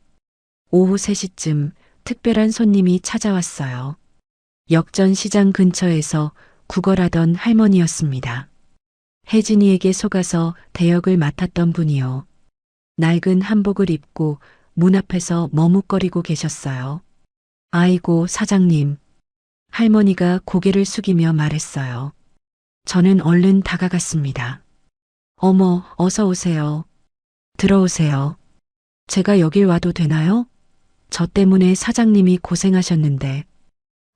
오후 3시쯤 특별한 손님이 찾아왔어요. 역전 시장 근처에서 구걸하던 할머니였습니다. 혜진이에게 속아서 대역을 맡았던 분이요. 낡은 한복을 입고 문 앞에서 머뭇거리고 계셨어요. 아이고, 사장님. 할머니가 고개를 숙이며 말했어요. 저는 얼른 다가갔습니다. 어머, 어서 오세요. 들어오세요. 제가 여길 와도 되나요? 저 때문에 사장님이 고생하셨는데.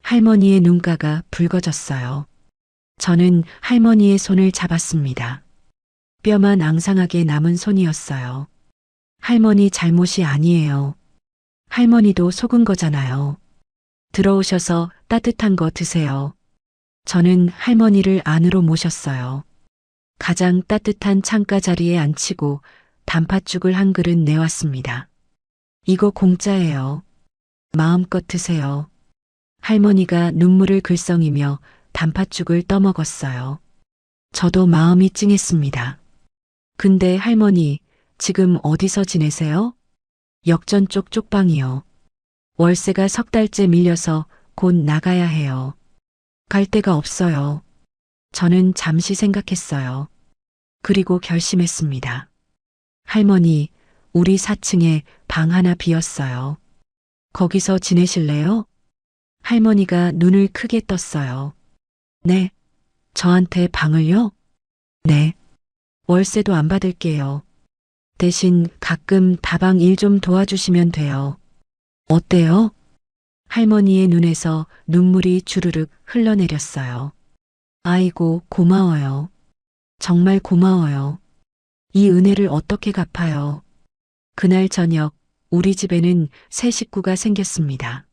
할머니의 눈가가 붉어졌어요. 저는 할머니의 손을 잡았습니다. 뼈만 앙상하게 남은 손이었어요. 할머니 잘못이 아니에요. 할머니도 속은 거잖아요. 들어오셔서 따뜻한 거 드세요. 저는 할머니를 안으로 모셨어요. 가장 따뜻한 창가 자리에 앉히고 단팥죽을 한 그릇 내왔습니다. 이거 공짜예요. 마음껏 드세요. 할머니가 눈물을 글썽이며 단팥죽을 떠먹었어요. 저도 마음이 찡했습니다. 근데 할머니, 지금 어디서 지내세요? 역전 쪽 쪽방이요. 월세가 3달째 밀려서 곧 나가야 해요. 갈 데가 없어요. 저는 잠시 생각했어요. 그리고 결심했습니다. 할머니, 우리 4층에 방 하나 비었어요. 거기서 지내실래요? 할머니가 눈을 크게 떴어요. 네. 저한테 방을요? 네. 월세도 안 받을게요. 대신 가끔 다방 일 좀 도와주시면 돼요. 어때요? 할머니의 눈에서 눈물이 주르륵 흘러내렸어요. 아이고, 고마워요. 정말 고마워요. 이 은혜를 어떻게 갚아요? 그날 저녁, 우리 집에는 새 식구가 생겼습니다.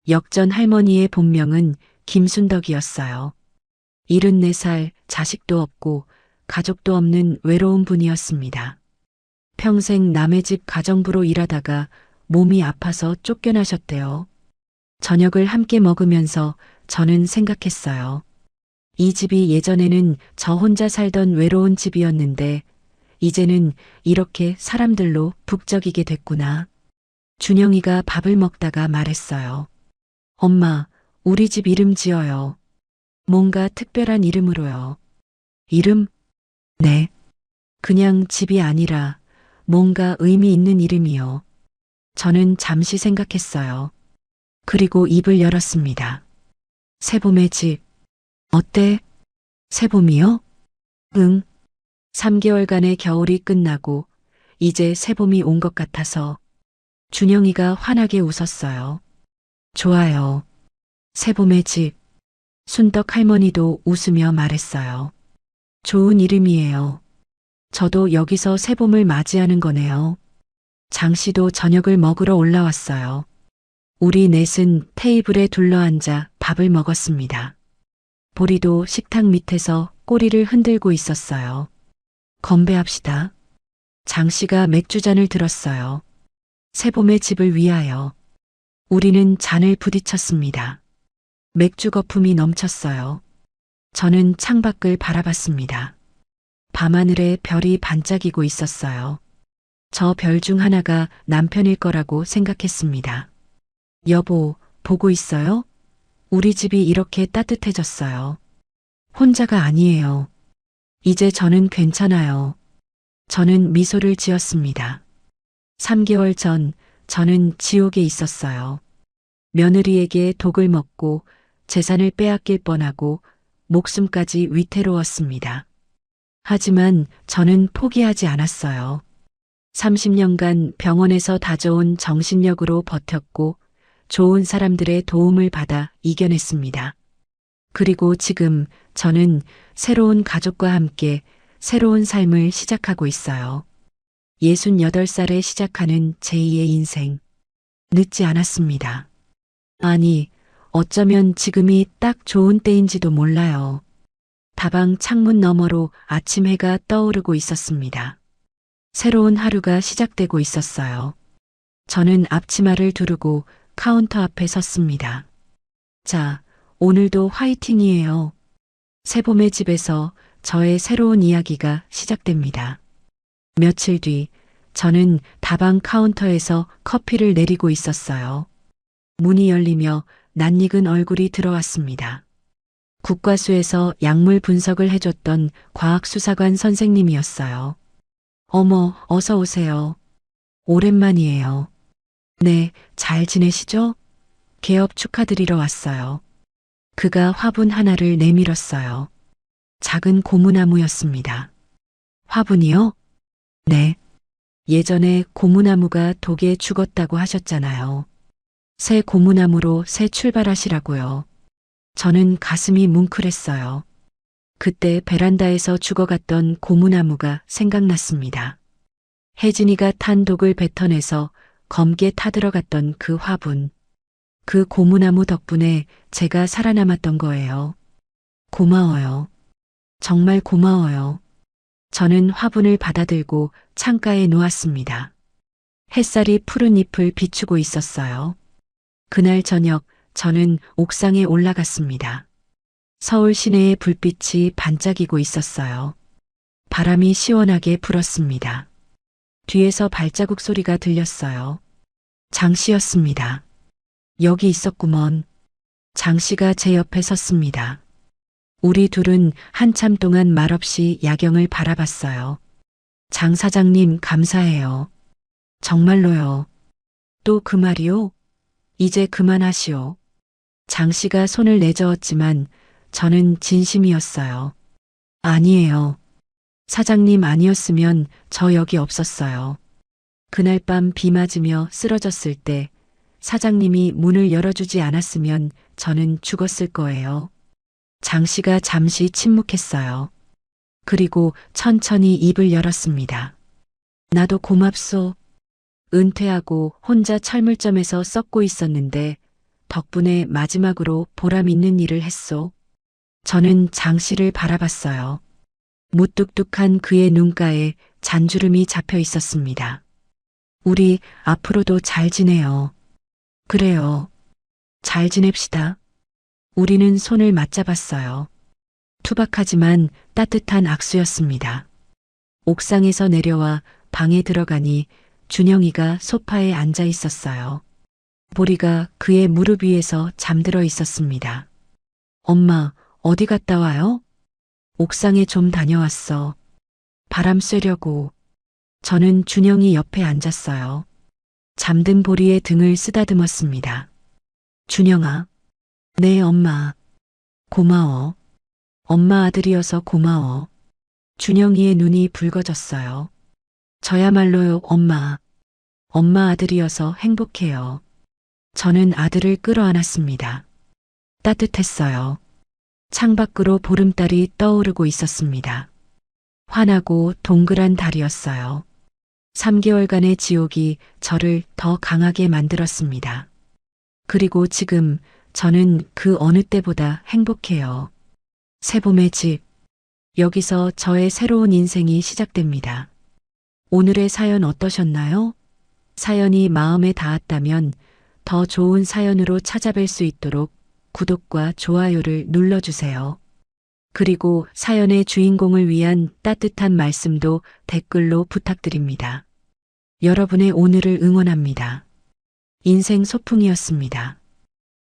역전 할머니의 본명은 김순덕이었어요. 74살, 자식도 없고 가족도 없는 외로운 분이었습니다. 평생 남의 집 가정부로 일하다가 몸이 아파서 쫓겨나셨대요. 저녁을 함께 먹으면서 저는 생각했어요. 이 집이 예전에는 저 혼자 살던 외로운 집이었는데 이제는 이렇게 사람들로 북적이게 됐구나. 준영이가 밥을 먹다가 말했어요. 엄마, 우리 집 이름 지어요. 뭔가 특별한 이름으로요. 이름? 네. 그냥 집이 아니라 뭔가 의미 있는 이름이요. 저는 잠시 생각했어요. 그리고 입을 열었습니다. 새봄의 집. 어때? 새봄이요? 응. 3개월간의 겨울이 끝나고 이제 새봄이 온 것 같아서 준영이가 환하게 웃었어요. 좋아요. 새봄의 집. 순덕 할머니도 웃으며 말했어요. 좋은 이름이에요. 저도 여기서 새봄을 맞이하는 거네요. 장 씨도 저녁을 먹으러 올라왔어요. 우리 넷은 테이블에 둘러앉아 밥을 먹었습니다. 보리도 식탁 밑에서 꼬리를 흔들고 있었어요. 건배합시다. 장 씨가 맥주잔을 들었어요. 새봄의 집을 위하여. 우리는 잔을 부딪혔습니다. 맥주 거품이 넘쳤어요. 저는 창밖을 바라봤습니다. 밤하늘에 별이 반짝이고 있었어요. 저 별 중 하나가 남편일 거라고 생각했습니다. 여보, 보고 있어요? 우리 집이 이렇게 따뜻해졌어요. 혼자가 아니에요. 이제 저는 괜찮아요. 저는 미소를 지었습니다. 3개월 전 저는 지옥에 있었어요. 며느리에게 독을 먹고 재산을 빼앗길 뻔하고 목숨까지 위태로웠습니다. 하지만 저는 포기하지 않았어요. 30년간 병원에서 다져온 정신력으로 버텼고 좋은 사람들의 도움을 받아 이겨냈습니다. 그리고 지금 저는 새로운 가족과 함께 새로운 삶을 시작하고 있어요. 68살에 시작하는 제2의 인생. 늦지 않았습니다. 아니, 어쩌면 지금이 딱 좋은 때인지도 몰라요. 다방 창문 너머로 아침 해가 떠오르고 있었습니다. 새로운 하루가 시작되고 있었어요. 저는 앞치마를 두르고 카운터 앞에 섰습니다. 자, 오늘도 화이팅이에요. 새봄의 집에서 저의 새로운 이야기가 시작됩니다. 며칠 뒤 저는 다방 카운터에서 커피를 내리고 있었어요. 문이 열리며 낯익은 얼굴이 들어왔습니다. 국과수에서 약물 분석을 해줬던 과학수사관 선생님이었어요. 어머, 어서 오세요. 오랜만이에요. 네, 잘 지내시죠? 개업 축하드리러 왔어요. 그가 화분 하나를 내밀었어요. 작은 고무나무였습니다. 화분이요? 네. 예전에 고무나무가 독에 죽었다고 하셨잖아요. 새 고무나무로 새 출발하시라고요. 저는 가슴이 뭉클했어요. 그때 베란다에서 죽어갔던 고무나무가 생각났습니다. 혜진이가 탄 독을 뱉어내서 검게 타들어갔던 그 화분. 그 고무나무 덕분에 제가 살아남았던 거예요. 고마워요. 정말 고마워요. 저는 화분을 받아들고 창가에 놓았습니다. 햇살이 푸른 잎을 비추고 있었어요. 그날 저녁 저는 옥상에 올라갔습니다. 서울 시내의 불빛이 반짝이고 있었어요. 바람이 시원하게 불었습니다. 뒤에서 발자국 소리가 들렸어요. 장 씨였습니다. 여기 있었구먼. 장 씨가 제 옆에 섰습니다. 우리 둘은 한참 동안 말없이 야경을 바라봤어요. 장 사장님 감사해요. 정말로요. 또 그 말이요? 이제 그만하시오. 장 씨가 손을 내저었지만 저는 진심이었어요. 아니에요. 사장님 아니었으면 저 여기 없었어요. 그날 밤 비 맞으며 쓰러졌을 때 사장님이 문을 열어주지 않았으면 저는 죽었을 거예요. 장 씨가 잠시 침묵했어요. 그리고 천천히 입을 열었습니다. 나도 고맙소. 은퇴하고 혼자 철물점에서 썩고 있었는데 덕분에 마지막으로 보람 있는 일을 했소. 저는 장 씨를 바라봤어요. 무뚝뚝한 그의 눈가에 잔주름이 잡혀 있었습니다. 우리 앞으로도 잘 지내요. 그래요. 잘 지냅시다. 우리는 손을 맞잡았어요. 투박하지만 따뜻한 악수였습니다. 옥상에서 내려와 방에 들어가니 준영이가 소파에 앉아 있었어요. 보리가 그의 무릎 위에서 잠들어 있었습니다. 엄마, 어디 갔다 와요? 옥상에 좀 다녀왔어. 바람 쐬려고. 저는 준영이 옆에 앉았어요. 잠든 보리의 등을 쓰다듬었습니다. 준영아. 네, 엄마. 고마워. 엄마 아들이어서 고마워. 준영이의 눈이 붉어졌어요. 저야말로요, 엄마. 엄마 아들이어서 행복해요. 저는 아들을 끌어안았습니다. 따뜻했어요. 창밖으로 보름달이 떠오르고 있었습니다. 환하고 동그란 달이었어요. 3개월간의 지옥이 저를 더 강하게 만들었습니다. 그리고 지금 저는 그 어느 때보다 행복해요. 새봄의 집. 여기서 저의 새로운 인생이 시작됩니다. 오늘의 사연 어떠셨나요? 사연이 마음에 닿았다면 더 좋은 사연으로 찾아뵐 수 있도록 구독과 좋아요를 눌러주세요. 그리고 사연의 주인공을 위한 따뜻한 말씀도 댓글로 부탁드립니다. 여러분의 오늘을 응원합니다. 인생 소풍이었습니다.